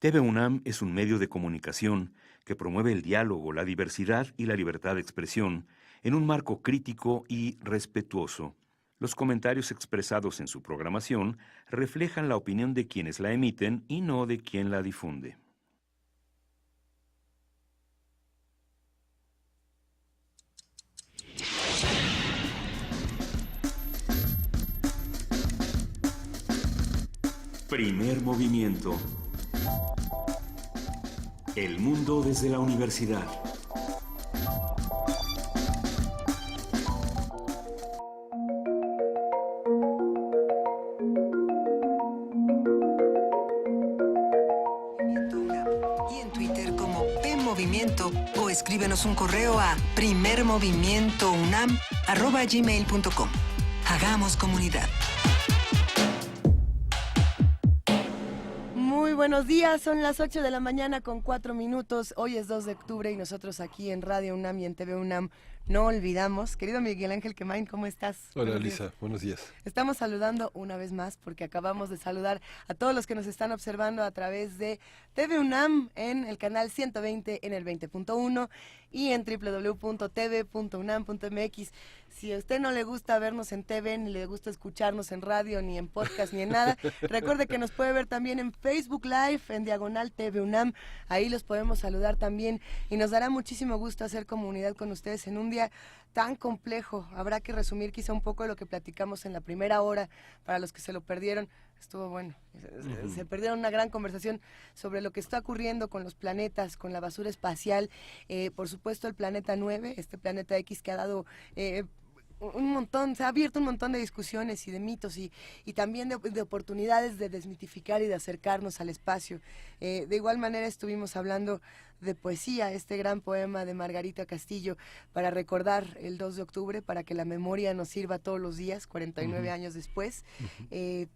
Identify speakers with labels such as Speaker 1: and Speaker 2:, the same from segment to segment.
Speaker 1: TV UNAM es un medio de comunicación que promueve el diálogo, la diversidad y la libertad de expresión en un marco crítico y respetuoso. Los comentarios expresados en su programación reflejan la opinión de quienes la emiten y no de quien la difunde. Primer movimiento. El mundo desde la universidad.
Speaker 2: Y en Twitter como PMovimiento o escríbenos un correo a primermovimientounam@gmail.com. Hagamos comunidad.
Speaker 3: Muy buenos días, son las 8 de la mañana con 4 minutos. Hoy es 2 de octubre y nosotros aquí en Radio UNAM y en TV UNAM no olvidamos. Querido Miguel Ángel Quemain, ¿cómo estás?
Speaker 4: Hola Lisa, buenos días.
Speaker 3: Estamos saludando una vez más porque acabamos de saludar a todos los que nos están observando a través de TV UNAM en el canal 120 en el 20.1 y en www.tv.unam.mx. Si a usted no le gusta vernos en TV, ni le gusta escucharnos en radio, ni en podcast, ni en nada, recuerde que nos puede ver también en Facebook Live, en Diagonal TV UNAM. Ahí los podemos saludar también y nos dará muchísimo gusto hacer comunidad con ustedes en un día tan complejo. Habrá que resumir quizá un poco de lo que platicamos en la primera hora para los que se lo perdieron. Estuvo bueno. Se perdieron una gran conversación sobre lo que está ocurriendo con los planetas, con la basura espacial. Por supuesto, el planeta 9, este planeta X que ha dado un montón, se ha abierto un montón de discusiones y de mitos y también de oportunidades de desmitificar y de acercarnos al espacio. De igual manera estuvimos hablando de poesía, este gran poema de Margarita Castillo, para recordar el 2 de octubre, para que la memoria nos sirva todos los días, 49 años después.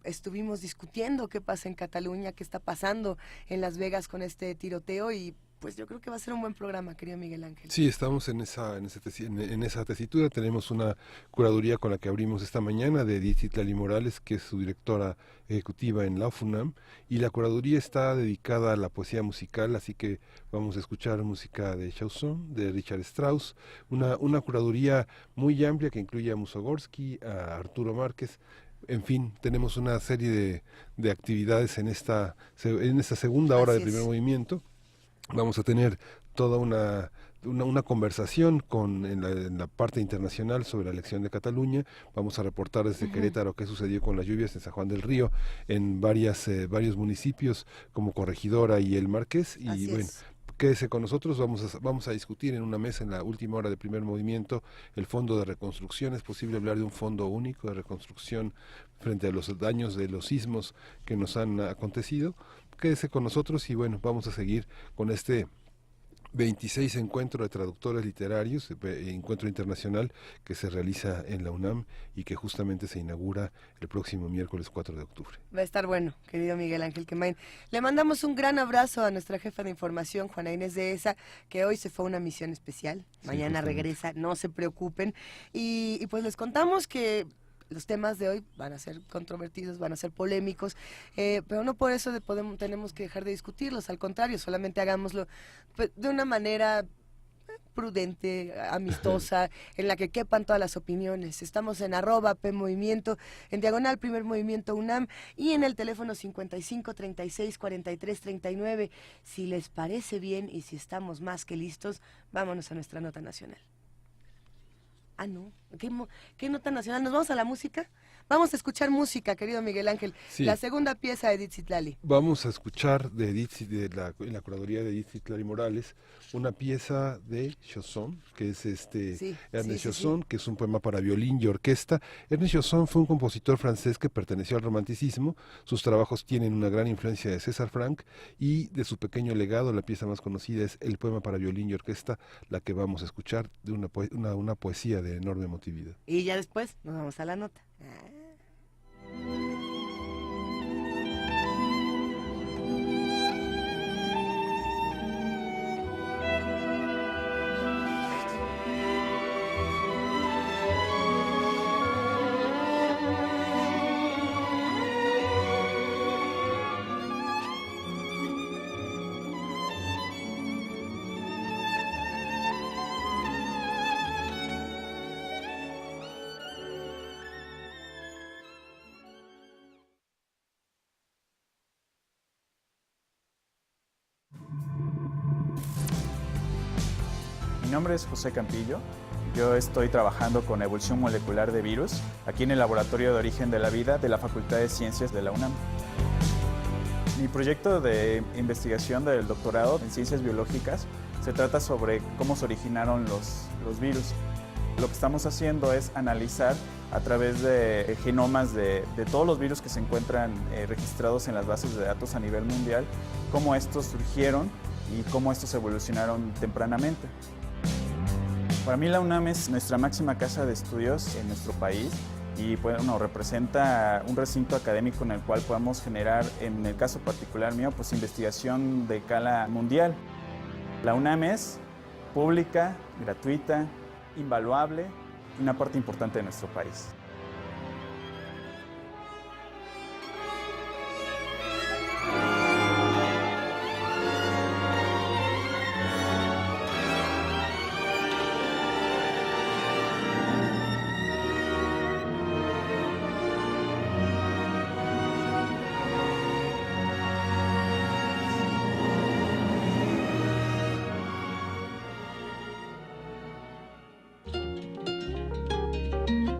Speaker 3: Estuvimos discutiendo qué pasa en Cataluña, qué está pasando en Las Vegas con este tiroteo y pues yo creo que va a ser un buen programa, querido Miguel Ángel.
Speaker 4: Sí, estamos en esa tesitura. Tenemos una curaduría con la que abrimos esta mañana de Edith Citlali Morales, que es su directora ejecutiva en la UNAM, y la curaduría está dedicada a la poesía musical, así que vamos a escuchar música de Chausson, de Richard Strauss, una curaduría muy amplia que incluye a Mussorgsky, a Arturo Márquez. En fin, tenemos una serie de actividades en esta segunda hora de primer movimiento. Vamos a tener toda una conversación en la parte internacional sobre la elección de Cataluña. Vamos a reportar desde Querétaro qué sucedió con las lluvias en San Juan del Río, en varios municipios como Corregidora y El Marqués. Y
Speaker 3: Así
Speaker 4: bueno,
Speaker 3: es.
Speaker 4: quédese con nosotros, vamos a discutir en una mesa en la última hora de primer movimiento el fondo de reconstrucción. Es posible hablar de un fondo único de reconstrucción frente a los daños de los sismos que nos han acontecido. Quédese con nosotros y bueno, vamos a seguir con este 26 encuentro de traductores literarios, encuentro internacional que se realiza en la UNAM y que justamente se inaugura el próximo miércoles 4 de octubre.
Speaker 3: Va a estar bueno, querido Miguel Ángel Quemain. Le mandamos un gran abrazo a nuestra jefa de información, Juana Inés de Esa, que hoy se fue a una misión especial. Mañana regresa, no se preocupen. Y pues les contamos que los temas de hoy van a ser controvertidos, van a ser polémicos, pero no por eso tenemos que dejar de discutirlos, al contrario, solamente hagámoslo de una manera prudente, amistosa, en la que quepan todas las opiniones. Estamos en @PMovimiento, en Diagonal Primer Movimiento UNAM y en el teléfono 55 36 43 39. Si les parece bien y si estamos más que listos, vámonos a nuestra nota nacional. Ah, no. ¿Qué nota nacional? ¿Nos vamos a la música? Vamos a escuchar música, querido Miguel Ángel.
Speaker 4: Sí.
Speaker 3: La segunda pieza de Edith Citlali.
Speaker 4: Vamos a escuchar en la curaduría de Edith Citlali Morales una pieza de Chausson, que es Ernest Chausson, que es un poema para violín y orquesta. Ernest Chausson fue un compositor francés que perteneció al romanticismo. Sus trabajos tienen una gran influencia de César Franck y de su pequeño legado, la pieza más conocida es el poema para violín y orquesta, la que vamos a escuchar de una poesía de enorme emotividad.
Speaker 3: Y ya después nos vamos a la nota.
Speaker 5: Mi nombre es José Campillo. Yo estoy trabajando con evolución molecular de virus aquí en el Laboratorio de Origen de la Vida de la Facultad de Ciencias de la UNAM. Mi proyecto de investigación del doctorado en Ciencias Biológicas se trata sobre cómo se originaron los virus. Lo que estamos haciendo es analizar a través de genomas de todos los virus que se encuentran registrados en las bases de datos a nivel mundial, cómo estos surgieron y cómo estos evolucionaron tempranamente. Para mí la UNAM es nuestra máxima casa de estudios en nuestro país y bueno, representa un recinto académico en el cual podamos generar, en el caso particular mío, pues investigación de escala mundial. La UNAM es pública, gratuita, invaluable y una parte importante de nuestro país.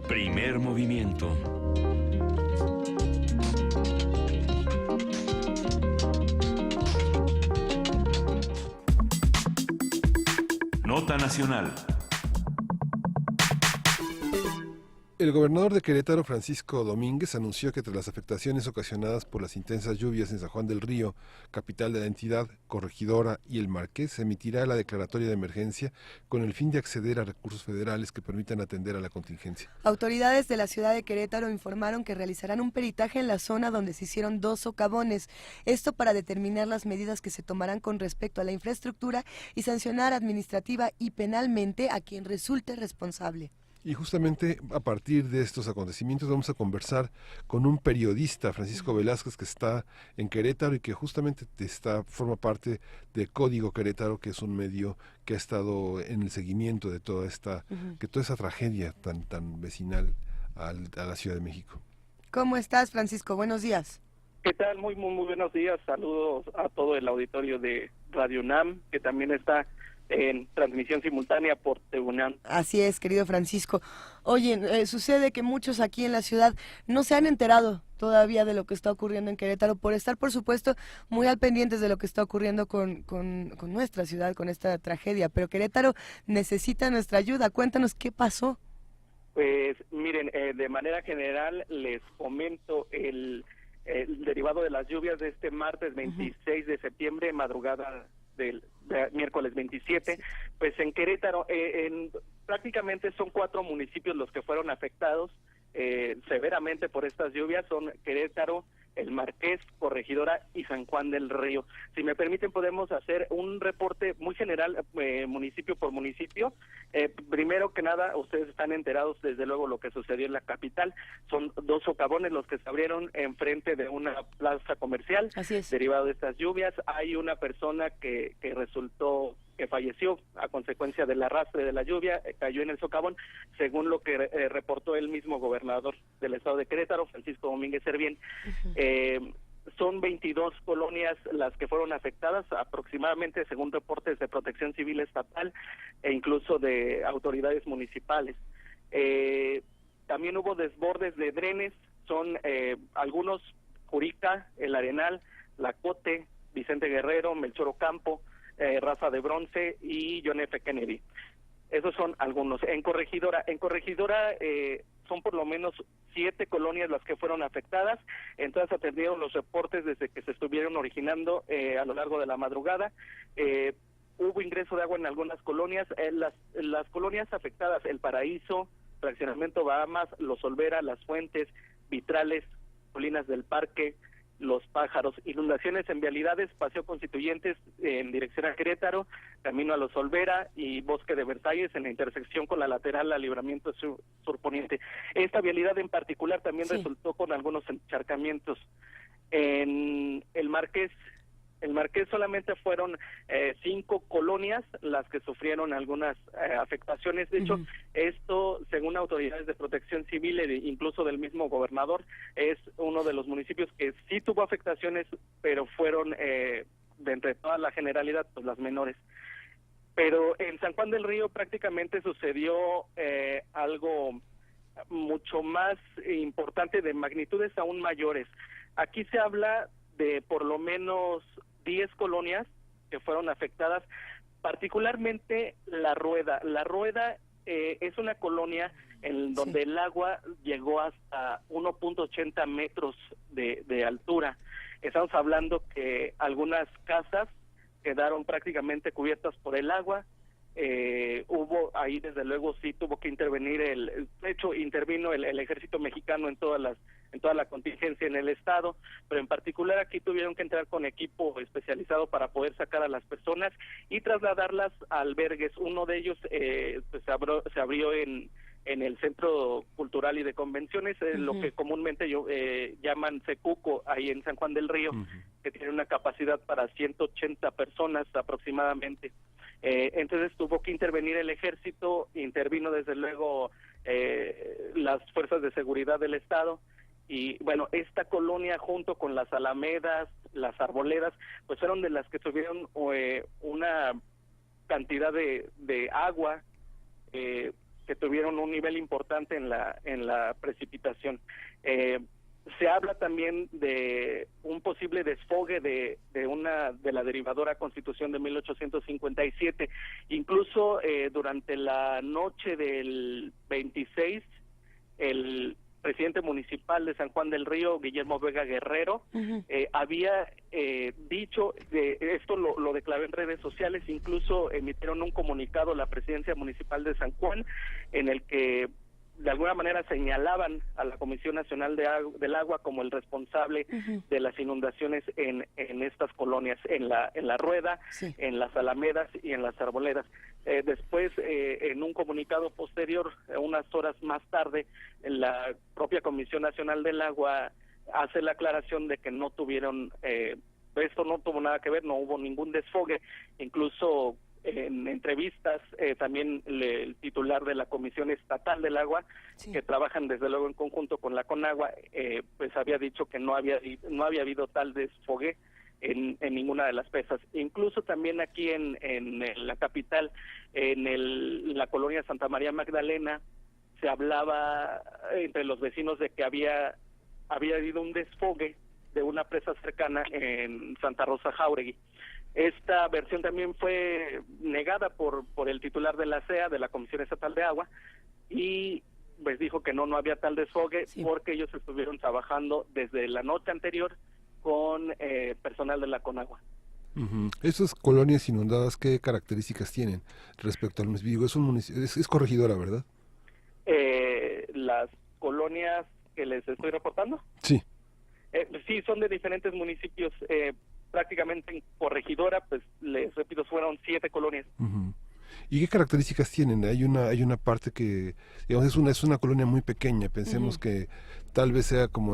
Speaker 1: Primer movimiento. Nota nacional.
Speaker 4: El gobernador de Querétaro, Francisco Domínguez, anunció que tras las afectaciones ocasionadas por las intensas lluvias en San Juan del Río, capital de la entidad, Corregidora y El Marqués, se emitirá la declaratoria de emergencia con el fin de acceder a recursos federales que permitan atender a la contingencia.
Speaker 3: Autoridades de la ciudad de Querétaro informaron que realizarán un peritaje en la zona donde se hicieron 2 socavones, esto para determinar las medidas que se tomarán con respecto a la infraestructura y sancionar administrativa y penalmente a quien resulte responsable.
Speaker 4: Y justamente a partir de estos acontecimientos vamos a conversar con un periodista, Francisco Velázquez, que está en Querétaro y que justamente forma parte de Código Querétaro, que es un medio que ha estado en el seguimiento de toda esa tragedia tan vecinal a la Ciudad de México.
Speaker 3: ¿Cómo estás, Francisco? Buenos días.
Speaker 6: ¿Qué tal? Muy buenos días. Saludos a todo el auditorio de Radio UNAM, que también está en transmisión simultánea por TVUNAM.
Speaker 3: Así es, querido Francisco. Oye, sucede que muchos aquí en la ciudad no se han enterado todavía de lo que está ocurriendo en Querétaro, por estar, por supuesto, muy al pendientes de lo que está ocurriendo con nuestra ciudad, con esta tragedia. Pero Querétaro necesita nuestra ayuda. Cuéntanos qué pasó.
Speaker 6: Pues miren, de manera general les comento el derivado de las lluvias de este martes 26 de septiembre, madrugada del miércoles 27, pues en Querétaro prácticamente son 4 municipios los que fueron afectados severamente por estas lluvias. Son Querétaro, El Marqués, Corregidora y San Juan del Río. Si me permiten, podemos hacer un reporte muy general, municipio por municipio. Primero que nada, ustedes están enterados desde luego lo que sucedió en la capital. Son 2 socavones los que se abrieron enfrente de una plaza comercial.
Speaker 3: Así es.
Speaker 6: Derivado de estas lluvias. Hay una persona que falleció a consecuencia del arrastre de la lluvia, cayó en el socavón, según lo que reportó el mismo gobernador del estado de Querétaro, Francisco Domínguez Servién. Son 22 colonias las que fueron afectadas, aproximadamente, según reportes de Protección Civil Estatal e incluso de autoridades municipales. También hubo desbordes de drenes, son algunos: Jurica, El Arenal, La Cote, Vicente Guerrero, Melchor Ocampo, Raza de Bronce y John F. Kennedy. Esos son algunos. En Corregidora son por lo menos 7 colonias las que fueron afectadas. Entonces atendieron los reportes desde que se estuvieron originando a lo largo de la madrugada. Hubo ingreso de agua en algunas colonias. Las colonias afectadas: El Paraíso, Fraccionamiento Bahamas, Los Olvera, Las Fuentes, Vitrales, Colinas del Parque, Los Pájaros. Inundaciones en vialidades: Paseo Constituyentes en dirección a Querétaro, camino a Los Olvera y Bosque de Versalles en la intersección con la lateral al Libramiento Surponiente. Esta vialidad en particular también resultó con algunos encharcamientos. En El Marqués solamente fueron 5 colonias las que sufrieron algunas afectaciones. De hecho, esto, según autoridades de Protección Civil e incluso del mismo gobernador, es uno de los municipios que sí tuvo afectaciones, pero fueron, de entre toda la generalidad, pues las menores. pero en San Juan del Río prácticamente sucedió algo mucho más importante, de magnitudes aún mayores. Aquí se habla de por lo menos 10 colonias que fueron afectadas, particularmente La Rueda. La Rueda es una colonia en donde el agua llegó hasta 1.80 metros de altura. Estamos hablando que algunas casas quedaron prácticamente cubiertas por el agua. Hubo ahí, desde luego, sí tuvo que intervenir de hecho intervino el ejército mexicano en toda la contingencia en el estado, pero en particular aquí tuvieron que entrar con equipo especializado para poder sacar a las personas y trasladarlas a albergues. Uno de ellos pues se abrió en el Centro Cultural y de Convenciones, lo que comúnmente llaman Secuco, ahí en San Juan del Río, que tiene una capacidad para 180 personas aproximadamente. Entonces tuvo que intervenir el ejército, intervino desde luego las fuerzas de seguridad del estado, y bueno, esta colonia junto con las alamedas, las arboledas, pues fueron de las que tuvieron una cantidad de agua, que tuvieron un nivel importante en la precipitación. Se habla también de un posible desfogue de la derivadora Constitución de 1857. Incluso durante la noche del 26, el presidente municipal de San Juan del Río, Guillermo Vega Guerrero, había dicho, esto lo declaró en redes sociales, incluso emitieron un comunicado la presidencia municipal de San Juan, en el que de alguna manera señalaban a la Comisión Nacional del Agua como el responsable de las inundaciones en estas colonias, en la Rueda, en las alamedas y en las arboledas. Después, en un comunicado posterior, unas horas más tarde, la propia Comisión Nacional del Agua hace la aclaración de que no tuvieron, esto no tuvo nada que ver, no hubo ningún desfogue. Incluso en entrevistas, también el titular de la Comisión Estatal del Agua, que trabajan desde luego en conjunto con la Conagua, pues había dicho que no había habido tal desfogue en ninguna de las presas. Incluso también aquí en la capital, en la colonia Santa María Magdalena, se hablaba entre los vecinos de que había habido un desfogue de una presa cercana en Santa Rosa Jáuregui. Esta versión también fue negada por el titular de la CEA, de la Comisión Estatal de Agua, y pues dijo que no había tal desfogue, porque ellos estuvieron trabajando desde la noche anterior con personal de la Conagua.
Speaker 4: Esas colonias inundadas, ¿qué características tienen respecto al municipio? Es corregidora, ¿verdad?
Speaker 6: Las colonias que les estoy reportando.
Speaker 4: Sí.
Speaker 6: Sí, son de diferentes municipios. Prácticamente en Corregidora, pues les repito, fueron 7 colonias.
Speaker 4: ¿Y qué características tienen? Hay una parte que, digamos, es una colonia muy pequeña. Pensemos que tal vez sea como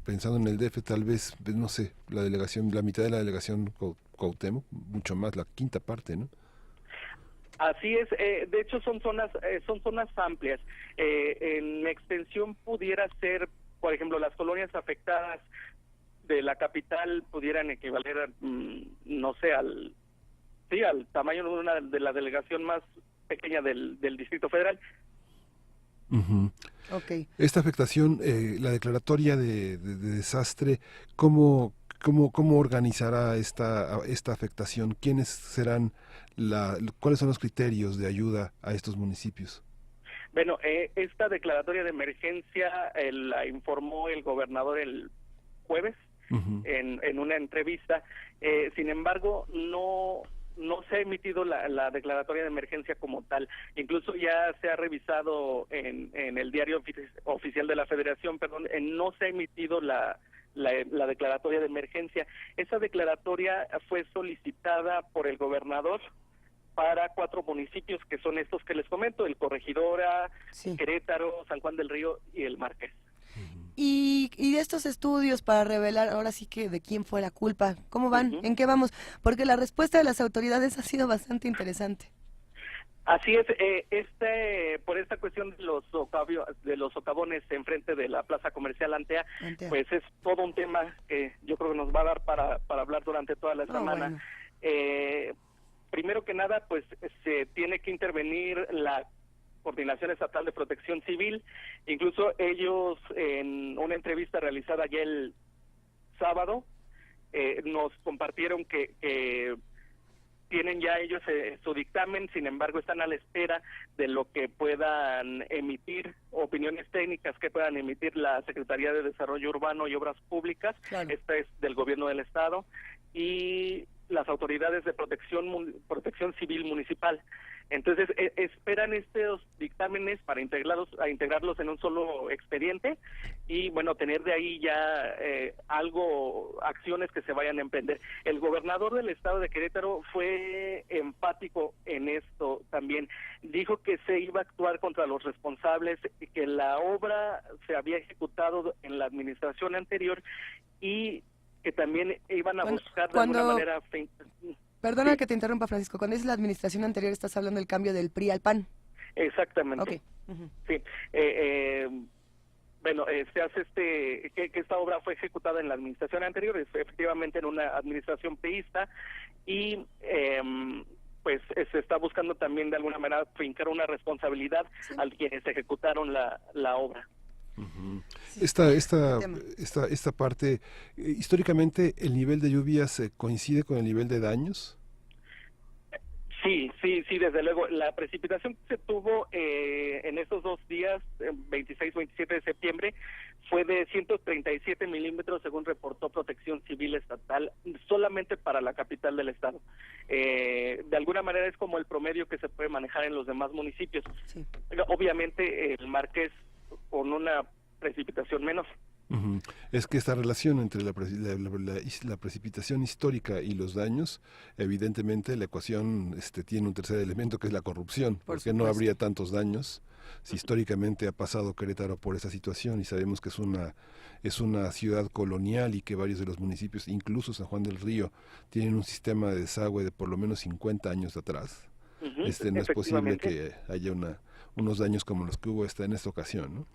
Speaker 4: pensando en el DF, tal vez, no sé, la mitad de la delegación Cuauhtémoc, mucho más, la quinta parte, ¿no?
Speaker 6: Así es. De hecho son zonas amplias. En extensión pudiera ser, por ejemplo, las colonias afectadas de la capital pudieran equivaler a, no sé, al tamaño de la delegación más pequeña del Distrito Federal.
Speaker 3: Okay.
Speaker 4: Esta afectación, la declaratoria de desastre, ¿cómo organizará esta afectación? ¿Quiénes serán cuáles son los criterios de ayuda a estos municipios?
Speaker 6: Bueno, esta declaratoria de emergencia la informó el gobernador el jueves en una entrevista. Sin embargo, no se ha emitido la declaratoria de emergencia como tal. Incluso ya se ha revisado en el diario oficial de la Federación, no se ha emitido la declaratoria de emergencia. Esa declaratoria fue solicitada por el gobernador para 4 municipios, que son estos que les comento: el Corregidora, Querétaro, San Juan del Río y el Marqués.
Speaker 3: Y de estos estudios para revelar ahora sí que de quién fue la culpa, ¿cómo van? ¿En qué vamos? Porque la respuesta de las autoridades ha sido bastante interesante.
Speaker 6: Así es, por esta cuestión de los socavones enfrente de la Plaza Comercial Antea, pues es todo un tema que yo creo que nos va a dar para hablar durante toda la semana.
Speaker 3: Bueno.
Speaker 6: primero que nada, pues se tiene que intervenir la Coordinación Estatal de Protección Civil. Incluso ellos, en una entrevista realizada ya el sábado, nos compartieron que tienen ya ellos su dictamen, sin embargo están a la espera de lo que puedan emitir, opiniones técnicas que puedan emitir la Secretaría de Desarrollo Urbano y Obras Públicas, esta es del Gobierno del Estado, y las autoridades de protección civil municipal. Entonces esperan estos dictámenes para integrarlos en un solo expediente y bueno, tener de ahí ya acciones que se vayan a emprender. El gobernador del estado de Querétaro fue empático en esto también. Dijo que se iba a actuar contra los responsables, que la obra se había ejecutado en la administración anterior y que también iban a buscar de alguna manera...
Speaker 3: Perdona
Speaker 6: sí.
Speaker 3: que te interrumpa, Francisco. Cuando dices la administración anterior, estás hablando del cambio del PRI al PAN.
Speaker 6: Exactamente.
Speaker 3: Okay. Uh-huh.
Speaker 6: Sí. Bueno, se hace que esta obra fue ejecutada en la administración anterior, efectivamente en una administración priista, y pues se está buscando también de alguna manera fincar una responsabilidad a quienes ejecutaron la obra.
Speaker 4: Uh-huh. Esta parte, históricamente, ¿el nivel de lluvias coincide con el nivel de daños?
Speaker 6: Sí, desde luego. La precipitación que se tuvo en estos 2 días, 26-27 de septiembre, fue de 137 milímetros, según reportó Protección Civil Estatal, solamente para la capital del estado. De alguna manera es como el promedio que se puede manejar en los demás municipios. Sí. Obviamente el Marqués con una precipitación menor.
Speaker 4: Uh-huh. Es que esta relación entre la precipitación histórica y los daños, evidentemente la ecuación tiene un tercer elemento que es la corrupción, porque no habría tantos daños si históricamente ha pasado Querétaro por esa situación y sabemos que es una ciudad colonial y que varios de los municipios, incluso San Juan del Río, tienen un sistema de desagüe de por lo menos 50 años atrás.
Speaker 6: Uh-huh.
Speaker 4: No es posible que haya unos daños como los que hubo en esta ocasión, ¿no?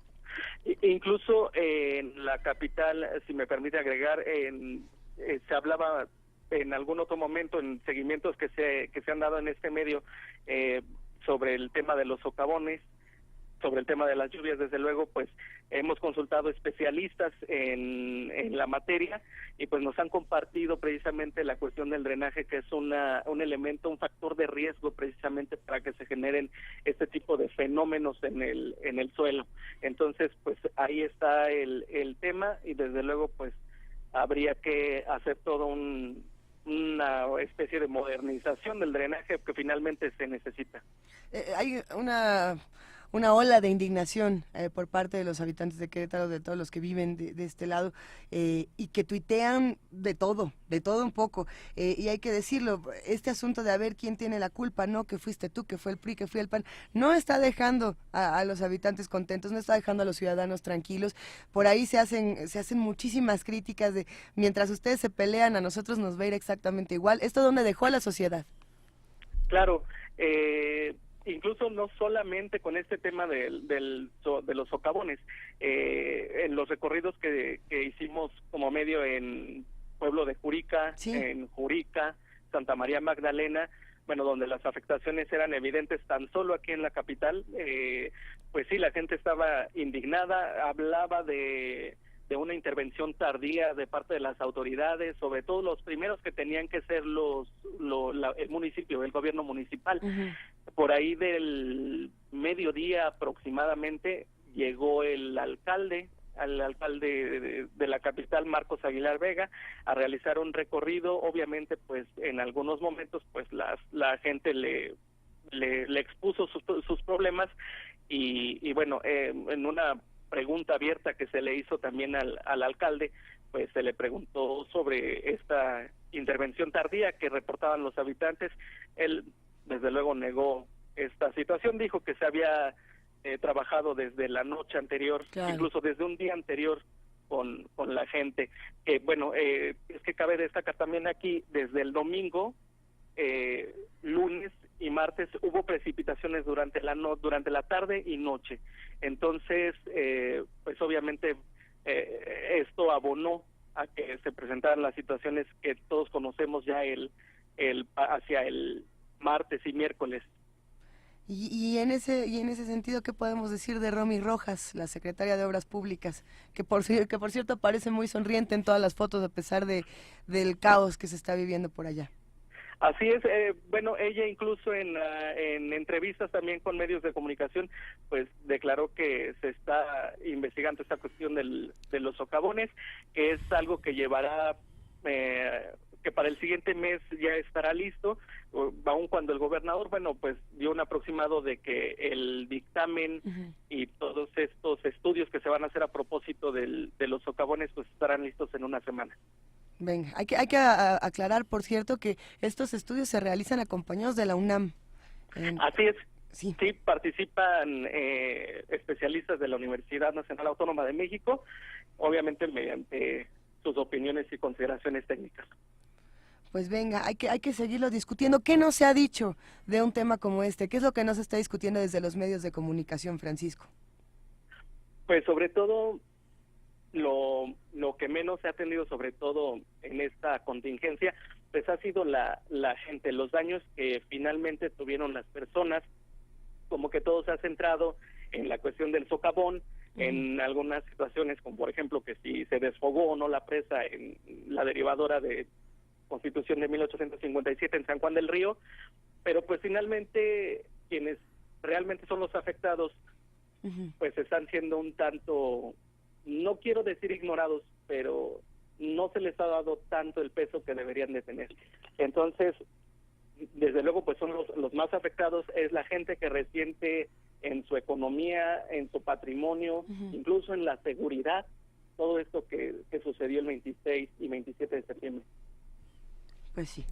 Speaker 6: Incluso en la capital, si me permite agregar, se hablaba en algún otro momento en seguimientos que se han dado en este medio sobre el tema de los socavones, sobre el tema de las lluvias. Desde luego, pues hemos consultado especialistas en la materia y pues nos han compartido precisamente la cuestión del drenaje, que es un elemento, un factor de riesgo precisamente para que se generen este tipo de fenómenos en el suelo. Entonces, pues ahí está el tema y desde luego pues habría que hacer todo una especie de modernización del drenaje que finalmente se necesita.
Speaker 3: Hay una ola de indignación por parte de los habitantes de Querétaro, de todos los que viven de este lado, y que tuitean de todo un poco, y hay que decirlo, este asunto de a ver quién tiene la culpa, no que fuiste tú, que fue el PRI, que fue el PAN, no está dejando a los habitantes contentos, no está dejando a los ciudadanos tranquilos. Por ahí se hacen muchísimas críticas de mientras ustedes se pelean, a nosotros nos va a ir exactamente igual. ¿Esto dónde dejó a la sociedad?
Speaker 6: Claro, incluso no solamente con este tema de los socavones, en los recorridos que hicimos como medio en Pueblo de Jurica, sí, en Jurica, Santa María Magdalena, bueno, donde las afectaciones eran evidentes tan solo aquí en la capital, pues sí, la gente estaba indignada, hablaba de una intervención tardía de parte de las autoridades, sobre todo los primeros que tenían que ser el municipio, el gobierno municipal. Uh-huh. Por ahí del mediodía aproximadamente llegó el alcalde de la capital, Marcos Aguilar Vega, a realizar un recorrido. Obviamente, pues en algunos momentos pues la gente le expuso sus problemas y bueno, en una pregunta abierta que se le hizo también al alcalde, pues se le preguntó sobre esta intervención tardía que reportaban los habitantes. Él desde luego negó esta situación, dijo que se había trabajado desde la noche anterior, claro, incluso desde un día anterior con la gente. Bueno, es que cabe destacar también aquí, desde el domingo, lunes y martes hubo precipitaciones durante la tarde y noche. Entonces, pues obviamente esto abonó a que se presentaran las situaciones que todos conocemos ya hacia el martes y miércoles.
Speaker 3: Y en ese sentido, ¿qué podemos decir de Romy Rojas, la secretaria de Obras Públicas, que por cierto parece muy sonriente en todas las fotos a pesar del caos que se está viviendo por allá?
Speaker 6: Así es, bueno, ella incluso en entrevistas también con medios de comunicación, pues declaró que se está investigando esta cuestión de los socavones, que es algo que llevará, que para el siguiente mes ya estará listo, aun cuando el gobernador, bueno, pues dio un aproximado de que el dictamen y todos estos estudios que se van a hacer a propósito de los socavones, pues estarán listos en una semana.
Speaker 3: Venga, hay que aclarar, por cierto, que estos estudios se realizan acompañados de la UNAM.
Speaker 6: Así es.
Speaker 3: Sí,
Speaker 6: participan especialistas de la Universidad Nacional Autónoma de México, obviamente mediante sus opiniones y consideraciones técnicas.
Speaker 3: Pues venga, hay que seguirlo discutiendo. ¿Qué no se ha dicho de un tema como este? ¿Qué es lo que no se está discutiendo desde los medios de comunicación, Francisco?
Speaker 6: Pues sobre todo lo que menos se ha atendido, sobre todo en esta contingencia, pues ha sido la gente, los daños que finalmente tuvieron las personas. Como que todo se ha centrado en la cuestión del socavón, en algunas situaciones como por ejemplo que si se desfogó o no la presa en la derivadora de Constitución de 1857 en San Juan del Río, pero pues finalmente quienes realmente son los afectados pues están siendo un tanto, no quiero decir ignorados, pero no se les ha dado tanto el peso que deberían de tener. Entonces, desde luego, pues son los más afectados, es la gente que resiente en su economía, en su patrimonio, incluso en la seguridad, todo esto que sucedió el 26 y 27 de septiembre.
Speaker 3: Pues sí.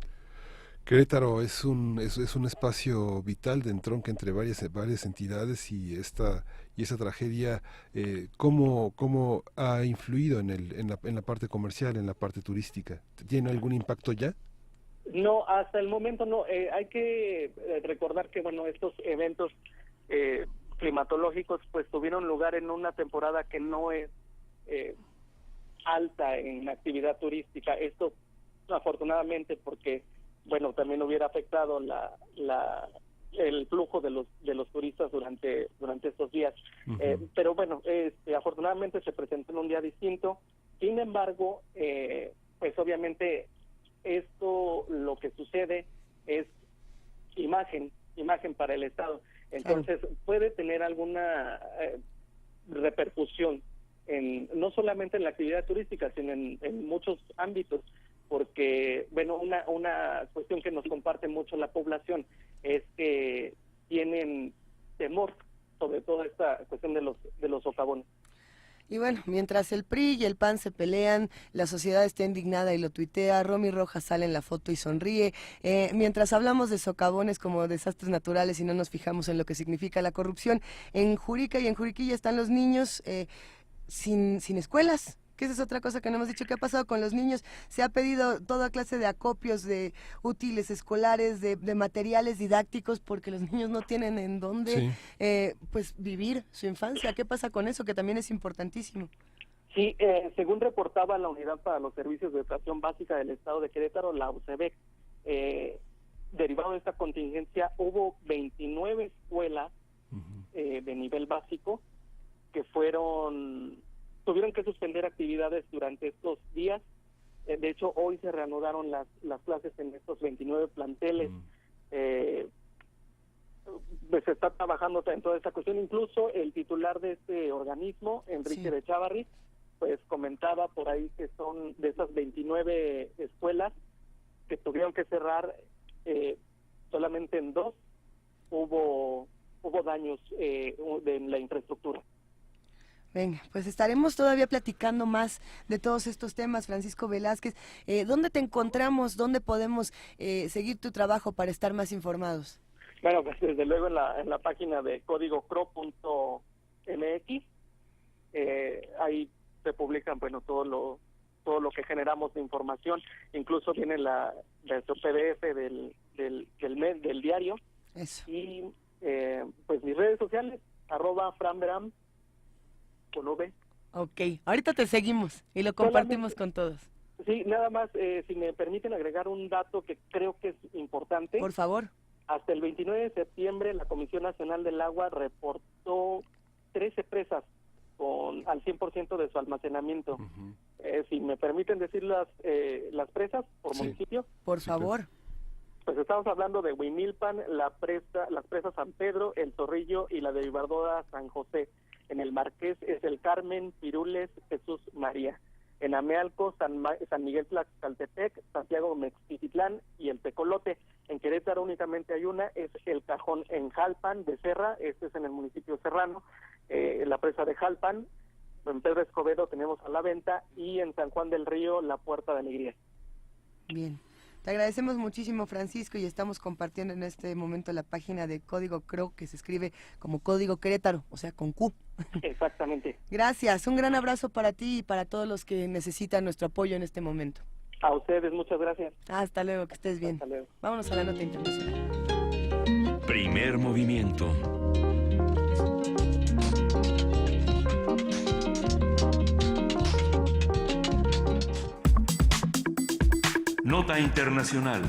Speaker 4: Querétaro es un espacio vital de entronque entre varias entidades y esa tragedia cómo ha influido en la parte comercial, en la parte turística. ¿Tiene algún impacto ya?
Speaker 6: No, hasta el momento no. Hay que recordar que bueno, estos eventos climatológicos pues tuvieron lugar en una temporada que no es alta en actividad turística. Esto afortunadamente porque bueno, también hubiera afectado el flujo de los turistas durante estos días. Pero bueno, afortunadamente se presentó en un día distinto. Sin embargo, pues obviamente esto lo que sucede es imagen para el Estado. Entonces puede tener alguna repercusión no solamente en la actividad turística, sino en muchos ámbitos. Porque, bueno, una cuestión que nos comparte mucho la población es que tienen temor sobre toda esta cuestión de los socavones.
Speaker 3: Y bueno, mientras el PRI y el PAN se pelean, la sociedad está indignada y lo tuitea, Romy Rojas sale en la foto y sonríe. Mientras hablamos de socavones como desastres naturales y no nos fijamos en lo que significa la corrupción, en Jurica y en Juriquilla están los niños sin escuelas. Que esa es otra cosa que no hemos dicho. ¿Qué ha pasado con los niños? Se ha pedido toda clase de acopios de útiles escolares, de materiales didácticos, porque los niños no tienen en dónde pues vivir su infancia. ¿Qué pasa con eso? Que también es importantísimo.
Speaker 6: Sí, según reportaba la Unidad para los Servicios de Educación Básica del Estado de Querétaro, la UCEBEC, derivado de esta contingencia, hubo 29 escuelas de nivel básico que tuvieron que suspender actividades durante estos días. De hecho, hoy se reanudaron las clases en estos 29 planteles. Pues se está trabajando en toda esta cuestión. Incluso el titular de este organismo, Enrique de Chávarri, pues comentaba por ahí que son de esas 29 escuelas que tuvieron que cerrar, solamente en 2 hubo daños de la infraestructura.
Speaker 3: Venga, pues estaremos todavía platicando más de todos estos temas, Francisco Velázquez. ¿Dónde te encontramos? ¿Dónde podemos seguir tu trabajo para estar más informados?
Speaker 6: Bueno, pues desde luego en la página de códigocro.mx, ahí se publican bueno todo lo que generamos de información, incluso viene nuestro PDF del diario.
Speaker 3: Eso.
Speaker 6: Y pues mis redes sociales, @franberam con V.
Speaker 3: Ok, ahorita te seguimos y lo compartimos con todos.
Speaker 6: Sí, nada más, si me permiten agregar un dato que creo que es importante.
Speaker 3: Por favor.
Speaker 6: Hasta el 29 de septiembre, la Comisión Nacional del Agua reportó 13 presas al 100% de su almacenamiento. Si me permiten decir las presas por municipio.
Speaker 3: Por favor.
Speaker 6: Pues estamos hablando de Huimilpan, las presas San Pedro, El Zorrillo y la derivadora San José. En el Marqués es el Carmen, Pirules, Jesús María. En Amealco, San Miguel Tlaxcaltepec, Santiago Mextitlán y el Tecolote. En Querétaro únicamente hay una, es el Cajón en Jalpan de Serra, este es en el municipio serrano, la presa de Jalpan. En Pedro Escobedo tenemos a La Venta y en San Juan del Río la Puerta de Alegría.
Speaker 3: Bien. Te agradecemos muchísimo, Francisco, y estamos compartiendo en este momento la página de Código CRO, que se escribe como Código Querétaro, o sea, con Q.
Speaker 6: Exactamente.
Speaker 3: Gracias, un gran abrazo para ti y para todos los que necesitan nuestro apoyo en este momento.
Speaker 6: A ustedes, muchas gracias.
Speaker 3: Hasta luego, que estés bien.
Speaker 6: Hasta luego.
Speaker 3: Vámonos a la nota internacional.
Speaker 1: Primer movimiento. Nota internacional.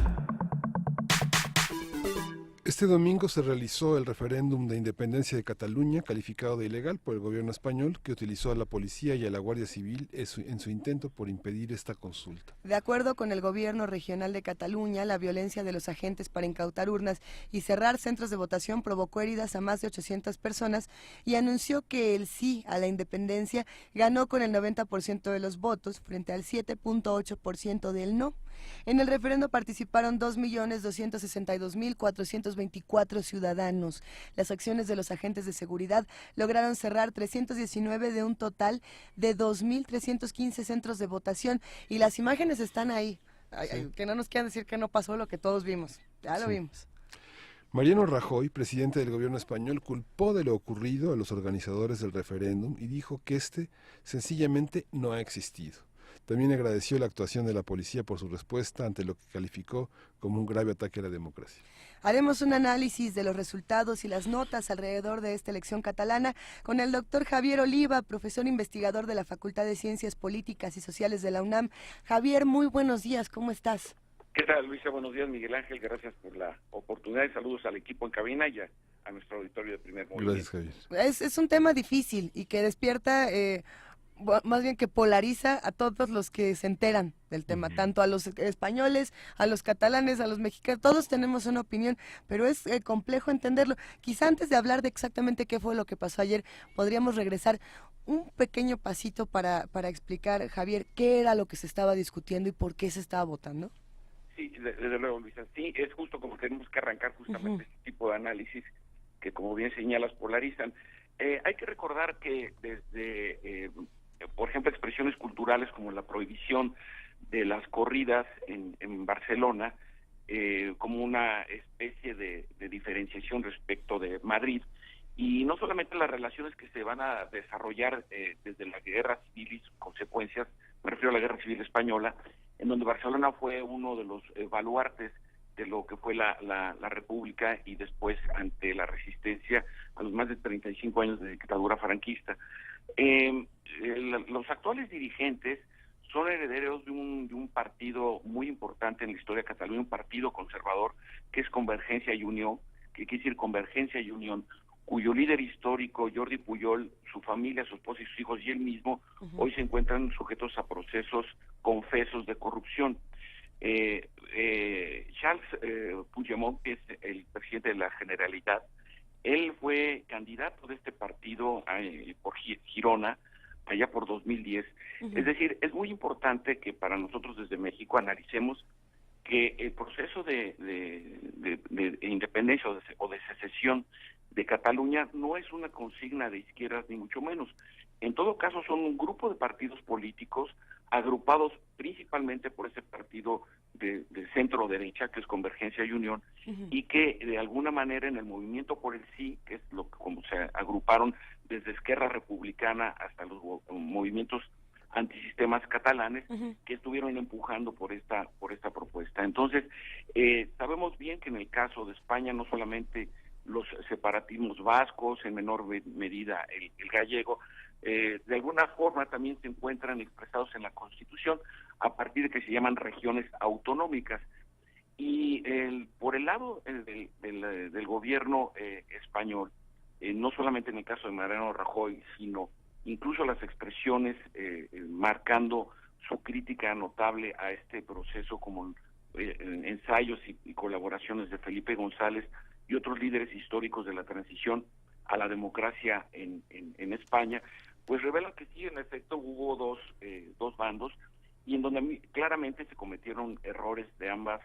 Speaker 4: Este domingo se realizó el referéndum de independencia de Cataluña, calificado de ilegal por el gobierno español, que utilizó a la policía y a la Guardia Civil en su intento por impedir esta consulta.
Speaker 3: De acuerdo con el gobierno regional de Cataluña, la violencia de los agentes para incautar urnas y cerrar centros de votación provocó heridas a más de 800 personas y anunció que el sí a la independencia ganó con el 90% de los votos frente al 7.8% del no. En el referendo participaron 2.262.424 ciudadanos. Las acciones de los agentes de seguridad lograron cerrar 319 de un total de 2.315 centros de votación y las imágenes están ahí. Que no nos quieran decir que no pasó lo que todos vimos. Ya lo vimos.
Speaker 4: Mariano Rajoy, presidente del gobierno español, culpó de lo ocurrido a los organizadores del referéndum y dijo que sencillamente no ha existido. También agradeció la actuación de la policía por su respuesta ante lo que calificó como un grave ataque a la democracia.
Speaker 3: Haremos un análisis de los resultados y las notas alrededor de esta elección catalana con el doctor Javier Oliva, profesor investigador de la Facultad de Ciencias Políticas y Sociales de la UNAM. Javier, muy buenos días, ¿cómo estás?
Speaker 7: ¿Qué tal, Luisa? Buenos días, Miguel Ángel. Gracias por la oportunidad y saludos al equipo en cabina y a nuestro auditorio de Primer Movimiento.
Speaker 4: Gracias, Javier.
Speaker 3: Es un tema difícil y que despierta... más bien que polariza a todos los que se enteran del tema, tanto a los españoles, a los catalanes, a los mexicanos, todos tenemos una opinión, pero es complejo entenderlo. Quizá antes de hablar de exactamente qué fue lo que pasó ayer, podríamos regresar un pequeño pasito para explicar, Javier, qué era lo que se estaba discutiendo y por qué se estaba votando.
Speaker 7: Sí, desde luego, Luisa. Sí, es justo como tenemos que arrancar justamente este tipo de análisis que, como bien señalas, polarizan. Hay que recordar que desde... por ejemplo, expresiones culturales como la prohibición de las corridas en Barcelona, como una especie de diferenciación respecto de Madrid, y no solamente las relaciones que se van a desarrollar desde la guerra civil y sus consecuencias, me refiero a la guerra civil española, en donde Barcelona fue uno de los baluartes de lo que fue la República y después ante la resistencia a los más de 35 años de dictadura franquista. Los actuales dirigentes son herederos de un partido muy importante en la historia de Cataluña, un partido conservador que es Convergencia y Unión, que quiere decir Convergencia y Unión, cuyo líder histórico, Jordi Pujol, su familia, su esposa y sus hijos y él mismo, hoy se encuentran sujetos a procesos confesos de corrupción. Charles Puigdemont, que es el presidente de la Generalitat, él fue candidato de este partido por Girona, allá por 2010. Es decir, es muy importante que para nosotros desde México analicemos que el proceso de independencia o de secesión de Cataluña no es una consigna de izquierdas ni mucho menos. En todo caso son un grupo de partidos políticos agrupados principalmente por ese partido de centro derecha que es Convergencia y Unión, y que de alguna manera en el movimiento por el sí, que es como se agruparon desde Esquerra Republicana hasta los movimientos antisistemas catalanes, que estuvieron empujando por esta propuesta. Entonces, sabemos bien que en el caso de España no solamente los separatismos vascos, en menor medida el gallego, de alguna forma también se encuentran expresados en la Constitución a partir de que se llaman regiones autonómicas. Y por el lado del gobierno español, no solamente en el caso de Mariano Rajoy, sino incluso las expresiones marcando su crítica notable a este proceso, como ensayos y colaboraciones de Felipe González y otros líderes históricos de la transición a la democracia en España, pues revela que sí, en efecto, hubo dos bandos, y en donde claramente se cometieron errores de ambas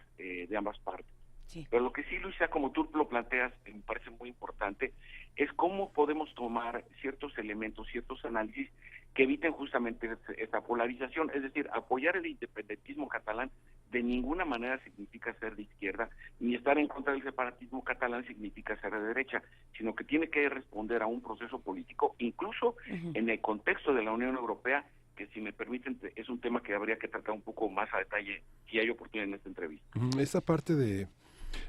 Speaker 7: partes. Sí. Pero lo que sí, Luisa, como tú lo planteas, me parece muy importante, es cómo podemos tomar ciertos elementos, ciertos análisis que eviten justamente esta polarización. Es decir, apoyar el independentismo catalán de ninguna manera significa ser de izquierda, ni estar en contra del separatismo catalán significa ser de derecha, sino que tiene que responder a un proceso político, incluso en el contexto de la Unión Europea, que, si me permiten, es un tema que habría que tratar un poco más a detalle si hay oportunidad en esta entrevista.
Speaker 4: Esta parte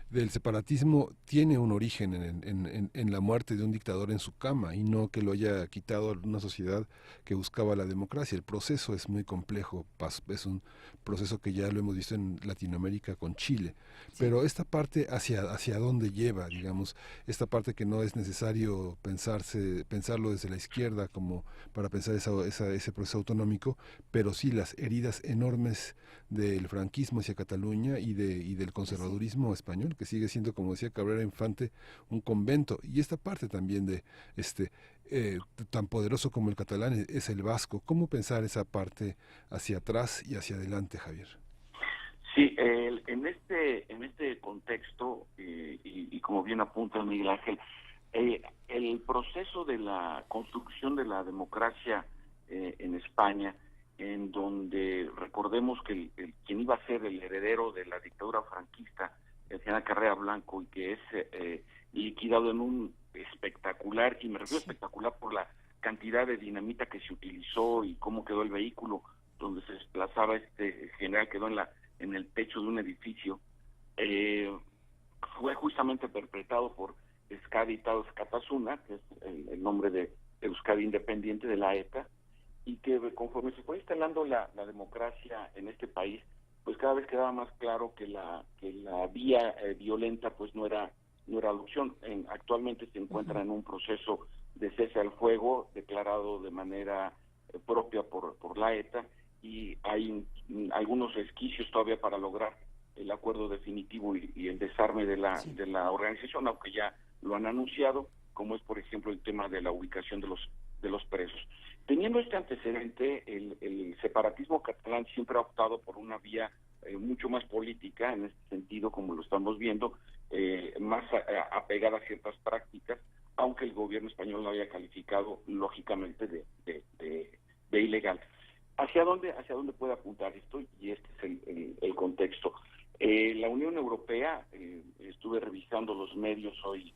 Speaker 4: del separatismo tiene un origen en la muerte de un dictador en su cama, y no que lo haya quitado a una sociedad que buscaba la democracia. El proceso es muy complejo, es un proceso que ya lo hemos visto en Latinoamérica con Chile, sí. Pero esta parte hacia dónde lleva, digamos, esta parte que no es necesario pensarlo desde la izquierda como para pensar ese proceso autonómico, pero sí las heridas enormes del franquismo hacia Cataluña y del conservadurismo español, que sigue siendo, como decía Cabrera Infante, un convento. Y esta parte también de tan poderoso como el catalán es el vasco. ¿Cómo pensar esa parte hacia atrás y hacia adelante, Javier?
Speaker 7: Sí, en este contexto, y como bien apunta Miguel Ángel, el proceso de la construcción de la democracia en España, en donde recordemos que quien iba a ser el heredero de la dictadura franquista, el general Carrera Blanco, y que es liquidado en un espectacular, y me refiero espectacular por la cantidad de dinamita que se utilizó y cómo quedó el vehículo donde se desplazaba este general, quedó en el techo de un edificio, fue justamente perpetrado por Euskadi Tados Katasuna, que es el nombre de Euskadi Independiente, de la ETA, y que conforme se fue instalando la democracia en este país, pues cada vez quedaba más claro que la vía violenta pues no era la opción. Actualmente se encuentra en un proceso de cese al fuego declarado de manera propia por la ETA, y hay algunos resquicios todavía para lograr el acuerdo definitivo y el desarme de la organización, aunque ya lo han anunciado, como es por ejemplo el tema de la ubicación de los presos. Teniendo este antecedente, el separatismo catalán siempre ha optado por una vía mucho más política, en este sentido, como lo estamos viendo, más apegada a ciertas prácticas, aunque el gobierno español lo haya calificado lógicamente de ilegal. ¿Hacia dónde puede apuntar esto? Y este es el contexto. La Unión Europea, estuve revisando los medios hoy,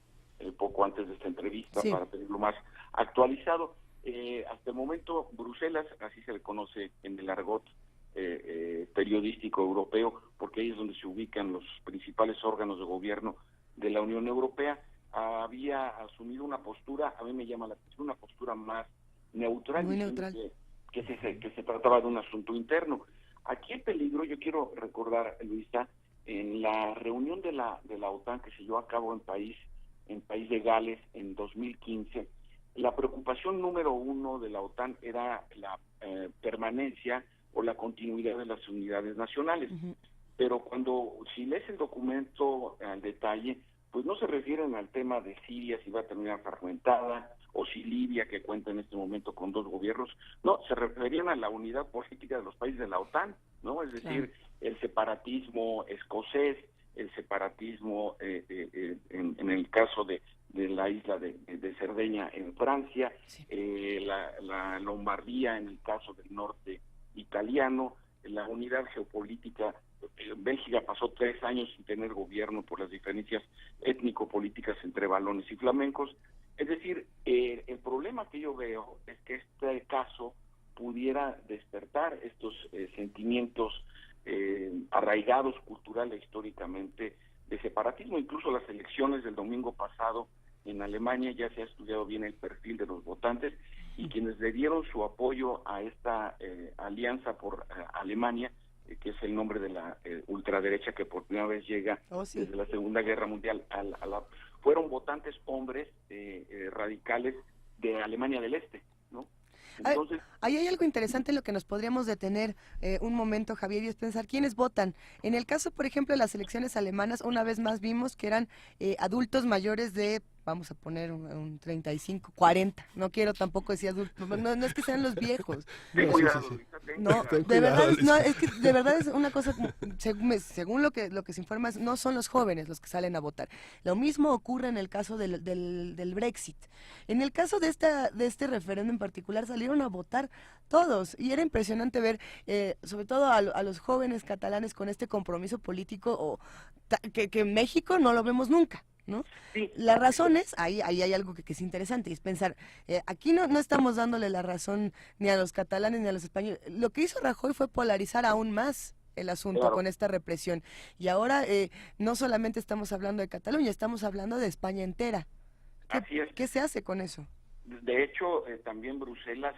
Speaker 7: poco antes de esta entrevista, para tenerlo más actualizado. Hasta el momento, Bruselas, así se le conoce en el argot periodístico europeo, porque ahí es donde se ubican los principales órganos de gobierno de la Unión Europea, había asumido una postura, a mí me llama la atención, una postura más neutral,
Speaker 3: muy neutral,
Speaker 7: que se trataba de un asunto interno. Aquí el peligro, yo quiero recordar, Luisa, en la reunión de la OTAN que se llevó a cabo en País de Gales en 2015, la preocupación número uno de la OTAN era la permanencia o la continuidad de las unidades nacionales. Pero si lees el documento al detalle, pues no se refieren al tema de Siria, si va a terminar fragmentada, o si Libia, que cuenta en este momento con dos gobiernos, no, se referían a la unidad política de los países de la OTAN, ¿no? Es decir, el separatismo escocés, el separatismo en el caso de la isla de Cerdeña en Francia, la Lombardía en el caso del norte italiano, la unidad geopolítica. Bélgica pasó 3 años sin tener gobierno por las diferencias étnico-políticas entre valones y flamencos. Es decir, el problema que yo veo es que este caso pudiera despertar estos sentimientos arraigados cultural e históricamente de separatismo. Incluso las elecciones del domingo pasado en Alemania ya se ha estudiado bien el perfil de los votantes, y quienes le dieron su apoyo a esta alianza por Alemania que es el nombre de la ultraderecha que por primera vez llega desde la Segunda Guerra Mundial fueron votantes hombres radicales de Alemania del Este, ¿no?
Speaker 3: Entonces, ahí hay algo interesante en lo que nos podríamos detener un momento, Javier, y es pensar quiénes votan. En el caso, por ejemplo, de las elecciones alemanas, una vez más vimos que eran adultos mayores de, vamos a poner un 35, 40. No quiero tampoco decir adultos, no es que sean los viejos. No, de verdad, no, es que de verdad es una cosa, según lo que se informa, no son los jóvenes los que salen a votar. Lo mismo ocurre en el caso del Brexit. En el caso de este referéndum en particular salieron a votar todos y era impresionante ver, sobre todo a los jóvenes catalanes con este compromiso político que en México no lo vemos nunca, ¿no?
Speaker 7: Sí.
Speaker 3: La razón es, ahí hay algo que es interesante, es pensar, aquí no estamos dándole la razón ni a los catalanes ni a los españoles. Lo que hizo Rajoy fue polarizar aún más el asunto con esta represión. Y ahora no solamente estamos hablando de Cataluña, estamos hablando de España entera.
Speaker 7: Así es.
Speaker 3: ¿Qué se hace con eso?
Speaker 7: De hecho, también Bruselas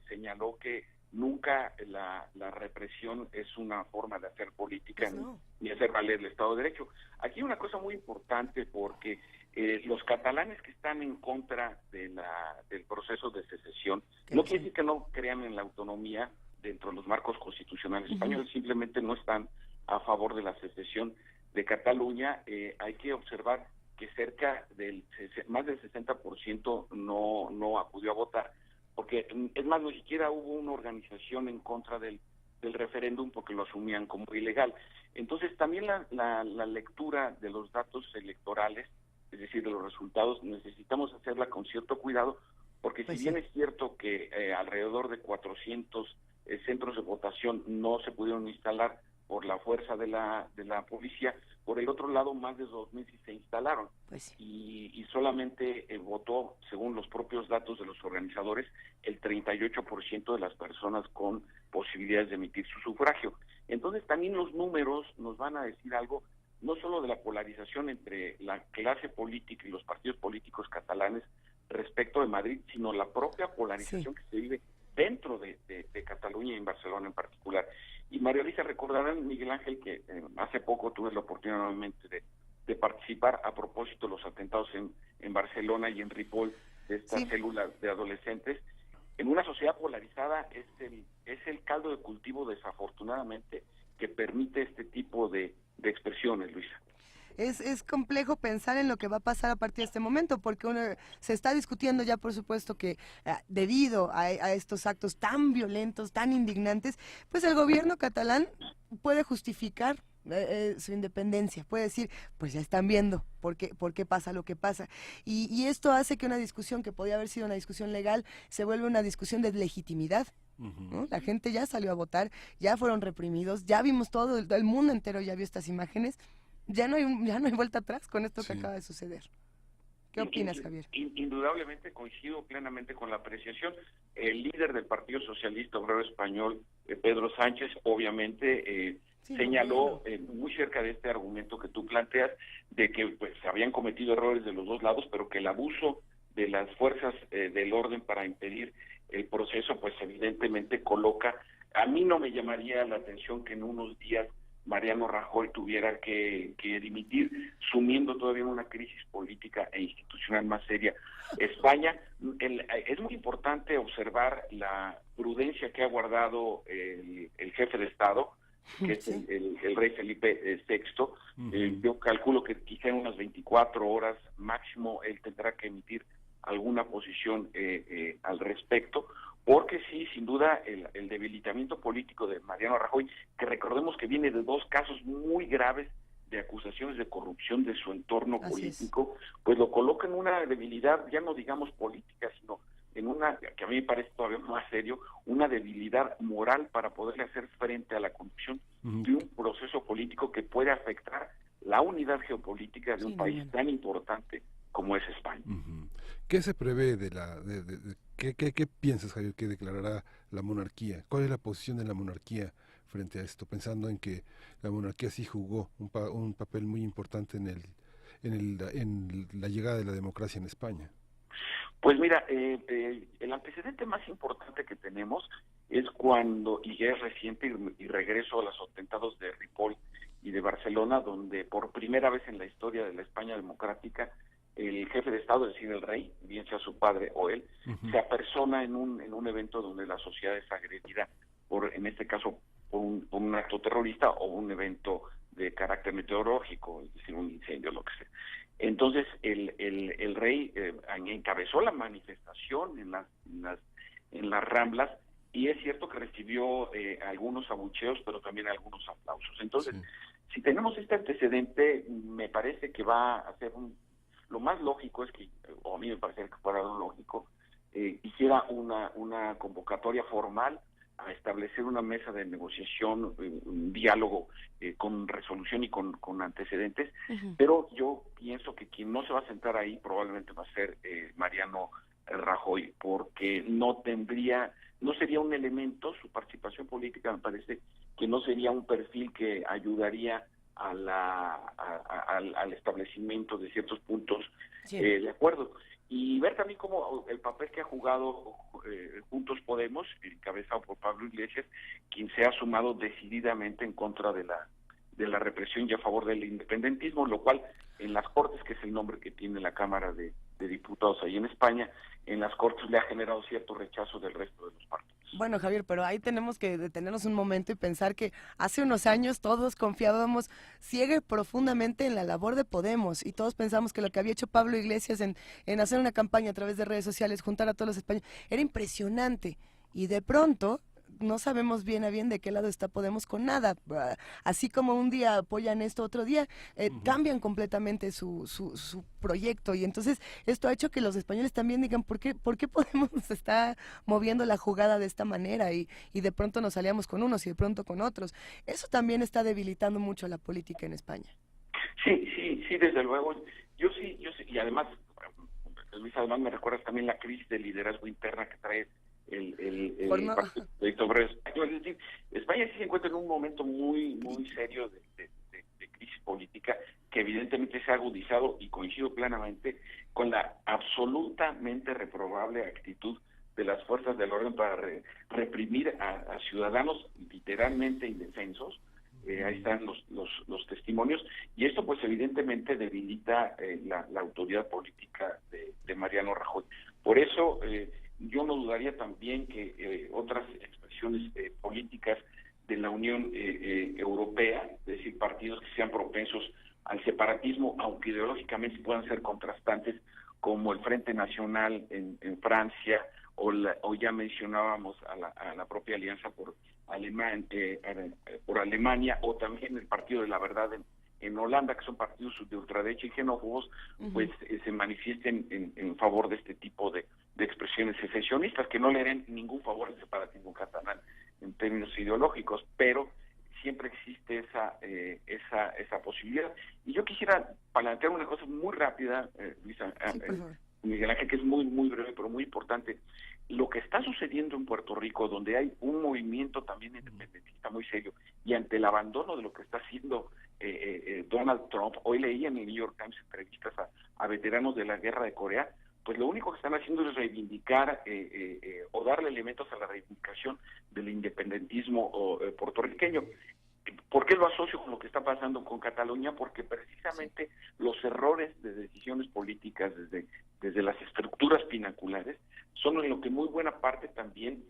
Speaker 7: señaló que nunca la represión es una forma de hacer política ni hacer valer el Estado de Derecho. Aquí hay una cosa muy importante porque los catalanes que están en contra del proceso de secesión, no quiere decir que no crean en la autonomía dentro de los marcos constitucionales españoles, simplemente no están a favor de la secesión de Cataluña. Hay que observar que más del 60% no acudió a votar, porque es más, ni siquiera hubo una organización en contra del referéndum porque lo asumían como ilegal. Entonces también la lectura de los datos electorales, es decir, de los resultados, necesitamos hacerla con cierto cuidado, porque si bien es cierto que alrededor de 400 centros de votación no se pudieron instalar por la fuerza de la policía, por el otro lado más de 2.000 sí se instalaron, y solamente votó, según los propios datos de los organizadores, el 38% de las personas con posibilidades de emitir su sufragio. Entonces también los números nos van a decir algo, no solo de la polarización entre la clase política y los partidos políticos catalanes respecto de Madrid, sino la propia polarización que se vive dentro de Cataluña y en Barcelona en particular. Y María Luisa, recordarán, Miguel Ángel, que hace poco tuve la oportunidad nuevamente de participar a propósito de los atentados en Barcelona y en Ripoll, de estas células de adolescentes. En una sociedad polarizada es el caldo de cultivo, desafortunadamente, que permite este tipo de expresiones, Luisa.
Speaker 3: Es complejo pensar en lo que va a pasar a partir de este momento, porque se está discutiendo ya, por supuesto, que debido a estos actos tan violentos, tan indignantes, pues el gobierno catalán puede justificar su independencia, puede decir, pues ya están viendo por qué pasa lo que pasa. Y esto hace que una discusión que podía haber sido una discusión legal se vuelva una discusión de legitimidad. ¿No? La gente ya salió a votar, ya fueron reprimidos, ya vimos todo, el mundo entero ya vio estas imágenes. Ya no hay vuelta atrás con esto que acaba de suceder. ¿Qué opinas, Javier?
Speaker 7: Indudablemente coincido plenamente con la apreciación. El líder del Partido Socialista Obrero Español, Pedro Sánchez, obviamente señaló muy cerca de este argumento que tú planteas, de que pues habían cometido errores de los dos lados, pero que el abuso de las fuerzas del orden para impedir el proceso, pues evidentemente coloca. A mí no me llamaría la atención que en unos días Mariano Rajoy tuviera que dimitir, sumiendo todavía en una crisis política e institucional más seria España. Es muy importante observar la prudencia que ha guardado el jefe de Estado, que es el rey Felipe VI. Yo calculo que quizá en unas 24 horas máximo él tendrá que emitir alguna posición al respecto, porque sí, sin duda, el debilitamiento político de Mariano Rajoy, que recordemos que viene de dos casos muy graves de acusaciones de corrupción de su entorno político, pues lo coloca en una debilidad, ya no digamos política, sino en una, que a mí me parece todavía más serio, una debilidad moral para poderle hacer frente a la conducción de un proceso político que puede afectar la unidad geopolítica de un país tan importante como es España.
Speaker 4: ¿Qué se prevé ¿qué piensas, Javier, que declarará la monarquía? ¿Cuál es la posición de la monarquía frente a esto? Pensando en que la monarquía sí jugó un papel muy importante en la llegada de la democracia en España.
Speaker 7: Pues mira, el antecedente más importante que tenemos es y ya es reciente, y regreso a los atentados de Ripoll y de Barcelona, donde por primera vez en la historia de la España democrática, el jefe de Estado, es decir, el rey, bien sea su padre o él, se apersona en un evento donde la sociedad es agredida en este caso, por un acto terrorista o un evento de carácter meteorológico, es decir, un incendio, lo que sea. Entonces, el rey encabezó la manifestación en las Ramblas, y es cierto que recibió algunos abucheos, pero también algunos aplausos. Entonces, si tenemos este antecedente, me parece que va a ser lo más lógico es que, o a mí me parece que fuera lo lógico, hiciera una convocatoria formal a establecer una mesa de negociación, un diálogo con resolución y con antecedentes, pero yo pienso que quien no se va a sentar ahí probablemente va a ser Mariano Rajoy, porque no sería un elemento, su participación política me parece que no sería un perfil que ayudaría al establecimiento de ciertos puntos de acuerdo. Y ver también cómo el papel que ha jugado Juntos Podemos, encabezado por Pablo Iglesias, quien se ha sumado decididamente en contra de la represión y a favor del independentismo, lo cual en las Cortes, que es el nombre que tiene la Cámara de Diputados ahí en España, en las Cortes le ha generado cierto rechazo del resto de los partidos.
Speaker 3: Bueno, Javier, pero ahí tenemos que detenernos un momento y pensar que hace unos años todos confiábamos ciega y profundamente en la labor de Podemos, y todos pensamos que lo que había hecho Pablo Iglesias en hacer una campaña a través de redes sociales, juntar a todos los españoles, era impresionante, y de pronto no sabemos bien a bien de qué lado está Podemos con nada. Así como un día apoyan esto, otro día cambian completamente su proyecto, y entonces esto ha hecho que los españoles también digan ¿por qué Podemos está moviendo la jugada de esta manera? Y de pronto nos salíamos con unos y de pronto con otros. Eso también está debilitando mucho la política en España.
Speaker 7: Sí, desde luego. Yo sí, y además, Luis, además me recuerdas también la crisis de liderazgo interna que trae el Partido Obrero Español. Es decir, España sí se encuentra en un momento muy serio de crisis política, que evidentemente se ha agudizado, y coincido plenamente con la absolutamente reprobable actitud de las fuerzas del orden para reprimir a ciudadanos literalmente indefensos. Ahí están los testimonios, y esto pues evidentemente debilita la autoridad política de Mariano Rajoy. Por eso yo no dudaría también que otras expresiones políticas de la Unión Europea, es decir, partidos que sean propensos al separatismo, aunque ideológicamente puedan ser contrastantes, como el Frente Nacional en Francia, o ya mencionábamos a la propia Alianza por Alemania, o también el Partido de la Verdad en Holanda, que son partidos de ultraderecha y xenófobos, pues se manifiesten en favor de este tipo de expresiones secesionistas, que no le den ningún favor al separatismo catalán en términos ideológicos, pero siempre existe esa posibilidad. Y yo quisiera plantear una cosa muy rápida, Luisa, Miguel Ángel, que es muy breve, pero muy importante. Lo que está sucediendo en Puerto Rico, donde hay un movimiento también independentista muy serio, y ante el abandono de lo que está haciendo Donald Trump, hoy leí en el New York Times entrevistas a veteranos de la guerra de Corea, pues lo único que están haciendo es reivindicar o darle elementos a la reivindicación del independentismo puertorriqueño. ¿Por qué lo asocio con lo que está pasando con Cataluña? Porque precisamente los errores de decisiones políticas desde las estructuras pinaculares son en lo que muy buena parte también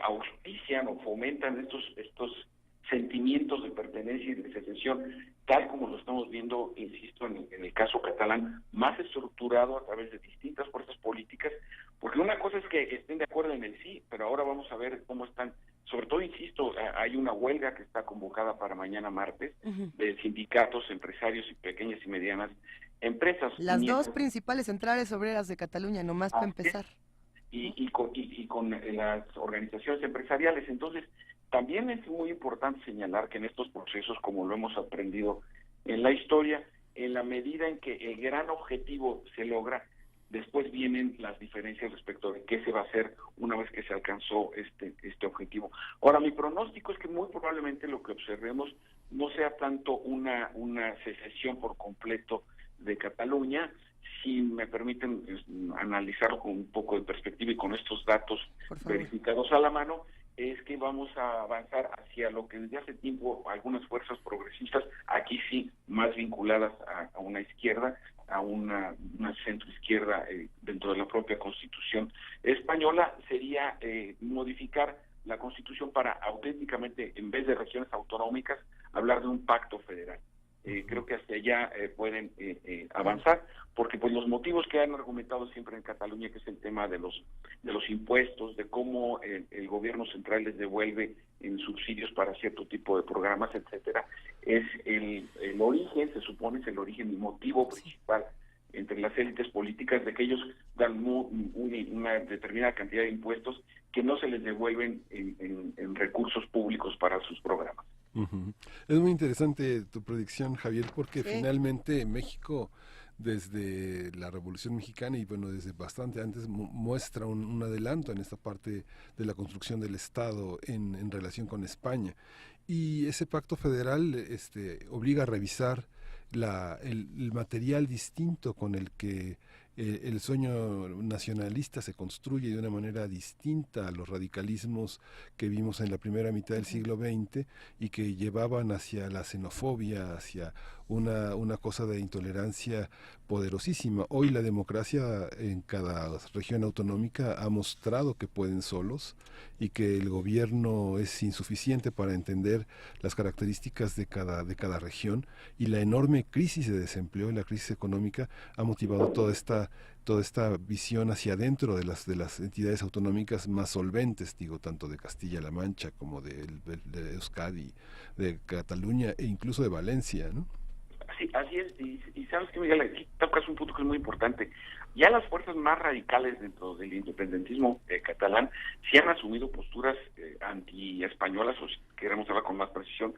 Speaker 7: auspician o fomentan estos sentimientos de pertenencia y de secesión, tal como lo estamos viendo, insisto, en el caso catalán, más estructurado a través de distintas fuerzas políticas, porque una cosa es que estén de acuerdo en el sí, pero ahora vamos a ver cómo están. Sobre todo, insisto, hay una huelga que está convocada para mañana martes de sindicatos, empresarios y pequeñas y medianas empresas.
Speaker 3: Las dos principales centrales obreras de Cataluña, nomás para empezar.
Speaker 7: Y con las organizaciones empresariales. Entonces, también es muy importante señalar que en estos procesos, como lo hemos aprendido en la historia, en la medida en que el gran objetivo se logra, después vienen las diferencias respecto de qué se va a hacer una vez que se alcanzó este objetivo. Ahora, mi pronóstico es que muy probablemente lo que observemos no sea tanto una secesión por completo de Cataluña, si me permiten analizarlo con un poco de perspectiva y con estos datos verificados a la mano. es que vamos a avanzar hacia lo que desde hace tiempo algunas fuerzas progresistas, aquí sí más vinculadas a una izquierda, a una centro-izquierda dentro de la propia Constitución española, sería modificar la Constitución para auténticamente, en vez de regiones autonómicas, hablar de un pacto federal. Creo que hacia allá pueden avanzar, porque pues los motivos que han argumentado siempre en Cataluña, que es el tema de los impuestos, de cómo el gobierno central les devuelve en subsidios para cierto tipo de programas, etcétera, es el origen, se supone, es el origen y motivo principal entre las élites políticas de que ellos dan una determinada cantidad de impuestos que no se les devuelven en recursos públicos para sus programas.
Speaker 4: Uh-huh. Es muy interesante tu predicción, Javier, porque finalmente México, desde la Revolución Mexicana y bueno, desde bastante antes, muestra un adelanto en esta parte de la construcción del Estado en relación con España. Y ese pacto federal obliga a revisar el material distinto con el que el sueño nacionalista se construye de una manera distinta a los radicalismos que vimos en la primera mitad del siglo XX y que llevaban hacia la xenofobia, hacia una cosa de intolerancia poderosísima. Hoy la democracia en cada región autonómica ha mostrado que pueden solos y que el gobierno es insuficiente para entender las características de cada región, y la enorme crisis de desempleo y la crisis económica ha motivado toda esta visión hacia adentro de las entidades autonómicas más solventes, digo, tanto de Castilla-La Mancha como de Euskadi, de Cataluña e incluso de Valencia, ¿no?
Speaker 7: Sí, así es, y sabes que, Miguel, aquí tocas un punto que es muy importante. Ya las fuerzas más radicales dentro del independentismo catalán sí han asumido posturas anti-españolas, o si queremos hablar con más precisión,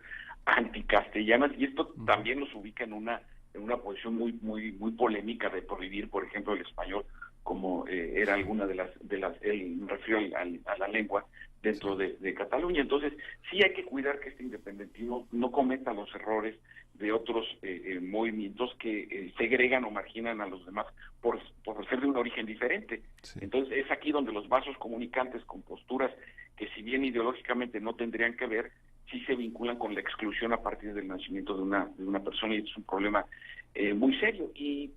Speaker 7: anticastellanas, y esto también nos ubica en una posición muy polémica de prohibir, por ejemplo, el español, como era alguna de las me refiero a la lengua dentro de Cataluña. Entonces, sí hay que cuidar que este independentismo no cometa los errores de otros movimientos que segregan o marginan a los demás por ser de un origen diferente. Sí. Entonces, es aquí donde los vasos comunicantes con posturas que, si bien ideológicamente no tendrían que ver, sí se vinculan con la exclusión a partir del nacimiento de una persona, y es un problema muy serio. Y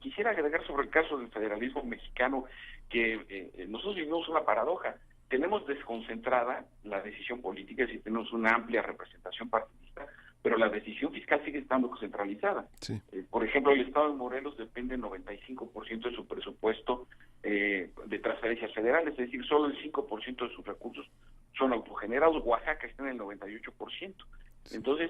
Speaker 7: quisiera agregar sobre el caso del federalismo mexicano que nosotros vivimos una paradoja. Tenemos desconcentrada la decisión política, es decir, tenemos una amplia representación partidista, pero la decisión fiscal sigue estando centralizada. Sí. Por ejemplo, el Estado de Morelos depende 95% de su presupuesto de transferencias federales, es decir, solo el 5% de sus recursos son autogenerados. Oaxaca está en el 98%. Sí. Entonces,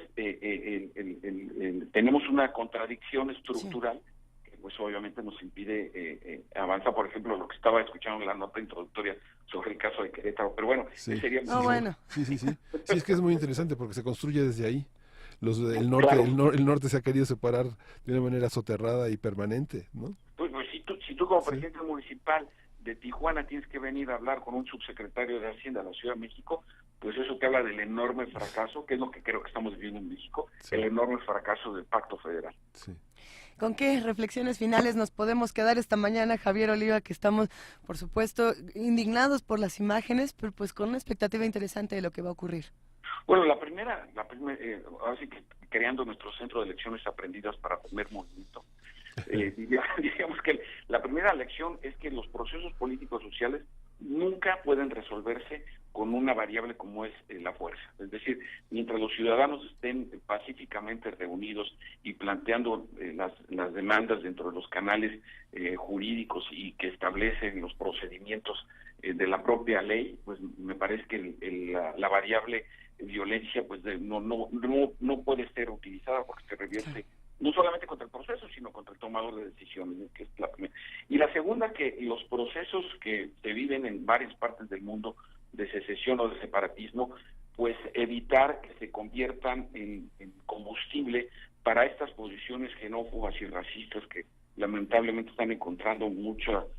Speaker 7: tenemos una contradicción estructural que pues obviamente nos impide avanzar. Por ejemplo, lo que estaba escuchando en la nota introductoria sobre el caso de Querétaro, pero bueno,
Speaker 4: sí.
Speaker 7: Sería
Speaker 3: bueno.
Speaker 4: Sí, es que es muy interesante porque se construye desde ahí. El norte, claro. el norte se ha querido separar de una manera soterrada y permanente, ¿no?
Speaker 7: Pues si tú como presidente municipal de Tijuana tienes que venir a hablar con un subsecretario de Hacienda de la Ciudad de México, pues eso te habla del enorme fracaso, que es lo que creo que estamos viviendo en México, el enorme fracaso del Pacto Federal.
Speaker 4: Sí.
Speaker 3: ¿Con qué reflexiones finales nos podemos quedar esta mañana, Javier Oliva, que estamos, por supuesto, indignados por las imágenes, pero pues con una expectativa interesante de lo que va a ocurrir?
Speaker 7: Bueno, la primera ahora sí que creando nuestro centro de lecciones aprendidas para primer movimiento, digamos que la primera lección es que los procesos políticos sociales nunca pueden resolverse con una variable como es la fuerza. Es decir, mientras los ciudadanos estén pacíficamente reunidos y planteando las demandas dentro de los canales jurídicos y que establecen los procedimientos de la propia ley, pues me parece que la variable violencia pues no puede ser utilizada porque se revierte no solamente contra el proceso, sino contra el tomador de decisiones, que es la primera. Y la segunda, que los procesos que se viven en varias partes del mundo de secesión o de separatismo, pues evitar que se conviertan en combustible para estas posiciones xenófobas y racistas que lamentablemente están encontrando mucho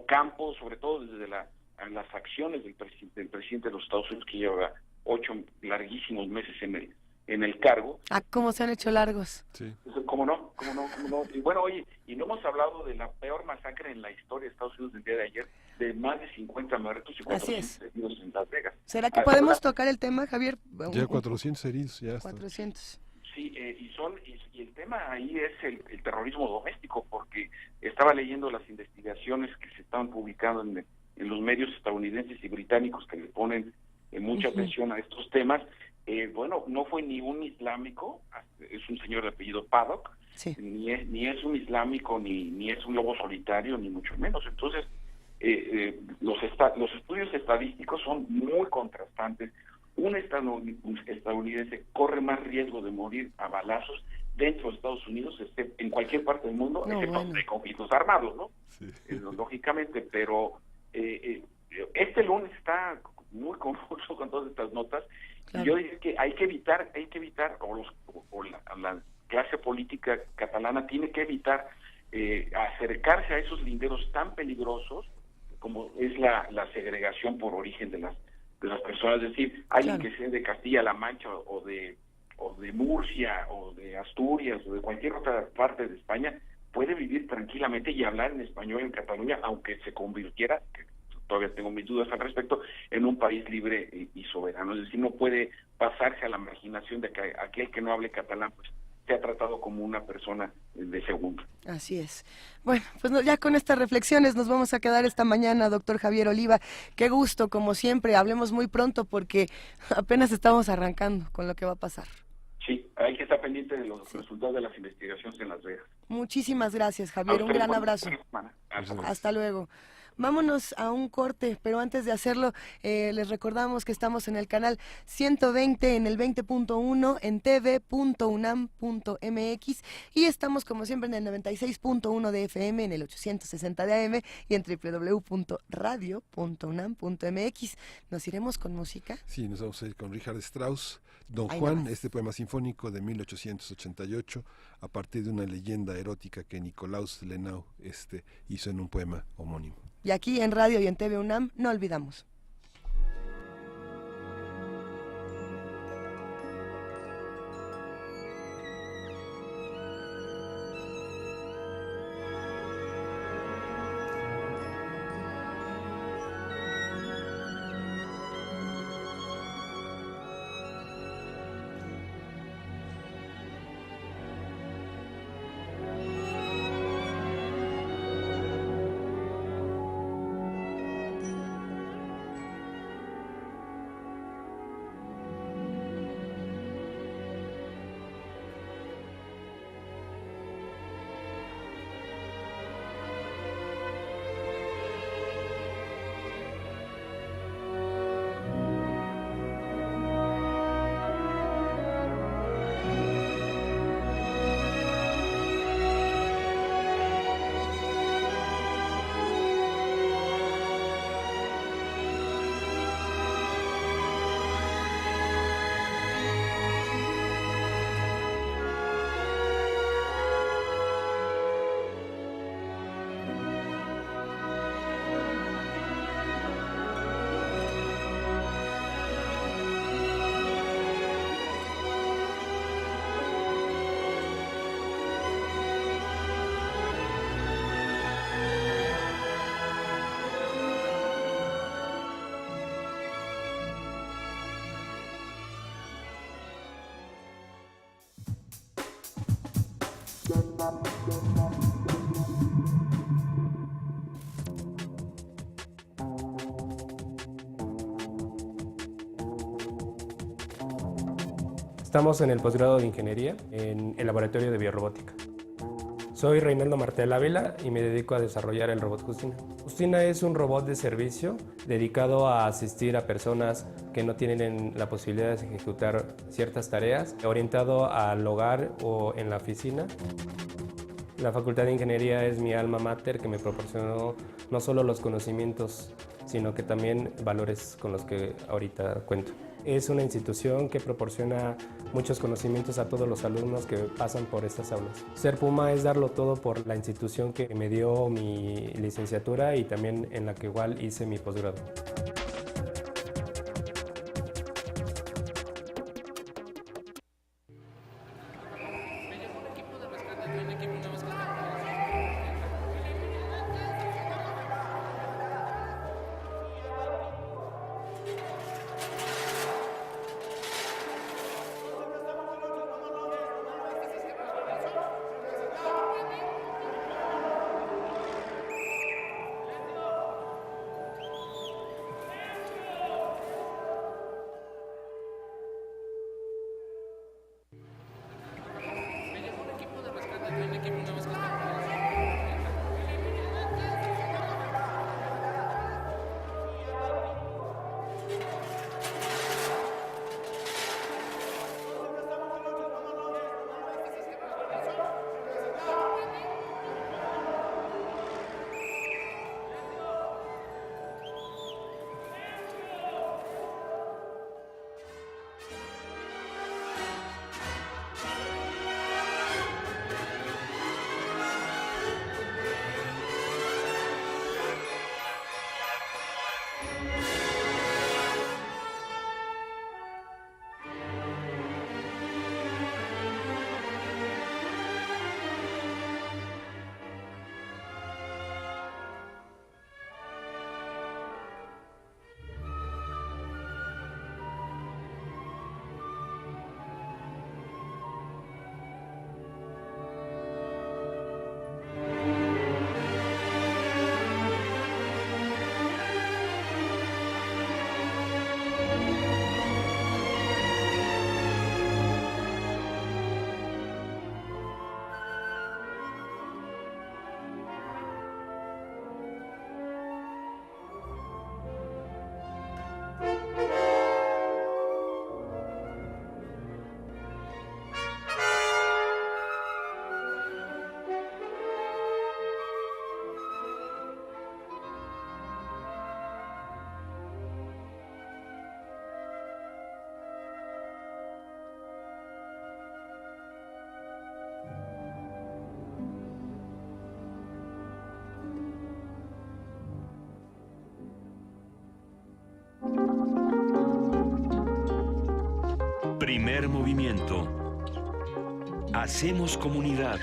Speaker 7: campo, sobre todo desde las acciones del presidente de los Estados Unidos, que lleva 8 larguísimos meses en en el cargo.
Speaker 3: Ah, cómo se han hecho largos.
Speaker 4: Sí.
Speaker 7: ¿Cómo no? Y bueno, oye, y no hemos hablado de la peor masacre en la historia de Estados Unidos del día de ayer, de más de 50 muertos y 400 heridos en Las Vegas.
Speaker 3: ¿Será que podemos tocar el tema, Javier?
Speaker 4: Ya 400 heridos, ya está.
Speaker 3: 400.
Speaker 7: Sí, y el tema ahí es el terrorismo doméstico, porque estaba leyendo las investigaciones que se estaban publicando en los medios estadounidenses y británicos que le ponen mucha atención a estos temas. Bueno, no fue ni un islámico, es un señor de apellido Paddock,
Speaker 3: sí.
Speaker 7: ni es un islámico, ni es un lobo solitario, ni mucho menos. Entonces, los estudios estadísticos son muy contrastantes. Un estadounidense corre más riesgo de morir a balazos dentro de Estados Unidos, en cualquier parte del mundo, excepto de conflictos armados, ¿no? Sí. Lógicamente, pero este lunes está muy confuso con todas estas notas. Claro. Y yo diría que hay que evitar, la clase política catalana tiene que evitar acercarse a esos linderos tan peligrosos como es la segregación por origen de las personas. Es decir, alguien que sea de Castilla-La Mancha o de Murcia o de Asturias o de cualquier otra parte de España puede vivir tranquilamente y hablar en español en Cataluña, aunque se convirtiera, que todavía tengo mis dudas al respecto, en un país libre y soberano. Es decir, no puede pasarse a la marginación de que aquel que no hable catalán pues se ha tratado como una persona de segunda.
Speaker 3: Así es. Bueno, pues ya con estas reflexiones nos vamos a quedar esta mañana, doctor Javier Oliva. Qué gusto, como siempre. Hablemos muy pronto porque apenas estamos arrancando con lo que va a pasar.
Speaker 7: Sí, hay que estar pendiente de los resultados de las investigaciones en Las Vegas.
Speaker 3: Muchísimas gracias, Javier. Un gran abrazo. Hasta luego. Vámonos a un corte, pero antes de hacerlo, les recordamos que estamos en el canal 120, en el 20.1, en tv.unam.mx y estamos como siempre en el 96.1 de FM, en el 860 de AM y en www.radio.unam.mx. ¿Nos iremos con música?
Speaker 4: Sí, nos vamos a ir con Richard Strauss, Don Juan, este poema sinfónico de 1888, a partir de una leyenda erótica que Nikolaus Lenau hizo en un poema homónimo.
Speaker 3: Y aquí en radio y en TV UNAM no olvidamos.
Speaker 8: Estamos en el posgrado de Ingeniería en el Laboratorio de Biorrobótica. Soy Reinaldo Martel Ávila y me dedico a desarrollar el robot Justina. Justina es un robot de servicio dedicado a asistir a personas que no tienen la posibilidad de ejecutar ciertas tareas, orientado al hogar o en la oficina. La Facultad de Ingeniería es mi alma mater que me proporcionó no solo los conocimientos, sino que también valores con los que ahorita cuento. Es una institución que proporciona muchos conocimientos a todos los alumnos que pasan por estas aulas. Ser Puma es darlo todo por la institución que me dio mi licenciatura y también en la que igual hice mi posgrado.
Speaker 1: Primer movimiento. Hacemos comunidad.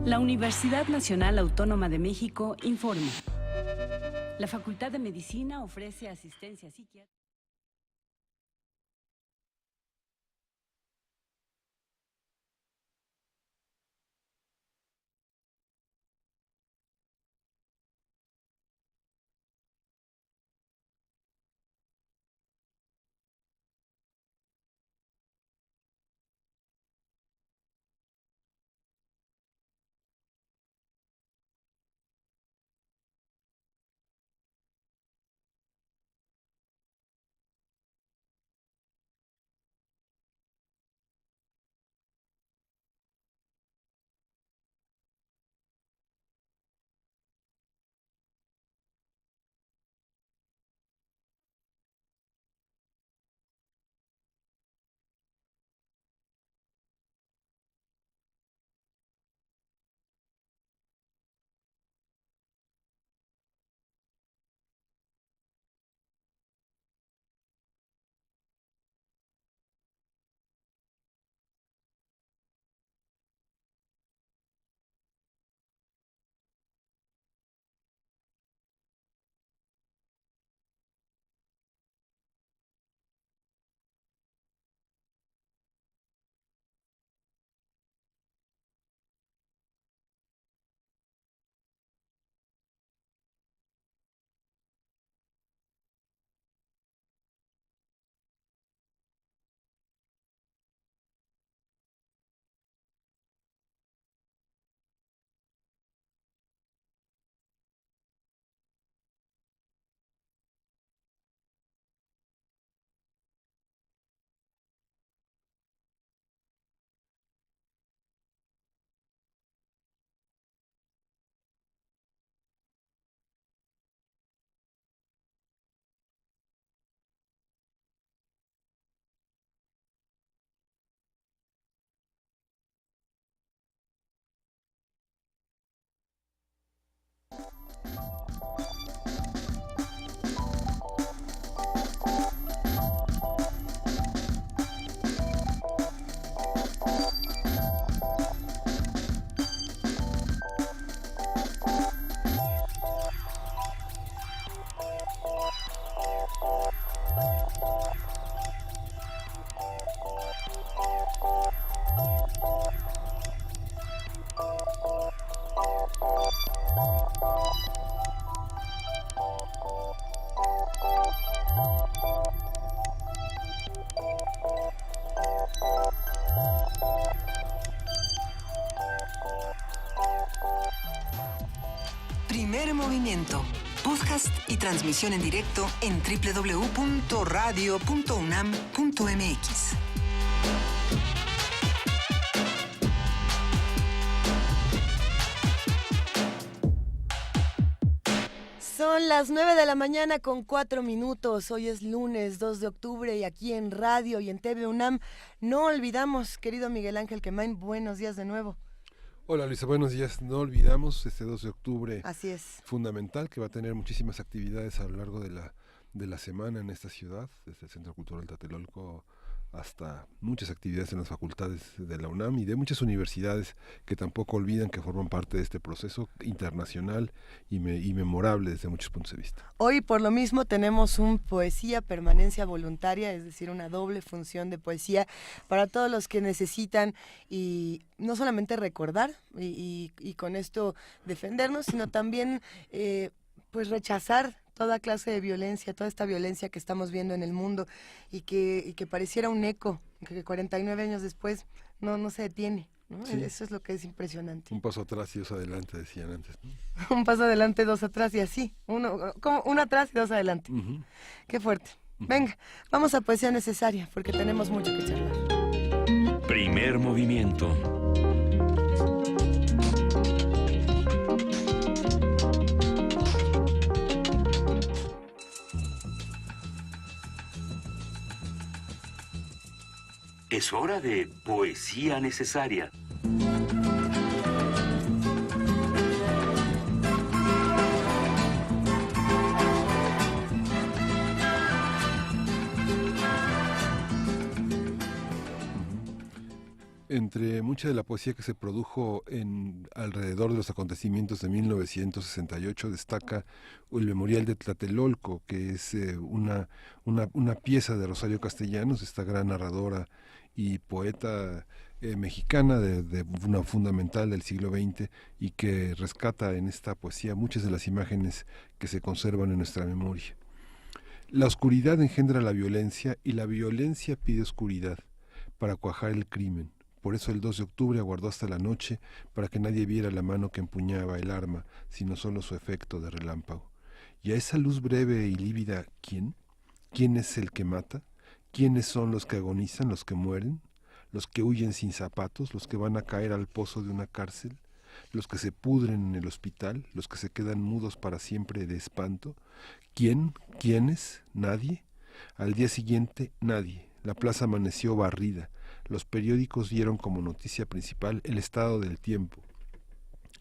Speaker 9: La Universidad Nacional Autónoma de México informa. La Facultad de Medicina ofrece asistencia psiquiátrica.
Speaker 2: Primer Movimiento. Podcast y transmisión en directo en www.radio.unam.mx.
Speaker 3: Son las 9 de la mañana con 4 minutos. Hoy es lunes 2 de octubre y aquí en radio y en TV UNAM no olvidamos, querido Miguel Ángel Quemain, buenos días de nuevo.
Speaker 4: Hola Luisa, buenos días. No olvidamos este 2 de octubre.
Speaker 3: Así es.
Speaker 4: Fundamental, que va a tener muchísimas actividades a lo largo de la semana en esta ciudad, desde el Centro Cultural Tlatelolco hasta muchas actividades en las facultades de la UNAM y de muchas universidades que tampoco olvidan que forman parte de este proceso internacional y memorable desde muchos puntos de vista.
Speaker 3: Hoy por lo mismo tenemos un poesía permanencia voluntaria, es decir, una doble función de poesía para todos los que necesitan y no solamente recordar y con esto defendernos, sino también pues rechazar toda clase de violencia, toda esta violencia que estamos viendo en el mundo y que pareciera un eco, que 49 años después no se detiene, ¿no? Sí. Eso es lo que es impresionante.
Speaker 4: Un paso atrás y dos adelante, decían antes, ¿no?
Speaker 3: Un paso adelante, dos atrás y así, uno atrás y dos adelante. Uh-huh. Qué fuerte. Uh-huh. Venga, vamos a Poesía Necesaria, porque tenemos mucho que charlar.
Speaker 1: Primer movimiento. Es hora de Poesía Necesaria.
Speaker 4: Entre mucha de la poesía que se produjo alrededor de los acontecimientos de 1968 destaca el Memorial de Tlatelolco, que es una pieza de Rosario Castellanos, esta gran narradora y poeta mexicana de una fundamental del siglo XX y que rescata en esta poesía muchas de las imágenes que se conservan en nuestra memoria. La oscuridad engendra la violencia y la violencia pide oscuridad para cuajar el crimen. Por eso el 2 de octubre aguardó hasta la noche para que nadie viera la mano que empuñaba el arma, sino solo su efecto de relámpago. Y a esa luz breve y lívida, ¿quién? ¿Quién es el que mata? ¿Quiénes son los que agonizan, los que mueren? ¿Los que huyen sin zapatos, los que van a caer al pozo de una cárcel? ¿Los que se pudren en el hospital, los que se quedan mudos para siempre de espanto? ¿Quién? ¿Quiénes? ¿Nadie? Al día siguiente, nadie. La plaza amaneció barrida. Los periódicos dieron como noticia principal el estado del tiempo.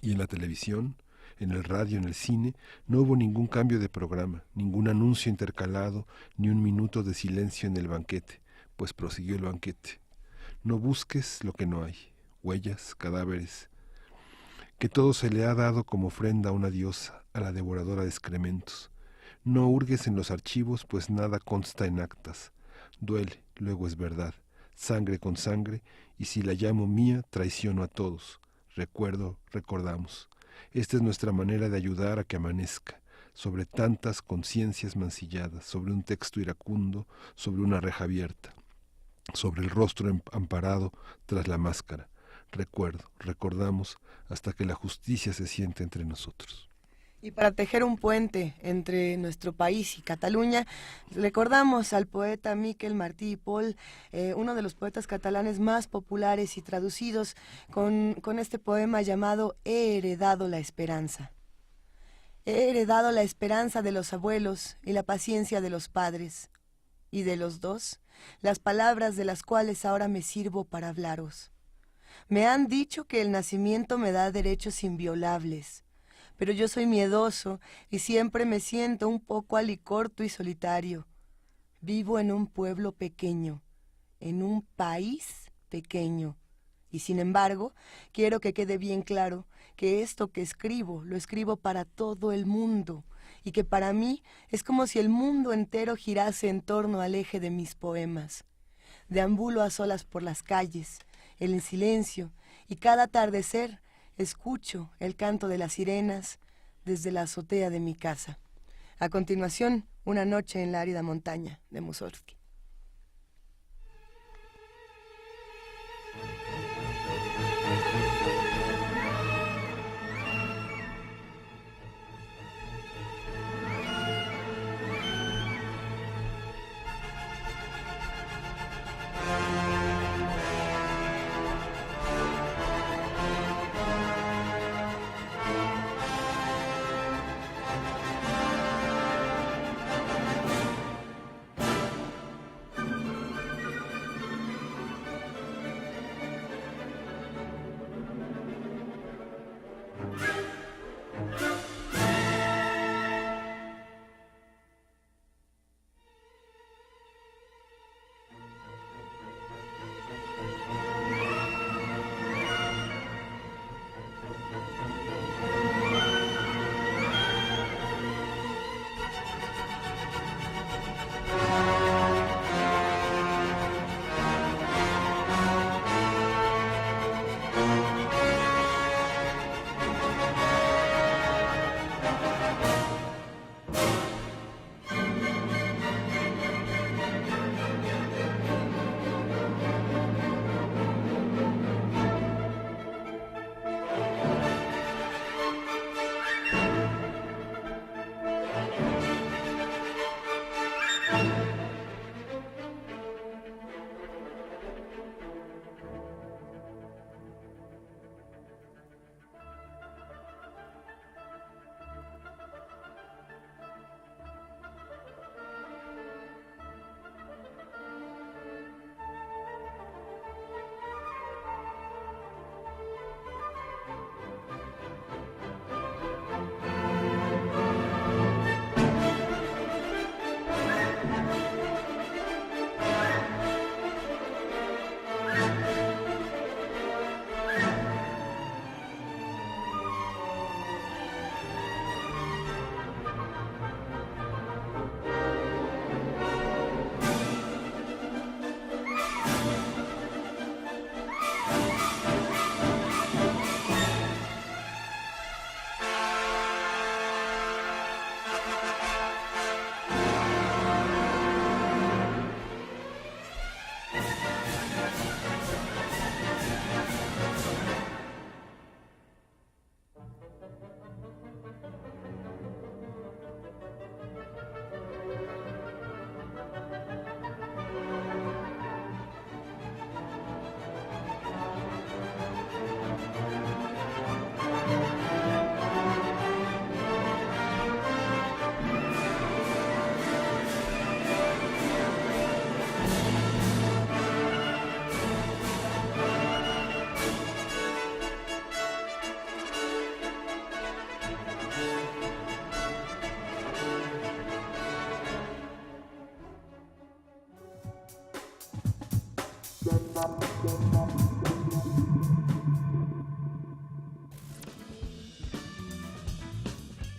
Speaker 4: Y en la televisión, en el radio, en el cine, no hubo ningún cambio de programa, ningún anuncio intercalado, ni un minuto de silencio en el banquete, pues prosiguió el banquete. No busques lo que no hay, huellas, cadáveres, que todo se le ha dado como ofrenda a una diosa, a la devoradora de excrementos. No hurgues en los archivos, pues nada consta en actas. Duele, luego es verdad. Sangre con sangre, y si la llamo mía, traiciono a todos. Recuerdo, recordamos. Esta es nuestra manera de ayudar a que amanezca, sobre tantas conciencias mancilladas, sobre un texto iracundo, sobre una reja abierta, sobre el rostro amparado tras la máscara. Recuerdo, recordamos, hasta que la justicia se siente entre nosotros.
Speaker 3: Y para tejer un puente entre nuestro país y Cataluña, recordamos al poeta Miquel Martí i Pol, uno de los poetas catalanes más populares y traducidos, con este poema llamado He heredado la esperanza. He heredado la esperanza de los abuelos y la paciencia de los padres, y de los dos, las palabras de las cuales ahora me sirvo para hablaros. Me han dicho que el nacimiento me da derechos inviolables, pero yo soy miedoso y siempre me siento un poco alicorto y solitario. Vivo en un pueblo pequeño, en un país pequeño, y sin embargo, quiero que quede bien claro que esto que escribo, lo escribo para todo el mundo, y que para mí es como si el mundo entero girase en torno al eje de mis poemas. Deambulo a solas por las calles, en silencio, y cada atardecer escucho el canto de las sirenas desde la azotea de mi casa. A continuación, Una noche en la árida montaña, de Mussorgsky.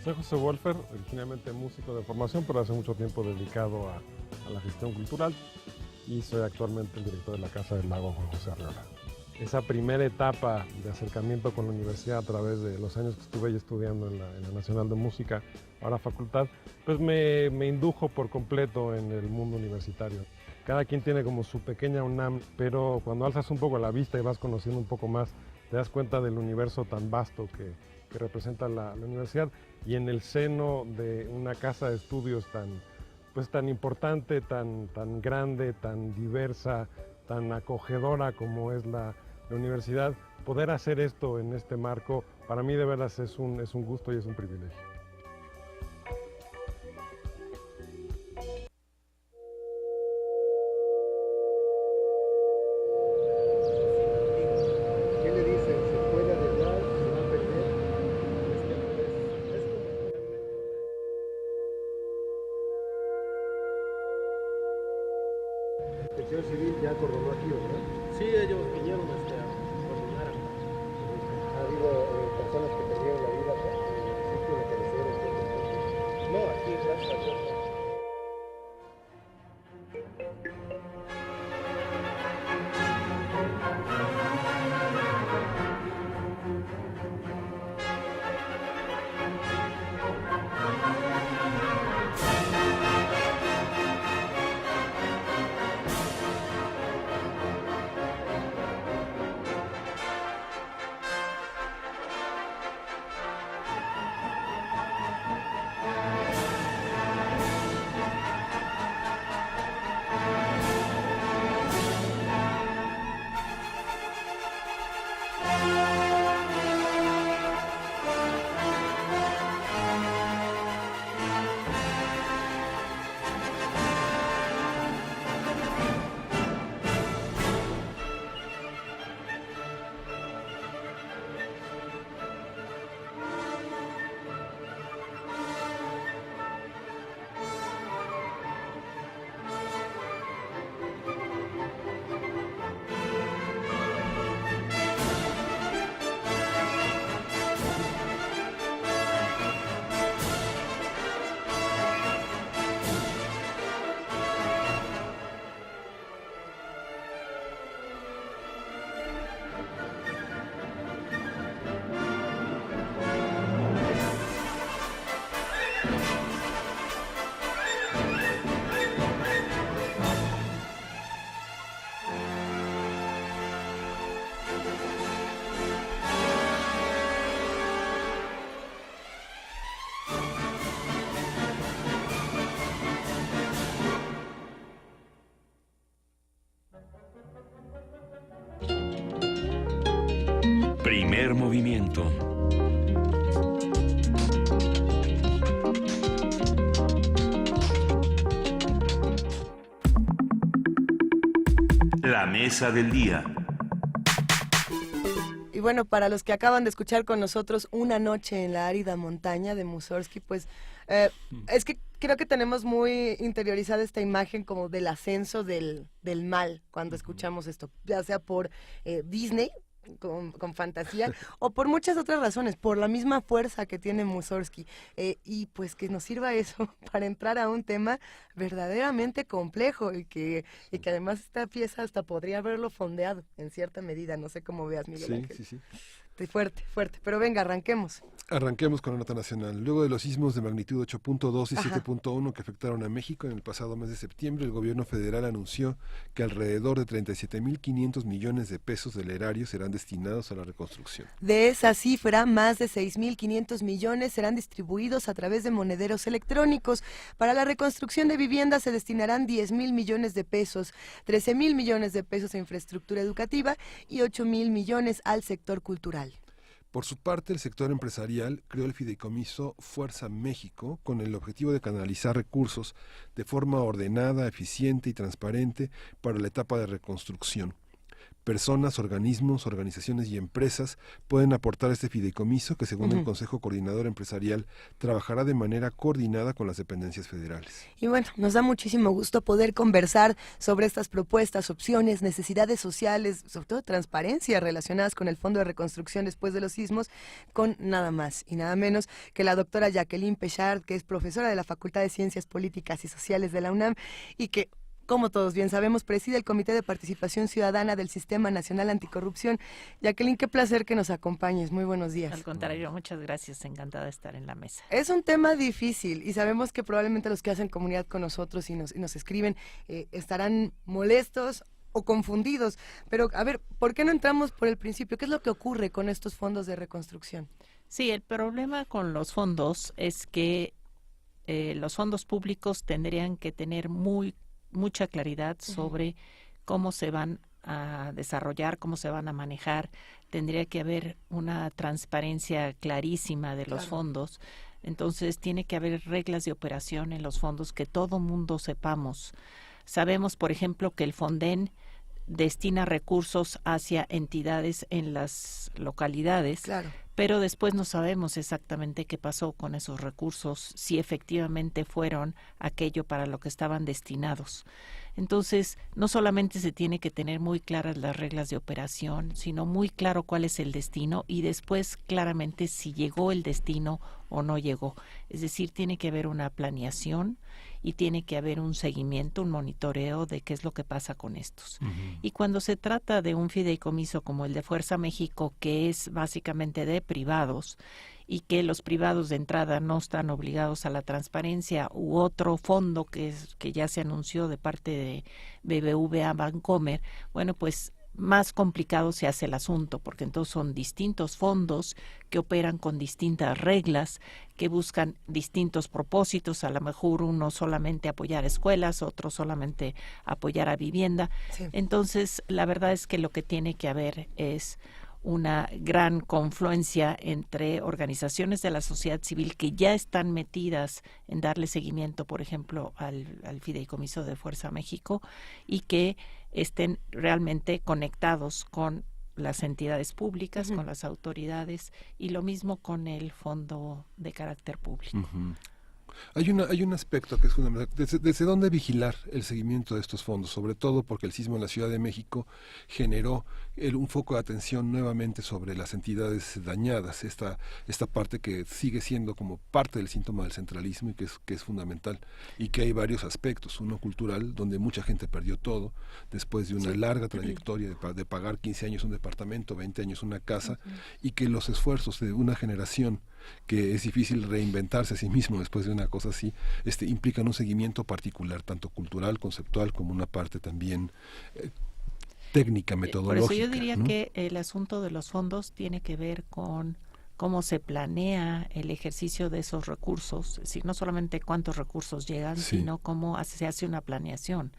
Speaker 10: Soy José Wolfer, originalmente músico de formación, pero hace mucho tiempo dedicado a la gestión cultural y soy actualmente el director de la Casa del Lago Juan José Arriola. Esa primera etapa de acercamiento con la universidad a través de los años que estuve estudiando en la Nacional de Música, ahora facultad, pues me indujo por completo en el mundo universitario. Cada quien tiene como su pequeña UNAM, pero cuando alzas un poco la vista y vas conociendo un poco más, te das cuenta del universo tan vasto que representa la universidad, y en el seno de una casa de estudios tan importante, tan grande, tan diversa, tan acogedora como es la universidad, poder hacer esto en este marco, para mí de veras es un gusto y es un privilegio.
Speaker 11: ¿Qué le dicen? ¿Se puede arreglar? ¿Se va a perder? La Protección Civil ya acordonó aquí, ¿verdad?
Speaker 12: Sí, ellos vinieron a coordinar acá.
Speaker 11: ¿Ha habido personas que perdieron la vida acá en el sitio de perecer?
Speaker 12: No, aquí gracias a Dios.
Speaker 1: Primer movimiento. La mesa del día.
Speaker 3: Y bueno, para los que acaban de escuchar con nosotros Una noche en la árida montaña de Mussorgsky, pues es que creo que tenemos muy interiorizada esta imagen como del ascenso del mal cuando escuchamos esto, ya sea por Disney, con fantasía, o por muchas otras razones, por la misma fuerza que tiene Mussorgsky, y pues que nos sirva eso para entrar a un tema verdaderamente complejo y que además esta pieza hasta podría haberlo fondeado en cierta medida, no sé cómo veas, Miguel Ángel.
Speaker 4: Sí.
Speaker 3: Fuerte, pero venga, arranquemos.
Speaker 4: Arranquemos con la nota nacional. Luego de los sismos de magnitud 8.2 y 7.1 que afectaron a México en el pasado mes de septiembre, el gobierno federal anunció que alrededor de 37.500 millones de pesos del erario serán destinados a la reconstrucción.
Speaker 3: De esa cifra, más de 6.500 millones serán distribuidos a través de monederos electrónicos. Para la reconstrucción de viviendas se destinarán 10.000 millones de pesos, 13.000 millones de pesos a infraestructura educativa y 8.000 millones al sector cultural.
Speaker 4: Por su parte, el sector empresarial creó el fideicomiso Fuerza México con el objetivo de canalizar recursos de forma ordenada, eficiente y transparente para la etapa de reconstrucción. personas, organismos, organizaciones y empresas pueden aportar a este fideicomiso que, según el Consejo Coordinador Empresarial, trabajará de manera coordinada con las dependencias federales.
Speaker 3: Y bueno, nos da muchísimo gusto poder conversar sobre estas propuestas, opciones, necesidades sociales, sobre todo transparencia relacionadas con el Fondo de Reconstrucción después de los sismos, con nada más y nada menos que la doctora Jacqueline Pechard, que es profesora de la Facultad de Ciencias Políticas y Sociales de la UNAM y que, como todos bien sabemos, preside el Comité de Participación Ciudadana del Sistema Nacional Anticorrupción. Jacqueline, qué placer que nos acompañes. Muy buenos días.
Speaker 13: Al contrario, muchas gracias. Encantada de estar en la mesa.
Speaker 3: Es un tema difícil y sabemos que probablemente los que hacen comunidad con nosotros y nos escriben estarán molestos o confundidos. Pero, a ver, ¿por qué no entramos por el principio? ¿Qué es lo que ocurre con estos fondos de reconstrucción?
Speaker 13: Sí, el problema con los fondos es que los fondos públicos tendrían que tener mucha claridad sobre cómo se van a desarrollar, cómo se van a manejar. Tendría que haber una transparencia clarísima de los fondos. Entonces, tiene que haber reglas de operación en los fondos que todo mundo sepamos. Sabemos, por ejemplo, que el Fonden destina recursos hacia entidades en las localidades, pero después no sabemos exactamente qué pasó con esos recursos, si efectivamente fueron aquello para lo que estaban destinados. Entonces, no solamente se tiene que tener muy claras las reglas de operación, sino muy claro cuál es el destino y después claramente si llegó el destino o no llegó. Es decir, tiene que haber una planeación y tiene que haber un seguimiento, un monitoreo de qué es lo que pasa con estos. Y cuando se trata de un fideicomiso como el de Fuerza México, que es básicamente de privados, y que los privados de entrada no están obligados a la transparencia, u otro fondo que ya se anunció de parte de BBVA Bancomer, bueno, pues más complicado se hace el asunto, porque entonces son distintos fondos que operan con distintas reglas, que buscan distintos propósitos, a lo mejor uno solamente apoyar escuelas, otro solamente apoyar a vivienda. Entonces, la verdad es que lo que tiene que haber es una gran confluencia entre organizaciones de la sociedad civil que ya están metidas en darle seguimiento, por ejemplo, al fideicomiso de Fuerza México, y que estén realmente conectados con las entidades públicas, con las autoridades, y lo mismo con el fondo de carácter público.
Speaker 4: Hay un aspecto que es fundamental. ¿Desde dónde vigilar el seguimiento de estos fondos? Sobre todo porque el sismo en la Ciudad de México generó un foco de atención nuevamente sobre las entidades dañadas, esta parte que sigue siendo como parte del síntoma del centralismo y que es fundamental, y que hay varios aspectos. Uno cultural, donde mucha gente perdió todo después de una larga trayectoria de pagar 15 años un departamento, 20 años una casa, y que los esfuerzos de una generación que es difícil reinventarse a sí mismo después de una cosa así, implican un seguimiento particular, tanto cultural, conceptual, como una parte también técnica, metodológica.
Speaker 13: Por eso yo diría,
Speaker 4: ¿no?,
Speaker 13: que el asunto de los fondos tiene que ver con cómo se planea el ejercicio de esos recursos, es decir, no solamente cuántos recursos llegan, sino cómo se hace una planeación.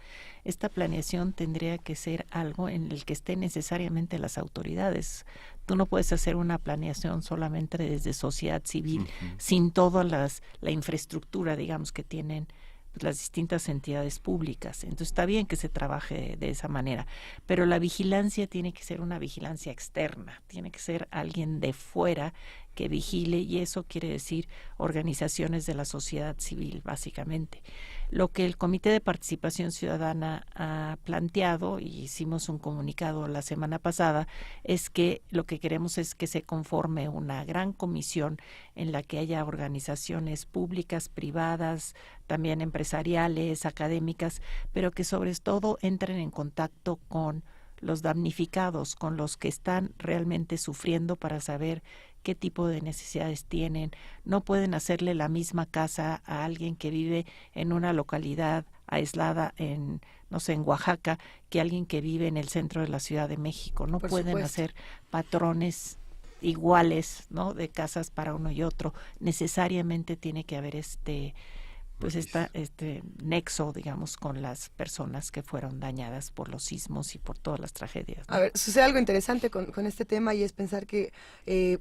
Speaker 13: Esta planeación tendría que ser algo en el que estén necesariamente las autoridades. Tú no puedes hacer una planeación solamente desde sociedad civil, sin toda la infraestructura, digamos, que tienen las distintas entidades públicas. Entonces está bien que se trabaje de esa manera, pero la vigilancia tiene que ser una vigilancia externa, tiene que ser alguien de fuera que vigile, y eso quiere decir organizaciones de la sociedad civil, básicamente. Lo que el Comité de Participación Ciudadana ha planteado, y hicimos un comunicado la semana pasada, es que lo que queremos es que se conforme una gran comisión en la que haya organizaciones públicas, privadas, también empresariales, académicas, pero que sobre todo entren en contacto con los damnificados, con los que están realmente sufriendo, para saber qué tipo de necesidades tienen. No pueden hacerle la misma casa a alguien que vive en una localidad aislada en, no sé, en Oaxaca, que alguien que vive en el centro de la Ciudad de México. No pueden hacer patrones iguales, ¿no?, de casas para uno y otro. Necesariamente tiene que haber este nexo, digamos, con las personas que fueron dañadas por los sismos y por todas las tragedias, ¿no?
Speaker 3: A ver, sucede algo interesante con este tema, y es pensar que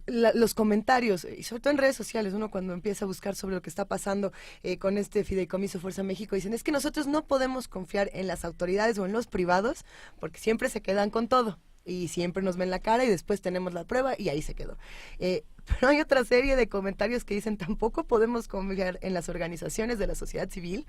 Speaker 3: los comentarios, y sobre todo en redes sociales, uno cuando empieza a buscar sobre lo que está pasando con este fideicomiso Fuerza México, dicen, es que nosotros no podemos confiar en las autoridades o en los privados porque siempre se quedan con todo. y siempre nos ven la cara y después tenemos la prueba y ahí se quedó. Pero hay otra serie de comentarios que dicen tampoco podemos confiar en las organizaciones de la sociedad civil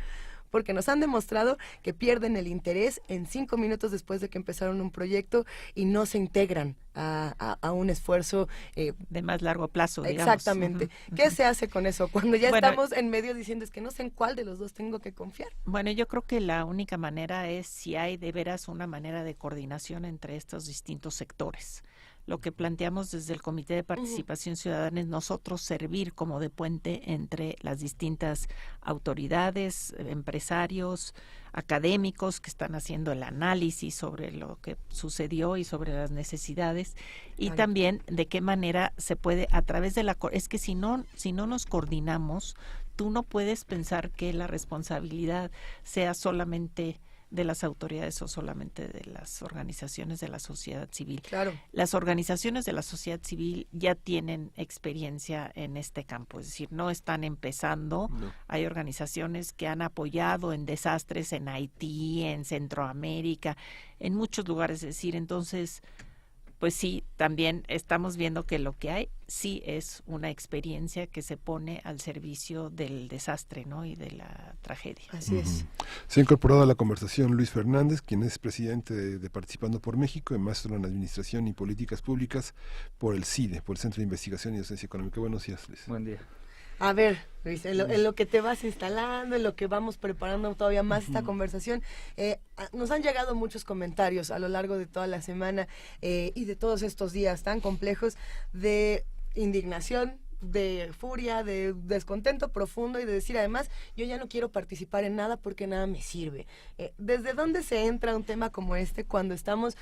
Speaker 3: porque nos han demostrado que pierden el interés en 5 minutos después de que empezaron un proyecto y no se integran a un esfuerzo
Speaker 13: de más largo plazo, digamos.
Speaker 3: Exactamente. ¿Qué se hace con eso? Cuando ya estamos en medio diciendo es que no sé en cuál de los dos tengo que confiar.
Speaker 13: Bueno, yo creo que la única manera es si hay de veras una manera de coordinación entre estos distintos sectores. Lo que planteamos desde el Comité de Participación Ciudadana es nosotros servir como de puente entre las distintas autoridades, empresarios, académicos que están haciendo el análisis sobre lo que sucedió y sobre las necesidades y también de qué manera se puede a través de es que si no nos coordinamos, tú no puedes pensar que la responsabilidad sea solamente de las autoridades o solamente de las organizaciones de la sociedad civil.
Speaker 3: Claro.
Speaker 13: Las organizaciones de la sociedad civil ya tienen experiencia en este campo, es decir, no están empezando. No. Hay organizaciones que han apoyado en desastres en Haití, en Centroamérica, en muchos lugares, es decir, entonces, pues sí, también estamos viendo que lo que hay sí es una experiencia que se pone al servicio del desastre, ¿no? Y de la tragedia.
Speaker 3: Así es.
Speaker 4: Se ha incorporado a la conversación Luis Fernández, quien es presidente de Participando por México y maestro en Administración y Políticas Públicas por el CIDE, por el Centro de Investigación y Docencia Económica. Buenos días, Luis.
Speaker 5: Buen día.
Speaker 3: A ver, Luis, en lo que te vas instalando, en lo que vamos preparando todavía más esta conversación, nos han llegado muchos comentarios a lo largo de toda la semana y de todos estos días tan complejos de indignación, de furia, de descontento profundo y de decir además, yo ya no quiero participar en nada porque nada me sirve. ¿Desde dónde se entra un tema como este cuando estamos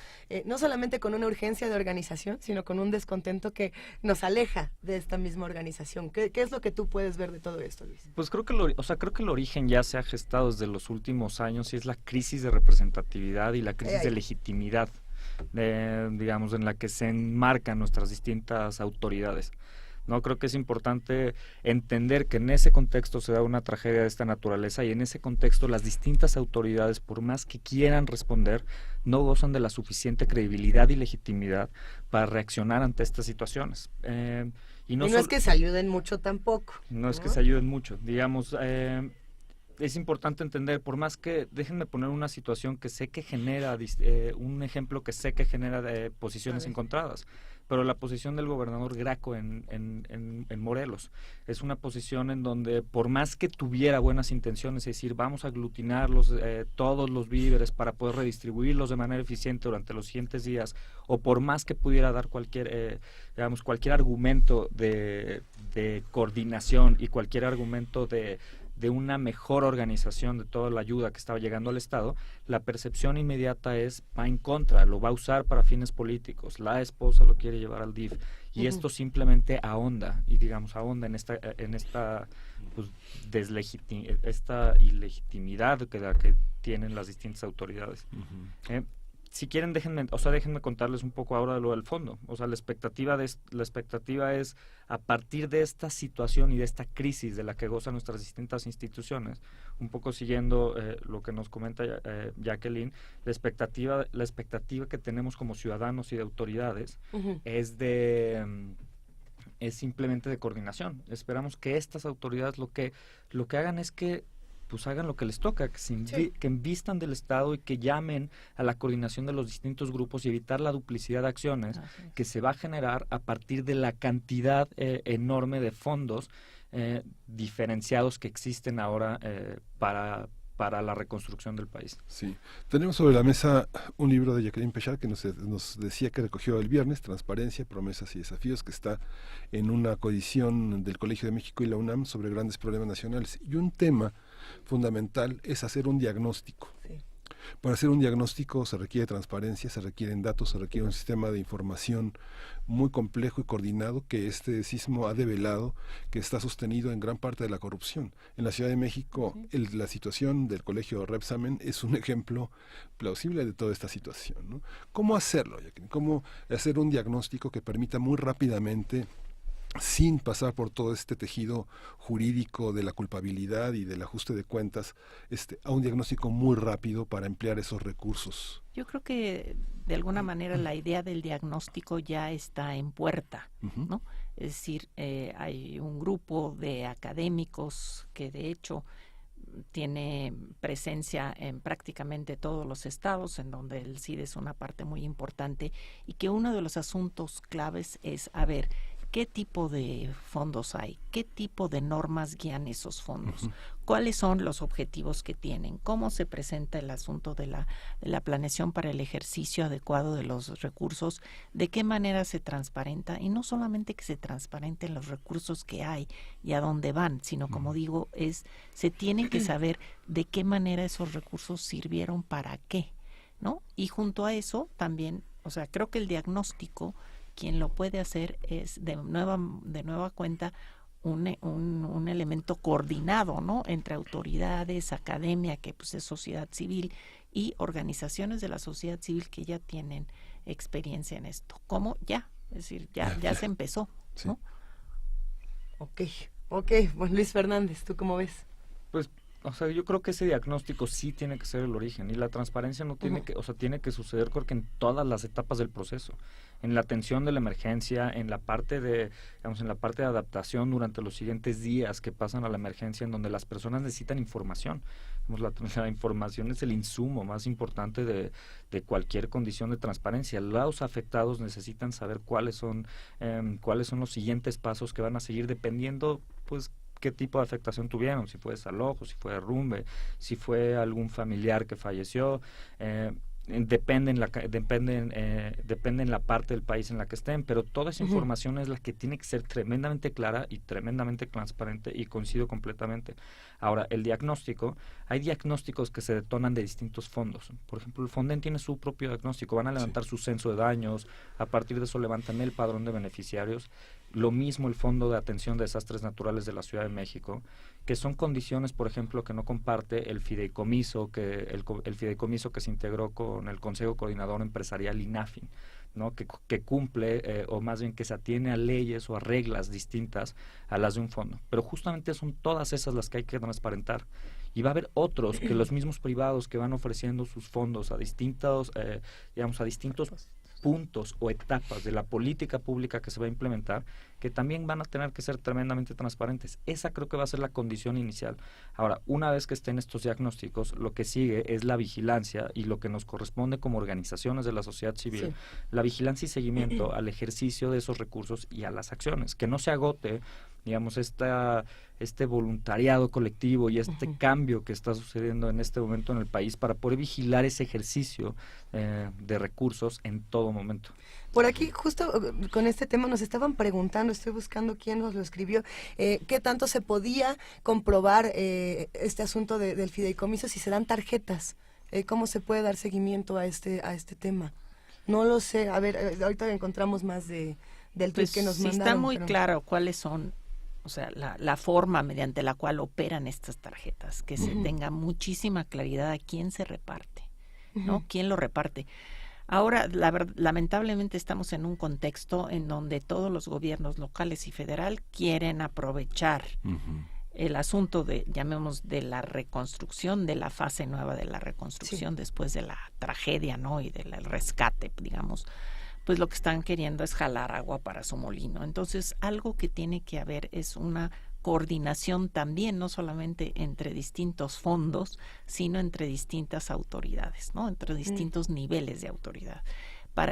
Speaker 3: no solamente con una urgencia de organización, sino con un descontento que nos aleja de esta misma organización? ¿Qué es lo que tú puedes ver de todo esto, Luis?
Speaker 14: Pues creo que el origen ya se ha gestado desde los últimos años y es la crisis de representatividad y la crisis de legitimidad, digamos, en la que se enmarcan nuestras distintas autoridades. No, creo que es importante entender que en ese contexto se da una tragedia de esta naturaleza y en ese contexto las distintas autoridades, por más que quieran responder, no gozan de la suficiente credibilidad y legitimidad para reaccionar ante estas situaciones.
Speaker 3: Y no es que se ayuden mucho tampoco.
Speaker 14: No es que se ayuden mucho, digamos. Es importante entender, por más que, déjenme poner una situación que sé que genera, un ejemplo que sé que genera posiciones encontradas, pero la posición del gobernador Graco en Morelos es una posición en donde, por más que tuviera buenas intenciones, es decir, vamos a aglutinar todos los víveres para poder redistribuirlos de manera eficiente durante los siguientes días, o por más que pudiera dar cualquier argumento de coordinación y cualquier argumento de una mejor organización de toda la ayuda que estaba llegando al Estado, la percepción inmediata va en contra, lo va a usar para fines políticos, la esposa lo quiere llevar al DIF, y esto simplemente ahonda en esta pues, esta ilegitimidad que tienen las distintas autoridades. Si quieren, déjenme contarles un poco ahora de lo del fondo. O sea, la expectativa es, a partir de esta situación y de esta crisis de la que gozan nuestras distintas instituciones, un poco siguiendo lo que nos comenta Jacqueline, la expectativa que tenemos como ciudadanos y de autoridades es simplemente de coordinación. Esperamos que estas autoridades lo que hagan es que pues hagan lo que les toca, que envistan del Estado y que llamen a la coordinación de los distintos grupos y evitar la duplicidad de acciones que se va a generar a partir de la cantidad enorme de fondos diferenciados que existen ahora para la reconstrucción del país.
Speaker 4: Sí. Tenemos sobre la mesa un libro de Jacqueline Pechard que nos decía que recogió el viernes, Transparencia, Promesas y Desafíos, que está en una coedición del Colegio de México y la UNAM sobre grandes problemas nacionales. Y un tema fundamental es hacer un diagnóstico. Sí. Para hacer un diagnóstico se requiere transparencia, se requieren datos, se requiere un sistema de información muy complejo y coordinado que este sismo ha develado, que está sostenido en gran parte de la corrupción. En la Ciudad de México, la situación del colegio Repsamen es un ejemplo plausible de toda esta situación, ¿no? ¿Cómo hacerlo, Jacqueline? ¿Cómo hacer un diagnóstico que permita muy rápidamente sin pasar por todo este tejido jurídico de la culpabilidad y del ajuste de cuentas, a un diagnóstico muy rápido para emplear esos recursos.
Speaker 13: Yo creo que de alguna manera la idea del diagnóstico ya está en puerta, ¿no? Es decir, hay un grupo de académicos que de hecho tiene presencia en prácticamente todos los estados, en donde el CID es una parte muy importante, y que uno de los asuntos claves es, a ver, ¿qué tipo de fondos hay? ¿Qué tipo de normas guían esos fondos? ¿Cuáles son los objetivos que tienen? ¿Cómo se presenta el asunto de la planeación para el ejercicio adecuado de los recursos? ¿De qué manera se transparenta? Y no solamente que se transparenten los recursos que hay y a dónde van, sino, como digo, se tiene que saber de qué manera esos recursos sirvieron para qué, ¿no? Y junto a eso también, o sea, creo que el diagnóstico, quien lo puede hacer es de nueva cuenta un elemento coordinado, ¿no? Entre autoridades, academia, que pues es sociedad civil, y organizaciones de la sociedad civil que ya tienen experiencia en esto. ¿Cómo? Ya, es decir, ya se empezó, ¿no?
Speaker 3: Ok, pues Luis Fernández, ¿tú cómo ves?
Speaker 14: Pues, o sea, yo creo que ese diagnóstico sí tiene que ser el origen, y la transparencia no tiene que, o sea, tiene que suceder, creo que en todas las etapas del proceso, en la atención de la emergencia, en la parte de adaptación durante los siguientes días que pasan a la emergencia, en donde las personas necesitan información. La información es el insumo más importante de cualquier condición de transparencia. Los afectados necesitan saber cuáles son los siguientes pasos que van a seguir, dependiendo, pues, qué tipo de afectación tuvieron, si fue desalojo, si fue derrumbe, si fue algún familiar que falleció. Depende en la parte del país en la que estén, pero toda esa información es la que tiene que ser tremendamente clara y tremendamente transparente, y coincido completamente. Ahora, el diagnóstico, hay diagnósticos que se detonan de distintos fondos. Por ejemplo, el Fonden tiene su propio diagnóstico, van a levantar su censo de daños, a partir de eso levantan el padrón de beneficiarios. Lo mismo el Fondo de Atención de Desastres Naturales de la Ciudad de México, que son condiciones, por ejemplo, que no comparte el fideicomiso, el fideicomiso que se integró con el Consejo Coordinador Empresarial INAFIN, ¿no? que cumple, o más bien que se atiene a leyes o a reglas distintas a las de un fondo. Pero justamente son todas esas las que hay que transparentar. Y va a haber otros, que los mismos privados que van ofreciendo sus fondos a distintos puntos o etapas de la política pública que se va a implementar, que también van a tener que ser tremendamente transparentes. Esa creo que va a ser la condición inicial. Ahora, una vez que estén estos diagnósticos, lo que sigue es la vigilancia, y lo que nos corresponde como organizaciones de la sociedad civil, la vigilancia y seguimiento al ejercicio de esos recursos y a las acciones. Que no se agote, digamos, este voluntariado colectivo y este cambio que está sucediendo en este momento en el país, para poder vigilar ese ejercicio de recursos en todo momento.
Speaker 3: Por aquí, justo con este tema, nos estaban preguntando, estoy buscando quién nos lo escribió, qué tanto se podía comprobar este asunto del fideicomiso, si se dan tarjetas, cómo se puede dar seguimiento a este tema. No lo sé, a ver, ahorita encontramos más del tweet que nos mandaron.
Speaker 13: Está muy claro cuáles son, o sea, la forma mediante la cual operan estas tarjetas, que se tenga muchísima claridad a quién se reparte, ¿no? ¿Quién lo reparte? Ahora, lamentablemente estamos en un contexto en donde todos los gobiernos locales y federal quieren aprovechar el asunto de la reconstrucción, de la fase nueva de la reconstrucción después de la tragedia, ¿no? Y del rescate, digamos. Pues lo que están queriendo es jalar agua para su molino. Entonces, algo que tiene que haber es una coordinación también, no solamente entre distintos fondos, sino entre distintas autoridades, ¿no? Entre distintos niveles de autoridad.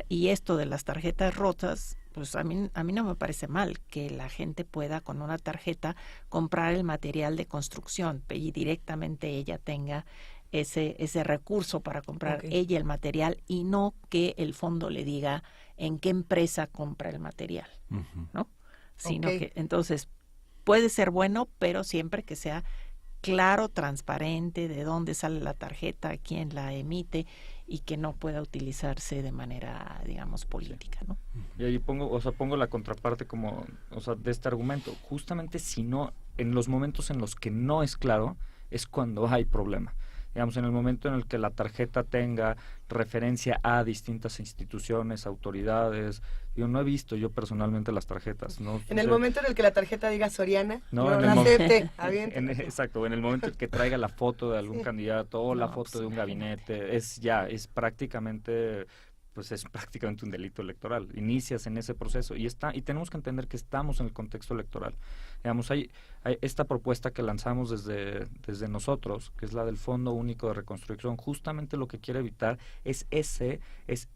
Speaker 13: Y esto de las tarjetas rotas, pues a mí no me parece mal que la gente pueda con una tarjeta comprar el material de construcción y directamente ella tenga ese recurso para comprar ella el material, y no que el fondo le diga en qué empresa compra el material, ¿no? Sino que entonces puede ser bueno, pero siempre que sea claro, transparente, de dónde sale la tarjeta, quién la emite, y que no pueda utilizarse de manera, digamos, política, ¿no?
Speaker 14: Y ahí pongo la contraparte de este argumento. Justamente en los momentos en los que no es claro, es cuando hay problema. Digamos, en el momento en el que la tarjeta tenga referencia a distintas instituciones, autoridades, yo no he visto yo personalmente las tarjetas, ¿no?
Speaker 3: En el momento en el que la tarjeta diga Soriana, no
Speaker 14: en
Speaker 3: la
Speaker 14: el
Speaker 3: acepte,
Speaker 14: exacto, en el momento en que traiga la foto de algún candidato o la foto de un gabinete, es prácticamente un delito electoral. Inicias en ese proceso y tenemos que entender que estamos en el contexto electoral. Digamos, hay esta propuesta que lanzamos desde nosotros, que es la del Fondo Único de Reconstrucción. Justamente lo que quiere evitar es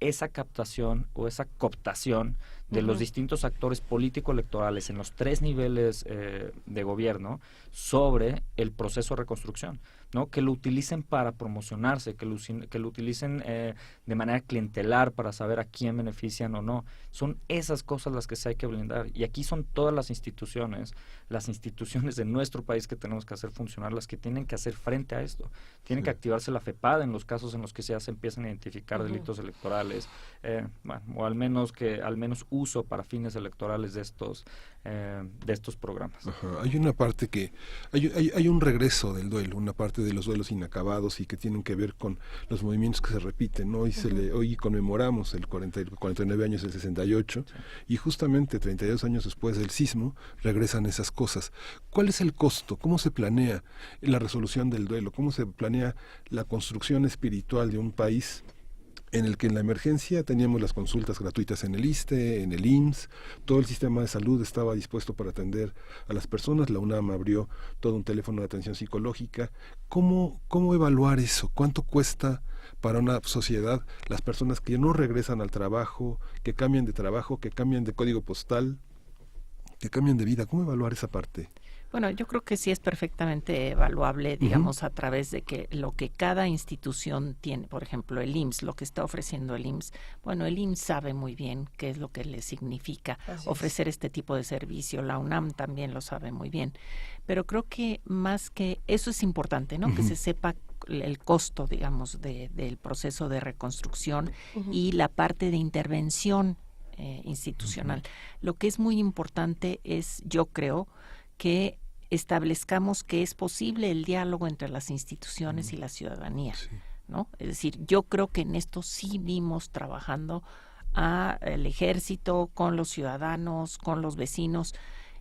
Speaker 14: esa captación o esa cooptación de los distintos actores político-electorales en los 3 niveles de gobierno sobre el proceso de reconstrucción, ¿no? Que lo utilicen para promocionarse, que lo utilicen de manera clientelar para saber a quién benefician o no. Son esas cosas las que se hay que blindar. Y aquí son todas las instituciones de nuestro país que tenemos que hacer funcionar, las que tienen que hacer frente a esto. Tienen que activarse la FEPAD en los casos en los que ya se empiezan a identificar delitos electorales, o al menos uso para fines electorales de estos programas.
Speaker 4: Hay una parte que hay un regreso del duelo, una parte de los duelos inacabados y que tienen que ver con los movimientos que se repiten, ¿no? Hoy conmemoramos el 49 años del 68 y justamente 32 años después del sismo regresan esas cosas. ¿Cuál es el costo? ¿Cómo se planea la resolución del duelo? ¿Cómo se planea la construcción espiritual de un país en el que en la emergencia teníamos las consultas gratuitas en el ISSSTE, en el IMSS, todo el sistema de salud estaba dispuesto para atender a las personas, la UNAM abrió todo un teléfono de atención psicológica? ¿Cómo evaluar eso? ¿Cuánto cuesta para una sociedad las personas que no regresan al trabajo, que cambian de trabajo, que cambian de código postal, que cambian de vida? ¿Cómo evaluar esa parte?
Speaker 13: Bueno, yo creo que sí es perfectamente evaluable, digamos, a través de que lo que cada institución tiene, por ejemplo, el IMSS, lo que está ofreciendo el IMSS, bueno, el IMSS sabe muy bien qué es lo que le significa ofrecer este tipo de servicio, la UNAM también lo sabe muy bien, pero creo que más que eso es importante, ¿no? Que se sepa el costo, digamos, del proceso de reconstrucción y la parte de intervención institucional. Lo que es muy importante es, yo creo, que establezcamos que es posible el diálogo entre las instituciones y la ciudadanía, ¿no? Es decir, yo creo que en esto sí vimos trabajando al ejército, con los ciudadanos, con los vecinos,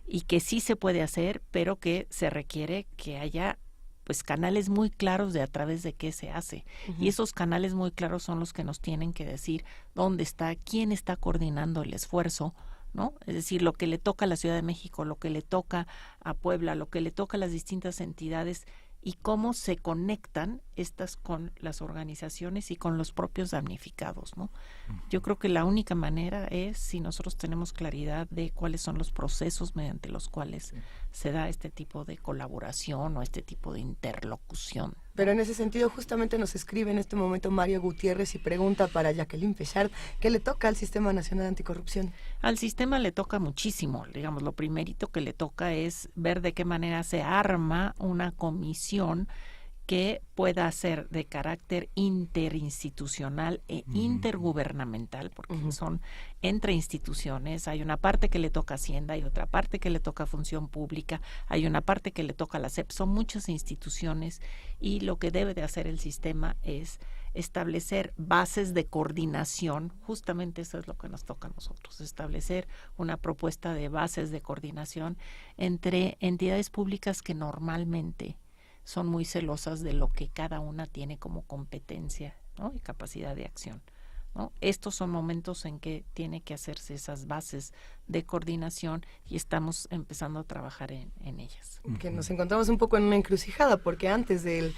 Speaker 13: y que sí se puede hacer, pero que se requiere que haya pues canales muy claros de a través de qué se hace. Y esos canales muy claros son los que nos tienen que decir dónde está, quién está coordinando el esfuerzo, ¿no? Es decir, lo que le toca a la Ciudad de México, lo que le toca a Puebla, lo que le toca a las distintas entidades y cómo se conectan estas con las organizaciones y con los propios damnificados, ¿no? Yo creo que la única manera es si nosotros tenemos claridad de cuáles son los procesos mediante los cuales se da este tipo de colaboración o este tipo de interlocución.
Speaker 3: Pero en ese sentido justamente nos escribe en este momento Mario Gutiérrez y pregunta para Jacqueline Pechard, ¿qué le toca al Sistema Nacional Anticorrupción?
Speaker 13: Al sistema le toca muchísimo, digamos, lo primerito que le toca es ver de qué manera se arma una comisión que pueda ser de carácter interinstitucional e intergubernamental, porque son entre instituciones, hay una parte que le toca a Hacienda, hay otra parte que le toca a Función Pública, hay una parte que le toca a la SEP, son muchas instituciones y lo que debe de hacer el sistema es establecer bases de coordinación, justamente eso es lo que nos toca a nosotros, establecer una propuesta de bases de coordinación entre entidades públicas que normalmente son muy celosas de lo que cada una tiene como competencia, ¿no? Y capacidad de acción, ¿no? Estos son momentos en que tiene que hacerse esas bases de coordinación y estamos empezando a trabajar en ellas.
Speaker 3: Que nos encontramos un poco en una encrucijada porque antes del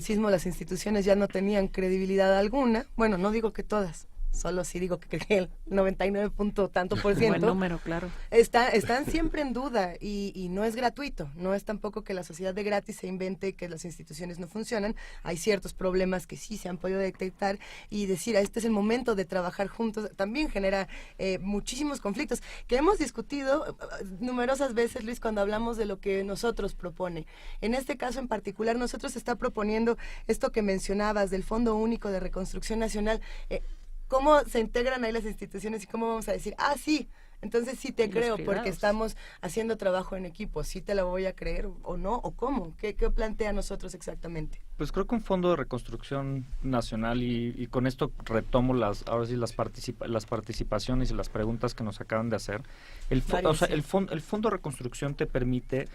Speaker 3: sismo las instituciones ya no tenían credibilidad alguna. Bueno, no digo que todas, solo sí digo que el 99 punto tanto por ciento.
Speaker 13: Buen número, claro.
Speaker 3: Están siempre en duda y no es gratuito. No es tampoco que la sociedad de gratis se invente que las instituciones no funcionan. Hay ciertos problemas que sí se han podido detectar y decir, este es el momento de trabajar juntos, también genera muchísimos conflictos que hemos discutido numerosas veces, Luis, cuando hablamos de lo que nosotros propone. En este caso en particular, nosotros está proponiendo esto que mencionabas del Fondo Único de Reconstrucción Nacional. ¿Cómo se integran ahí las instituciones y cómo vamos a decir, sí, Entonces sí te
Speaker 13: Y los
Speaker 3: creo, porque
Speaker 13: privados.
Speaker 3: estamos haciendo trabajo en equipo. ¿Sí te la voy a creer o no? ¿O cómo? ¿Qué plantea nosotros exactamente?
Speaker 14: Pues creo que un fondo de reconstrucción nacional y con esto retomo las participaciones y las preguntas que nos acaban de hacer. El fondo de reconstrucción te permite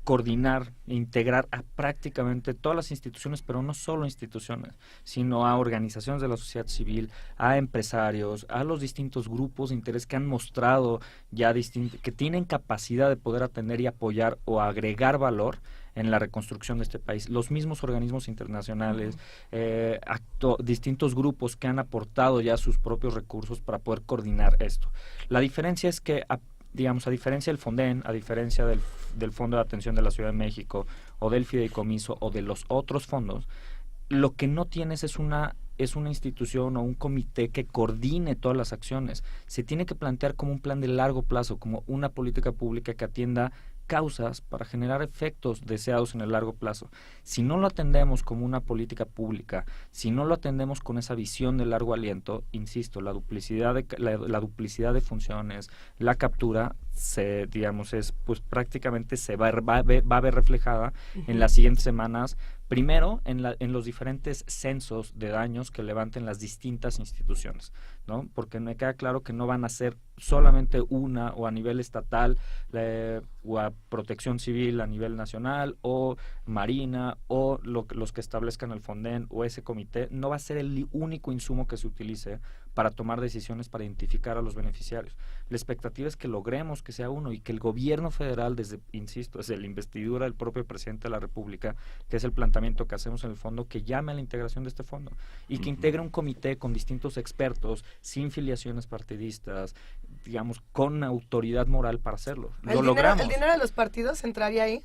Speaker 14: coordinar e integrar a prácticamente todas las instituciones, pero no solo instituciones, sino a organizaciones de la sociedad civil, a empresarios, a los distintos grupos de interés que han mostrado ya que tienen capacidad de poder atender y apoyar o agregar valor en la reconstrucción de este país. Los mismos organismos internacionales, distintos grupos que han aportado ya sus propios recursos para poder coordinar esto. La diferencia es que a diferencia del FONDEN, a diferencia del Fondo de Atención de la Ciudad de México o del Fideicomiso o de los otros fondos, lo que no tienes es una institución o un comité que coordine todas las acciones. Se tiene que plantear como un plan de largo plazo, como una política pública que atienda causas para generar efectos deseados en el largo plazo. Si no lo atendemos como una política pública, si no lo atendemos con esa visión de largo aliento, insisto, la duplicidad de funciones, la captura, prácticamente se va a ver reflejada en las siguientes semanas. Primero, en los diferentes censos de daños que levanten las distintas instituciones, ¿no? Porque me queda claro que no van a ser solamente una o a nivel estatal o a Protección Civil a nivel nacional o Marina o los que establezcan el FONDEN o ese comité. No va a ser el único insumo que se utilice para tomar decisiones para identificar a los beneficiarios. La expectativa es que logremos que sea uno y que el gobierno federal, desde la investidura del propio presidente de la República, que es el planteamiento que hacemos en el fondo, que llame a la integración de este fondo y que integre un comité con distintos expertos, sin filiaciones partidistas, con autoridad moral para hacerlo. Lo logramos.
Speaker 3: ¿El dinero de los partidos entraría ahí?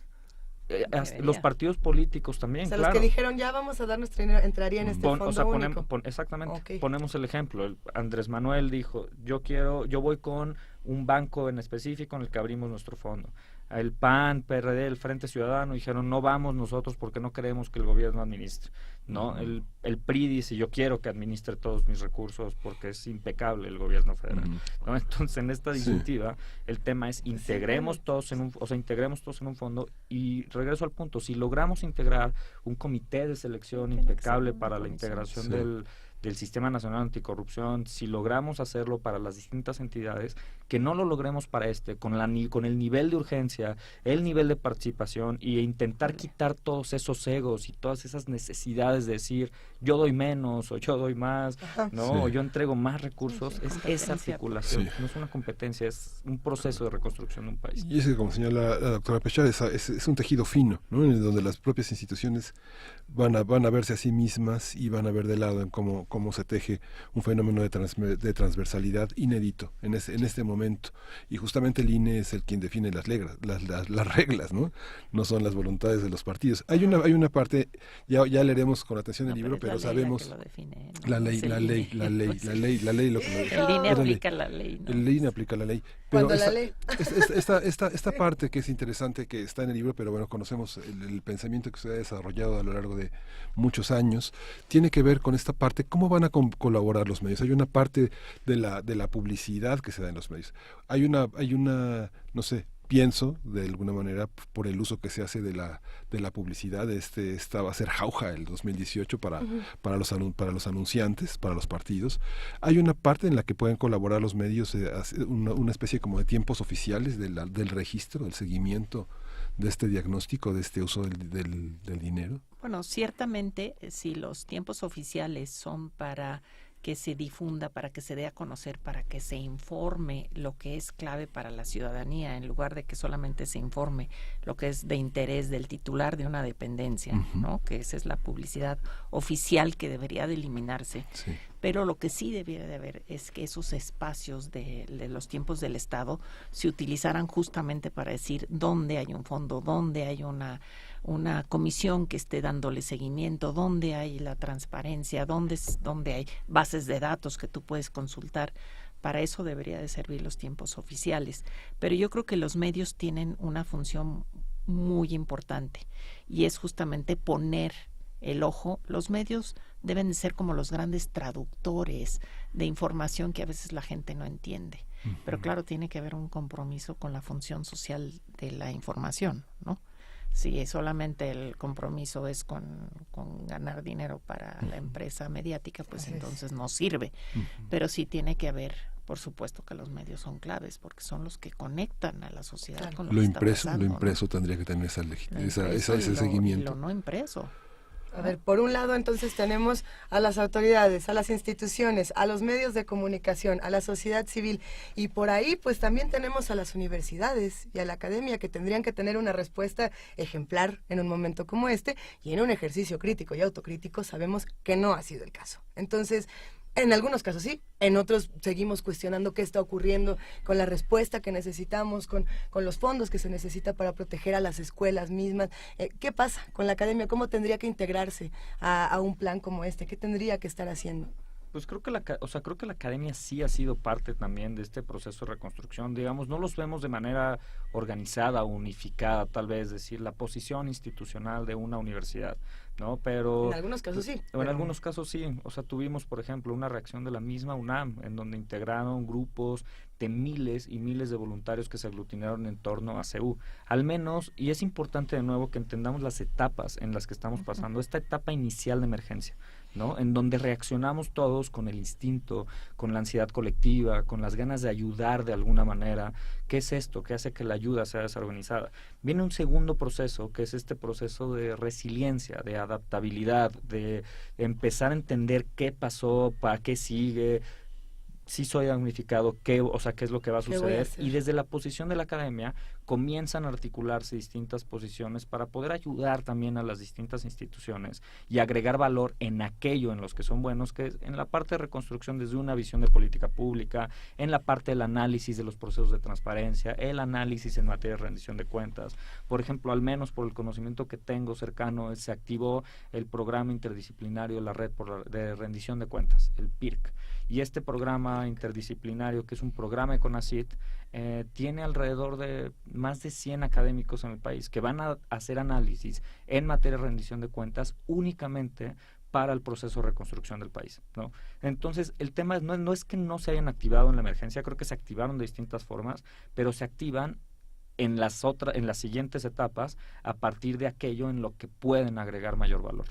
Speaker 14: Los partidos políticos también,
Speaker 3: O sea,
Speaker 14: claro.
Speaker 3: los que dijeron ya vamos a dar nuestro dinero, entraría en este fondo único.
Speaker 14: Exactamente. Ponemos el ejemplo. Andrés Manuel dijo, yo voy con un banco en específico en el que abrimos nuestro fondo. El PAN, PRD, el Frente Ciudadano dijeron, no vamos nosotros porque no queremos que el gobierno administre, ¿no? El PRI dice, yo quiero que administre todos mis recursos porque es impecable el gobierno federal, ¿no? Entonces, en esta disyuntiva, el tema es integremos todos en un fondo y regreso al punto, si logramos integrar un comité de selección impecable para la integración del Sistema Nacional Anticorrupción, si logramos hacerlo para las distintas entidades, que no lo logremos para con el nivel de urgencia, el nivel de participación y intentar quitar todos esos egos y todas esas necesidades de decir yo doy menos o yo doy más, ¿no? O yo entrego más recursos, es esa articulación, no es una competencia, es un proceso de reconstrucción de un país.
Speaker 4: Y es que, como señala la doctora Pechar, es un tejido fino, ¿no? En donde las propias instituciones van a verse a sí mismas y van a ver de lado en cómo se teje un fenómeno de transversalidad inédito en este momento. Y justamente el INE es el quien define las reglas, ¿no? No son las voluntades de los partidos. Hay una parte, ya leeremos con atención el libro, pero sabemos la ley lo que
Speaker 13: el INE aplica la ley, ¿no?
Speaker 4: El INE aplica la ley. Pero esta parte que es interesante, que está en el libro, pero bueno, conocemos el pensamiento que se ha desarrollado a lo largo de muchos años, tiene que ver con esta parte, cómo van a colaborar los medios. Hay una parte de la publicidad que se da en los medios. Hay una, no sé, pienso de alguna manera por el uso que se hace de la publicidad. Esta va a ser jauja el 2018 para los anunciantes, para los partidos. Hay una parte en la que pueden colaborar los medios, una especie como de tiempos oficiales del registro, del seguimiento de este diagnóstico, de este uso del dinero.
Speaker 13: Bueno, ciertamente si los tiempos oficiales son para que se difunda, para que se dé a conocer, para que se informe lo que es clave para la ciudadanía, en lugar de que solamente se informe lo que es de interés del titular de una dependencia, ¿no? Que esa es la publicidad oficial que debería de eliminarse. Sí. Pero lo que sí debiera de haber es que esos espacios de los tiempos del Estado se utilizaran justamente para decir dónde hay un fondo, dónde hay una comisión que esté dándole seguimiento, dónde hay la transparencia, dónde hay bases de datos que tú puedes consultar. Para eso debería de servir los tiempos oficiales. Pero yo creo que los medios tienen una función muy importante y es justamente poner el ojo. Los medios deben de ser como los grandes traductores de información que a veces la gente no entiende. Pero claro, tiene que haber un compromiso con la función social de la información, ¿no? Si solamente el compromiso es con ganar dinero para la empresa mediática, pues entonces no sirve. Pero sí tiene que haber, por supuesto que los medios son claves, porque son los que conectan a la sociedad con lo que está pasando,
Speaker 4: lo impreso
Speaker 13: ¿no?
Speaker 4: tendría que tener ese
Speaker 13: y
Speaker 4: seguimiento.
Speaker 13: lo no impreso.
Speaker 3: A ver, por un lado entonces tenemos a las autoridades, a las instituciones, a los medios de comunicación, a la sociedad civil, y por ahí pues también tenemos a las universidades y a la academia, que tendrían que tener una respuesta ejemplar en un momento como este, y en un ejercicio crítico y autocrítico sabemos que no ha sido el caso. Entonces, en algunos casos sí, en otros seguimos cuestionando qué está ocurriendo con la respuesta que necesitamos, con los fondos que se necesita para proteger a las escuelas mismas. ¿Qué pasa con la academia? ¿Cómo tendría que integrarse a un plan como este? ¿Qué tendría que estar haciendo?
Speaker 14: Pues creo que la academia sí ha sido parte también de este proceso de reconstrucción. Digamos, no los vemos de manera organizada, unificada, tal vez, decir, la posición institucional de una universidad, ¿no? Pero
Speaker 3: en algunos casos sí.
Speaker 14: En algunos casos sí. O sea, tuvimos, por ejemplo, una reacción de la misma UNAM, en donde integraron grupos de miles y miles de voluntarios que se aglutinaron en torno a CEU. Al menos, y es importante de nuevo que entendamos las etapas en las que estamos pasando, esta etapa inicial de emergencia, ¿no? En donde reaccionamos todos con el instinto, con la ansiedad colectiva, con las ganas de ayudar de alguna manera. ¿Qué es esto? ¿Qué hace que la ayuda sea desorganizada? Viene un segundo proceso, que es este proceso de resiliencia, de adaptabilidad, de empezar a entender qué pasó, para qué sigue, si soy damnificado, qué es lo que va a suceder. Y desde la posición de la academia comienzan a articularse distintas posiciones para poder ayudar también a las distintas instituciones y agregar valor en aquello en los que son buenos, que es en la parte de reconstrucción desde una visión de política pública, en la parte del análisis de los procesos de transparencia, el análisis en materia de rendición de cuentas. Por ejemplo, al menos por el conocimiento que tengo cercano, se activó el programa interdisciplinario de la Red de Rendición de Cuentas, el PIRC. Y este programa interdisciplinario, que es un programa de CONACYT, tiene alrededor de más de 100 académicos en el país que van a hacer análisis en materia de rendición de cuentas únicamente para el proceso de reconstrucción del país, ¿no? Entonces, el tema no es que no se hayan activado en la emergencia, creo que se activaron de distintas formas, pero se activan en las siguientes etapas a partir de aquello en lo que pueden agregar mayor valor.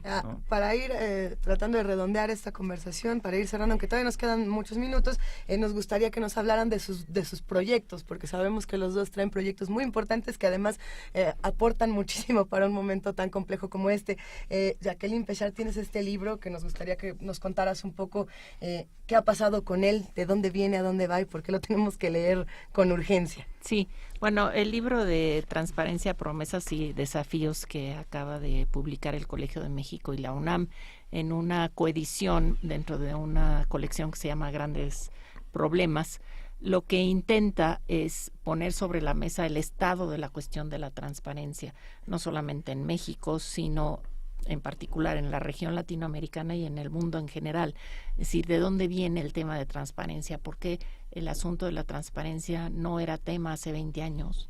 Speaker 3: ¿no? Para ir tratando de redondear esta conversación, para ir cerrando, aunque todavía nos quedan muchos minutos, nos gustaría que nos hablaran de sus proyectos, porque sabemos que los dos traen proyectos muy importantes que además aportan muchísimo para un momento tan complejo como este. Jacqueline Pechard, tienes este libro que nos gustaría que nos contaras un poco qué ha pasado con él, de dónde viene, a dónde va y por qué lo tenemos que leer con urgencia.
Speaker 13: Sí, bueno, el libro de Transparencia, Promesas y Desafíos que acaba de publicar el Colegio de México y la UNAM en una coedición dentro de una colección que se llama Grandes Problemas, lo que intenta es poner sobre la mesa el estado de la cuestión de la transparencia, no solamente en México, sino en particular en la región latinoamericana y en el mundo en general. Es decir, ¿de dónde viene el tema de transparencia? ¿Por qué el asunto de la transparencia no era tema hace 20 años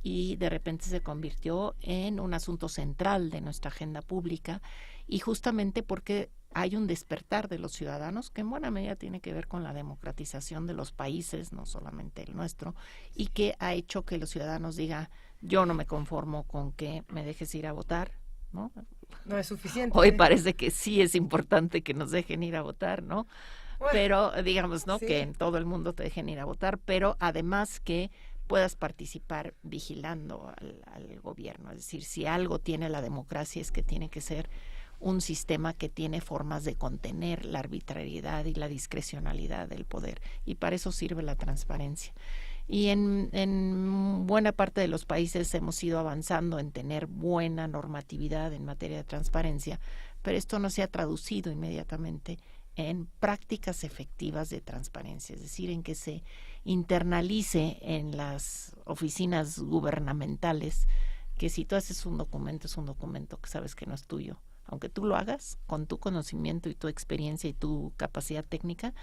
Speaker 13: y de repente se convirtió en un asunto central de nuestra agenda pública? Y justamente porque hay un despertar de los ciudadanos que en buena medida tiene que ver con la democratización de los países, no solamente el nuestro, y que ha hecho que los ciudadanos digan, yo no me conformo con que me dejes ir a votar, ¿no?
Speaker 3: No es suficiente.
Speaker 13: Hoy parece que sí es importante que nos dejen ir a votar, ¿no? Bueno, pero digamos, ¿no? Sí. Que en todo el mundo te dejen ir a votar, pero además que puedas participar vigilando al gobierno. Es decir, si algo tiene la democracia es que tiene que ser un sistema que tiene formas de contener la arbitrariedad y la discrecionalidad del poder, y para eso sirve la transparencia. Y en buena parte de los países hemos ido avanzando en tener buena normatividad en materia de transparencia, pero esto no se ha traducido inmediatamente en prácticas efectivas de transparencia, es decir, en que se internalice en las oficinas gubernamentales que si tú haces un documento, es un documento que sabes que no es tuyo. Aunque tú lo hagas con tu conocimiento y tu experiencia y tu capacidad técnica,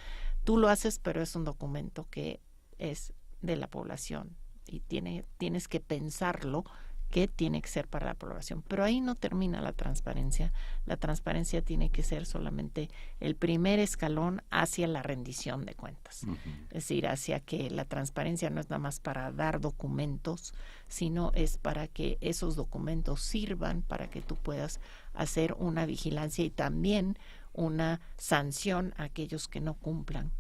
Speaker 13: tú lo haces, pero es un documento que es de la población y tienes que pensarlo que tiene que ser para la población. Pero ahí no termina la transparencia. La transparencia tiene que ser solamente el primer escalón hacia la rendición de cuentas. Es decir, hacia que la transparencia no es nada más para dar documentos, sino es para que esos documentos sirvan para que tú puedas hacer una vigilancia y también una sanción a aquellos que no cumplan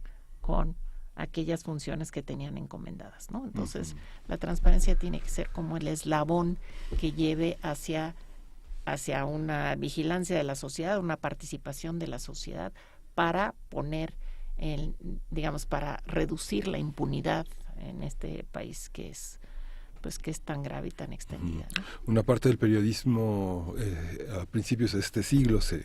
Speaker 13: con aquellas funciones que tenían encomendadas, ¿no? Entonces, la transparencia tiene que ser como el eslabón que lleve hacia una vigilancia de la sociedad, una participación de la sociedad para poner, para reducir la impunidad en este país que es tan grave y tan extendida, ¿no?
Speaker 4: Una parte del periodismo a principios de este siglo se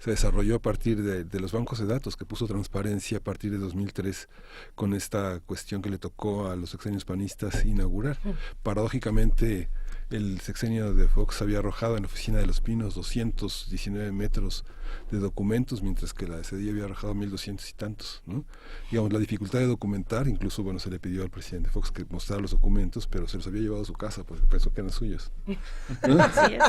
Speaker 4: desarrolló a partir de los bancos de datos, que puso transparencia a partir de 2003 con esta cuestión que le tocó a los sexenios panistas inaugurar. Paradójicamente, el sexenio de Fox había arrojado en la oficina de Los Pinos 219 metros de documentos, mientras que la de Cedillo había arrojado 1,200 y tantos, ¿no? Digamos, la dificultad de documentar, incluso, se le pidió al presidente Fox que mostrara los documentos, pero se los había llevado a su casa porque pensó que eran suyos, ¿no?
Speaker 13: Así es.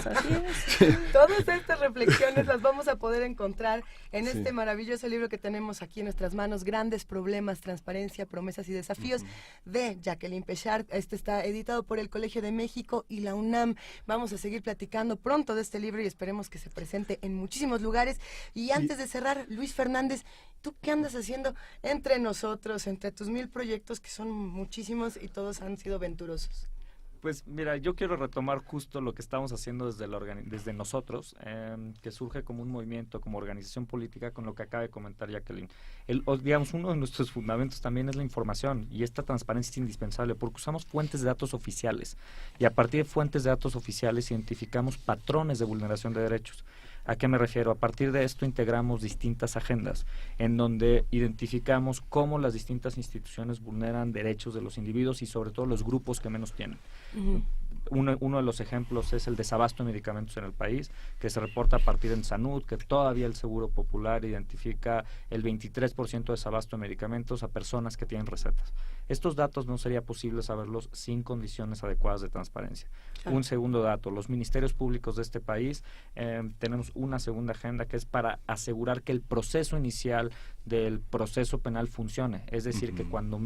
Speaker 3: Todas estas reflexiones las vamos a poder encontrar en este maravilloso libro que tenemos aquí en nuestras manos, Grandes Problemas, Transparencia, Promesas y Desafíos, de Jacqueline Pechard. Este está editado por el Colegio de México y la UNAM. Vamos a seguir platicando pronto de este libro y esperemos que se presente en muchísimos lugares. Y antes de cerrar, Luis Fernández, ¿tú qué andas haciendo entre nosotros, entre tus 1000 proyectos, que son muchísimos y todos han sido venturosos?
Speaker 14: Pues mira, yo quiero retomar justo lo que estamos haciendo desde nosotros, que surge como un movimiento, como organización política, con lo que acaba de comentar Jacqueline. Uno de nuestros fundamentos también es la información, y esta transparencia es indispensable porque usamos fuentes de datos oficiales, y a partir de fuentes de datos oficiales identificamos patrones de vulneración de derechos. ¿A qué me refiero? A partir de esto integramos distintas agendas en donde identificamos cómo las distintas instituciones vulneran derechos de los individuos y sobre todo los grupos que menos tienen. Uno de los ejemplos es el desabasto de medicamentos en el país, que se reporta a partir de Sanud, que todavía el Seguro Popular identifica el 23% de desabasto de medicamentos a personas que tienen recetas. Estos datos no sería posible saberlos sin condiciones adecuadas de transparencia. Un segundo dato, los ministerios públicos de este país tenemos una segunda agenda que es para asegurar que el proceso inicial del proceso penal funcione. Es decir, que cuando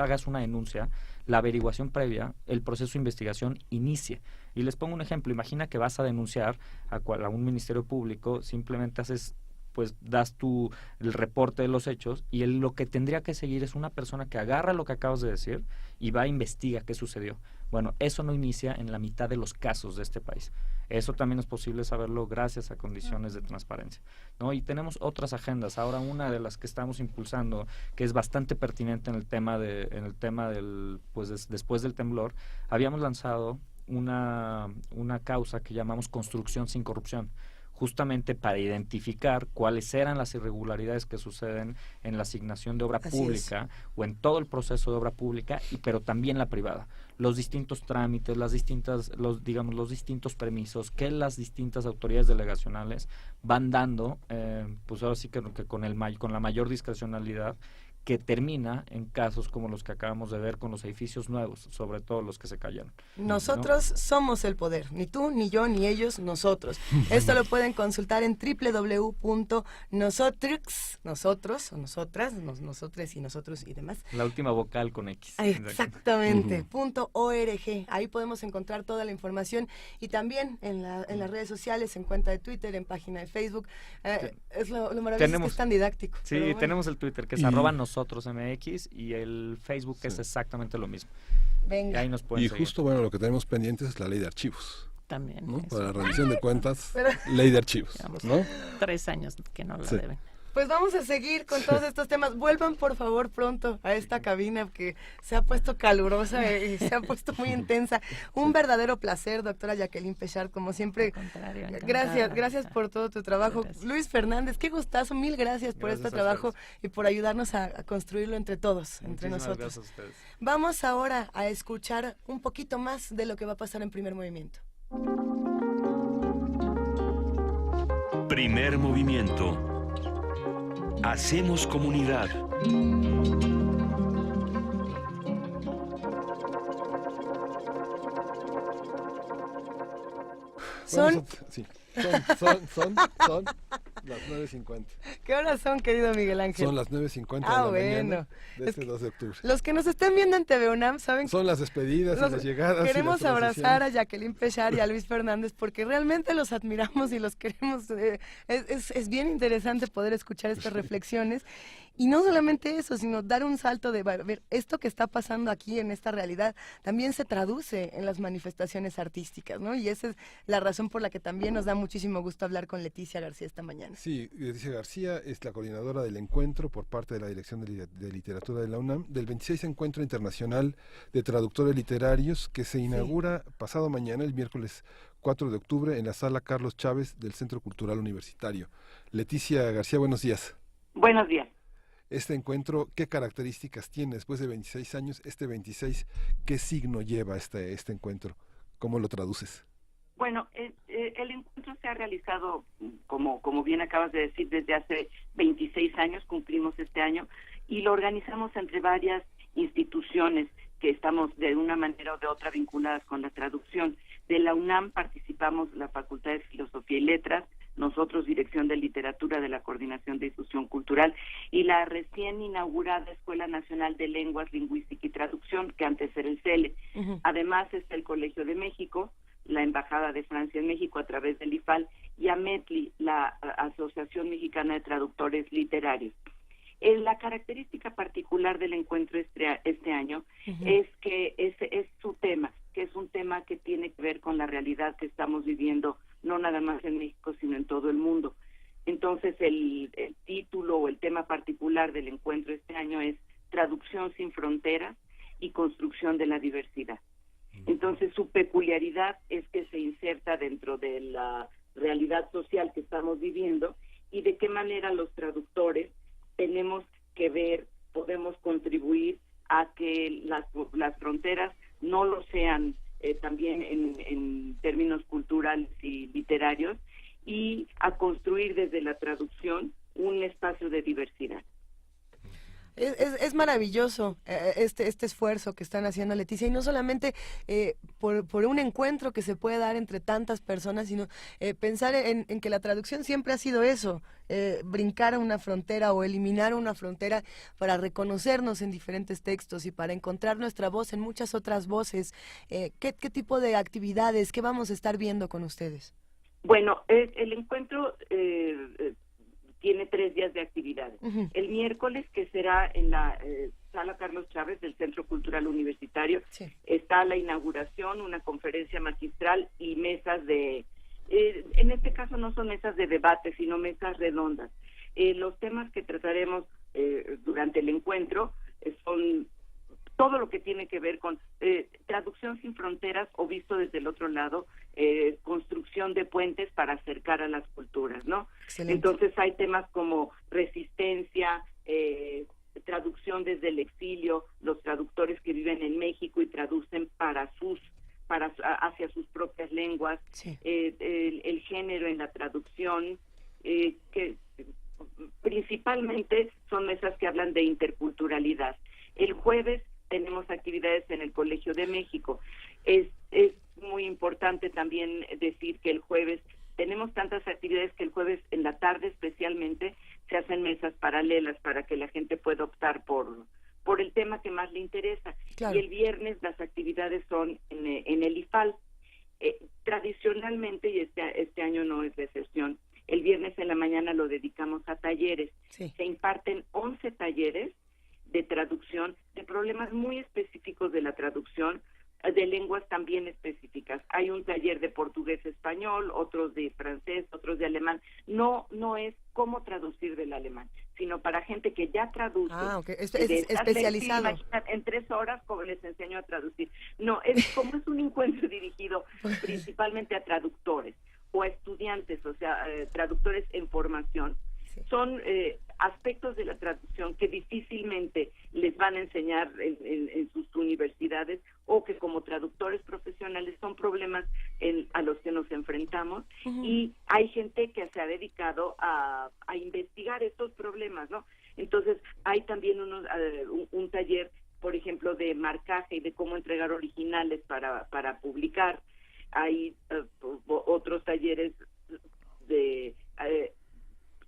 Speaker 14: hagas una denuncia, la averiguación previa, el proceso de investigación inicie. Y les pongo un ejemplo, imagina que vas a denunciar a un ministerio público, simplemente das el reporte de los hechos y lo que tendría que seguir es una persona que agarra lo que acabas de decir y va a investigar qué sucedió. Bueno, eso no inicia en la mitad de los casos de este país. Eso también es posible saberlo gracias a condiciones de transparencia, ¿no? Y tenemos otras agendas. Ahora, una de las que estamos impulsando, que es bastante pertinente en el tema del después del temblor, habíamos lanzado una causa que llamamos Construcción sin Corrupción, justamente para identificar cuáles eran las irregularidades que suceden en la asignación de obra pública o en todo el proceso de obra pública, pero también la privada. Los distintos trámites, los distintos permisos que las distintas autoridades delegacionales van dando, pues ahora sí que con la mayor discrecionalidad, que termina en casos como los que acabamos de ver con los edificios nuevos, sobre todo los que se cayeron.
Speaker 3: Nosotros somos el poder, ni tú, ni yo, ni ellos, nosotros. Esto lo pueden consultar en www.nosotrix, nosotros o nosotras, nosotres y nosotros y demás.
Speaker 14: La última vocal con X.
Speaker 3: Exactamente, .org. Ahí podemos encontrar toda la información y también en las redes sociales, en cuenta de Twitter, en página de Facebook. Es lo maravilloso, es que es tan didáctico.
Speaker 14: Sí, tenemos el Twitter que es @nosotros_mx y el Facebook es exactamente lo mismo.
Speaker 3: Venga.
Speaker 14: Y ahí nos pueden seguir.
Speaker 4: Justo, lo que tenemos pendientes es la ley de archivos.
Speaker 13: También.
Speaker 4: ¿No? Para la rendición de cuentas, ley de archivos.
Speaker 13: Digamos,
Speaker 4: ¿no?
Speaker 13: 3 años que no la deben.
Speaker 3: Pues vamos a seguir con todos estos temas. Vuelvan, por favor, pronto a esta cabina que se ha puesto calurosa y se ha puesto muy intensa. Un verdadero placer, doctora Jacqueline Pechard, como siempre.
Speaker 13: Al contrario,
Speaker 3: gracias por todo tu trabajo. Luis Fernández, qué gustazo, mil gracias por este trabajo y por ayudarnos a construirlo entre todos, entre nosotros.
Speaker 14: Gracias a ustedes.
Speaker 3: Vamos ahora a escuchar un poquito más de lo que va a pasar en Primer Movimiento.
Speaker 1: Primer Movimiento. Hacemos comunidad.
Speaker 3: Son
Speaker 4: las 9:50.
Speaker 3: ¿Qué horas son, querido Miguel Ángel?
Speaker 4: Son las 9:50 de la mañana de este 2 de octubre.
Speaker 3: Los que nos estén viendo en TV UNAM saben
Speaker 4: son las despedidas y las llegadas.
Speaker 3: Queremos abrazar a Jacqueline Pechar y a Luis Fernández porque realmente los admiramos y los queremos. Es bien interesante poder escuchar estas reflexiones. Y no solamente eso, sino dar un salto de ver, esto que está pasando aquí en esta realidad también se traduce en las manifestaciones artísticas, ¿no? Y esa es la razón por la que también nos da muchísimo gusto hablar con Leticia García esta mañana.
Speaker 4: Sí, Leticia García es la coordinadora del encuentro por parte de la Dirección de Literatura de la UNAM, del 26 Encuentro Internacional de Traductores Literarios, que se inaugura pasado mañana, el miércoles 4 de octubre, en la Sala Carlos Chávez del Centro Cultural Universitario. Leticia García, buenos días.
Speaker 15: Buenos días.
Speaker 4: Este encuentro, ¿qué características tiene después de 26 años? Este 26, ¿qué signo lleva este encuentro? ¿Cómo lo traduces?
Speaker 15: Bueno, el encuentro se ha realizado, como bien acabas de decir, desde hace 26 años, cumplimos este año, y lo organizamos entre varias instituciones que estamos de una manera o de otra vinculadas con la traducción. De la UNAM participamos la Facultad de Filosofía y Letras, nosotros Dirección de Literatura de la Coordinación de Difusión Cultural y la recién inaugurada Escuela Nacional de Lenguas, Lingüística y Traducción, que antes era el CELE. Además está el Colegio de México, la Embajada de Francia en México a través del IFAL y AMETLI, la Asociación Mexicana de Traductores Literarios. La característica particular del encuentro este año es que es su tema, que es un tema que tiene que ver con la realidad que estamos viviendo, no nada más en México, sino en todo el mundo. Entonces, el título o el tema particular del encuentro este año es Traducción sin fronteras y construcción de la diversidad. Entonces, su peculiaridad es que se inserta dentro de la realidad social que estamos viviendo y de qué manera los traductores tenemos que ver, podemos contribuir a que las fronteras no lo sean también en términos culturales y literarios, y a construir desde la traducción un espacio de diversidad.
Speaker 3: Es maravilloso este esfuerzo que están haciendo, Leticia, y no solamente por un encuentro que se puede dar entre tantas personas, sino pensar en que la traducción siempre ha sido eso, brincar a una frontera o eliminar una frontera para reconocernos en diferentes textos y para encontrar nuestra voz en muchas otras voces. ¿Qué tipo de actividades, qué vamos a estar viendo con ustedes?
Speaker 15: Bueno, el encuentro tiene 3 días de actividades. El miércoles, que será en la Sala Carlos Chávez del Centro Cultural Universitario, está la inauguración, una conferencia magistral y mesas de... en este caso no son mesas de debate, sino mesas redondas. Los temas que trataremos durante el encuentro son todo lo que tiene que ver con traducción sin fronteras o visto desde el otro lado, construcción de puentes para acercar a las culturas, ¿no? Excelente. Entonces hay temas como resistencia, traducción desde el exilio, los traductores que viven en México y traducen hacia sus propias lenguas, el género en la traducción, que principalmente son mesas que hablan de interculturalidad. El jueves tenemos actividades en el Colegio de México. Es muy importante también decir que el jueves tenemos tantas actividades que el jueves en la tarde especialmente se hacen mesas paralelas para que la gente pueda optar por el tema que más le interesa. Claro. Y el viernes las actividades son en el IFAL. Tradicionalmente, y este año no es la excepción, el viernes en la mañana lo dedicamos a talleres. Se imparten 11 talleres de traducción de problemas muy específicos de la traducción, de lenguas también específicas. Hay un taller de portugués-español, otros de francés, otros de alemán. No es cómo traducir del alemán, sino para gente que ya traduce.
Speaker 3: Okay. Es especializado.
Speaker 15: Imagínate, en 3 horas como les enseño a traducir. No, es un encuentro dirigido principalmente a traductores o a estudiantes, o sea, traductores en formación. Son aspectos de la traducción que difícilmente les van a enseñar en sus universidades, o que como traductores profesionales son problemas a los que nos enfrentamos, y hay gente que se ha dedicado a investigar estos problemas, ¿no? Entonces hay también un taller, por ejemplo, de marcaje y de cómo entregar originales para publicar. hay otros talleres de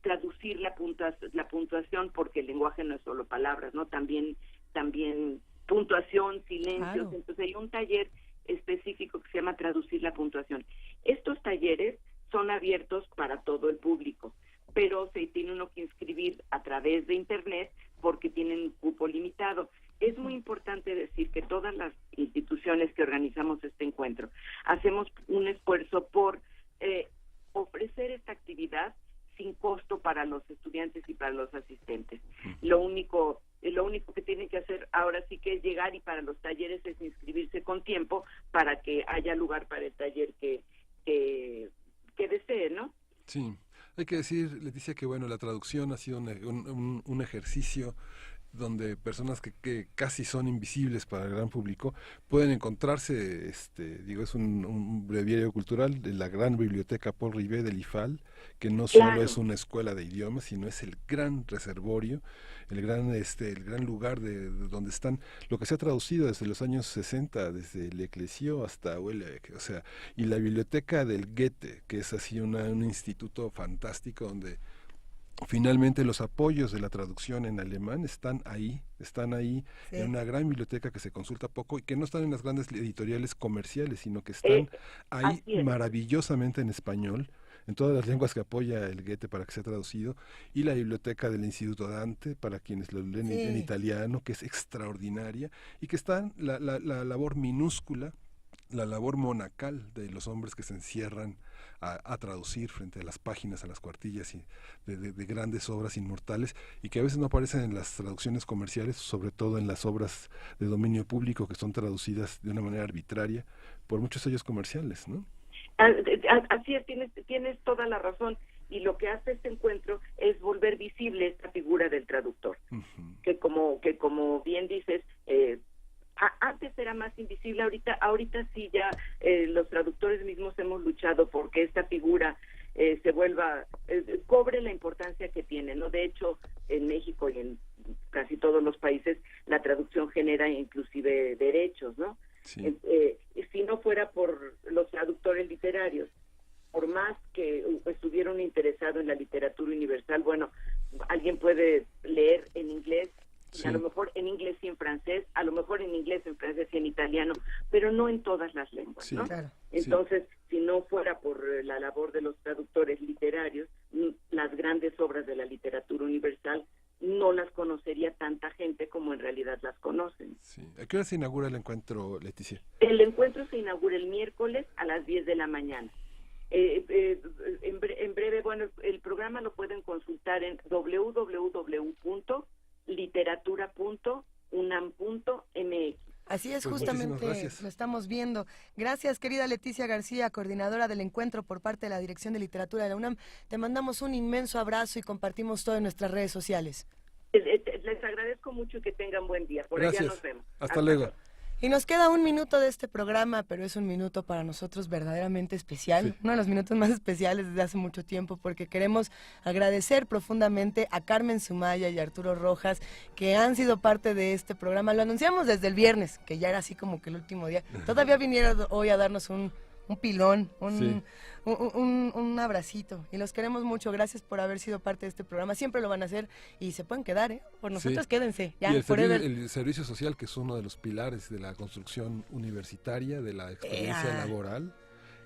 Speaker 15: traducir la puntuación, porque el lenguaje no es solo palabras, ¿no? También puntuación, silencios. Claro. Entonces hay un taller específico que se llama traducir la puntuación. Estos talleres son abiertos para todo el público, pero se tiene uno que inscribir a través de internet porque tienen cupo limitado. Es muy importante decir que todas las instituciones que organizamos este encuentro hacemos un esfuerzo por ofrecer esta actividad sin costo para los estudiantes y para los asistentes. Lo único que tienen que hacer ahora sí que es llegar, y para los talleres es inscribirse con tiempo para que haya lugar para el taller que desee, ¿no?
Speaker 4: Sí, hay que decir, Leticia, que bueno, la traducción ha sido un ejercicio donde personas que casi son invisibles para el gran público pueden encontrarse, es un breviario cultural de la gran biblioteca Paul Rivet del IFAL, que no solo es una escuela de idiomas, sino es el gran reservorio, el gran lugar de donde están lo que se ha traducido desde los años 60, desde el Eclesio hasta Houellebecq, y la biblioteca del Goethe, que es así un instituto fantástico donde finalmente los apoyos de la traducción en alemán están ahí sí, en una gran biblioteca que se consulta poco y que no están en las grandes editoriales comerciales, sino que están ahí maravillosamente en español, en todas las lenguas que apoya el Goethe para que sea traducido, y la biblioteca del Instituto Dante para quienes lo leen en italiano, que es extraordinaria, y que está la labor minúscula, la labor monacal de los hombres que se encierran a traducir frente a las páginas, a las cuartillas y de grandes obras inmortales, y que a veces no aparecen en las traducciones comerciales, sobre todo en las obras de dominio público que son traducidas de una manera arbitraria por muchos sellos comerciales, ¿no?
Speaker 15: Así es, tienes toda la razón, y lo que hace este encuentro es volver visible esta figura del traductor, que como bien dices, antes era más invisible, ahorita sí ya los traductores mismos hemos luchado porque esta figura se vuelva, cobre la importancia que tiene, ¿no? De hecho, en México y en casi todos los países la traducción genera inclusive derechos, ¿no? Sí. Si no fuera por los traductores literarios, por más que estuvieran interesados en la literatura universal, bueno, alguien puede leer en inglés, sí, a lo mejor en inglés y en francés, a lo mejor en inglés, en francés y en italiano, pero no en todas las lenguas, sí, ¿no? Claro. Entonces, si no fuera por la labor de los traductores literarios, las grandes obras de la literatura universal no las conocería tanta gente como en realidad las conocen.
Speaker 4: Sí. ¿A qué hora se inaugura el encuentro, Leticia?
Speaker 15: El encuentro se inaugura el miércoles a las 10 de la mañana. En breve, bueno, el programa lo pueden consultar en www.literatura.unam.mx.
Speaker 3: Así es, pues justamente lo estamos viendo. Gracias, querida Leticia García, coordinadora del encuentro por parte de la Dirección de Literatura de la UNAM. Te mandamos un inmenso abrazo y compartimos todo en nuestras redes sociales.
Speaker 15: Les agradezco mucho y que tengan buen día. Por allá nos vemos.
Speaker 4: Hasta luego.
Speaker 3: Y nos queda un minuto de este programa, pero es un minuto para nosotros verdaderamente especial, sí, uno de los minutos más especiales desde hace mucho tiempo, porque queremos agradecer profundamente a Carmen Sumaya y Arturo Rojas, que han sido parte de este programa. Lo anunciamos desde el viernes, que ya era así como que el último día. Todavía vinieron hoy a darnos un pilón, un abracito, y los queremos mucho. Gracias por haber sido parte de este programa. Siempre lo van a hacer y se pueden quedar, por nosotros, sí, quédense. Ya,
Speaker 4: y el servicio social, que es uno de los pilares de la construcción universitaria, de la experiencia laboral,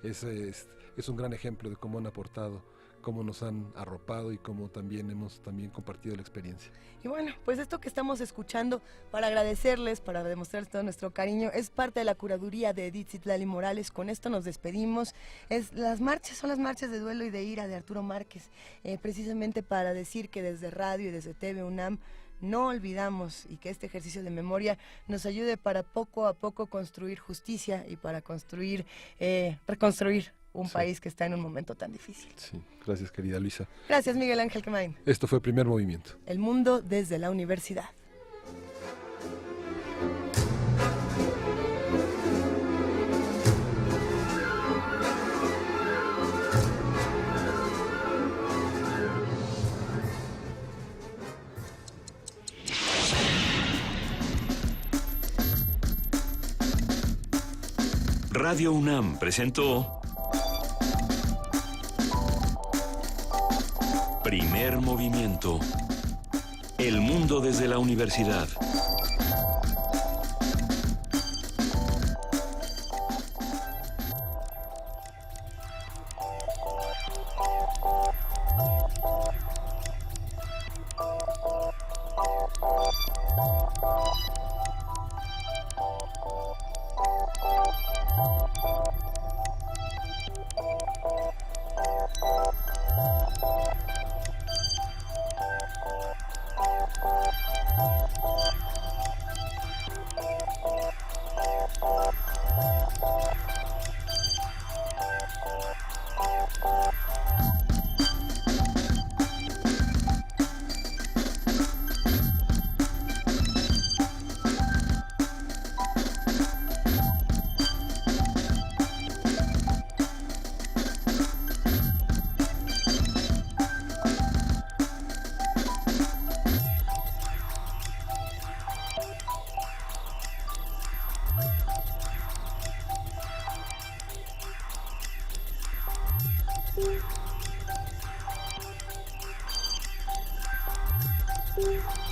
Speaker 4: es un gran ejemplo de cómo han aportado, cómo nos han arropado y cómo también hemos compartido la experiencia.
Speaker 3: Y bueno, pues esto que estamos escuchando, para agradecerles, para demostrarles todo nuestro cariño, es parte de la curaduría de Edith Citlali Morales. Con esto nos despedimos. Son las marchas de duelo y de ira de Arturo Márquez, precisamente para decir que desde radio y desde TV UNAM no olvidamos, y que este ejercicio de memoria nos ayude para poco a poco construir justicia y para reconstruir un país que está en un momento tan difícil.
Speaker 4: Sí, gracias, querida Luisa.
Speaker 3: Gracias, Miguel Ángel Quemain.
Speaker 4: Esto fue Primer Movimiento.
Speaker 3: El mundo desde la universidad.
Speaker 1: Radio UNAM presentó Primer Movimiento. El mundo desde la universidad.
Speaker 16: Sí.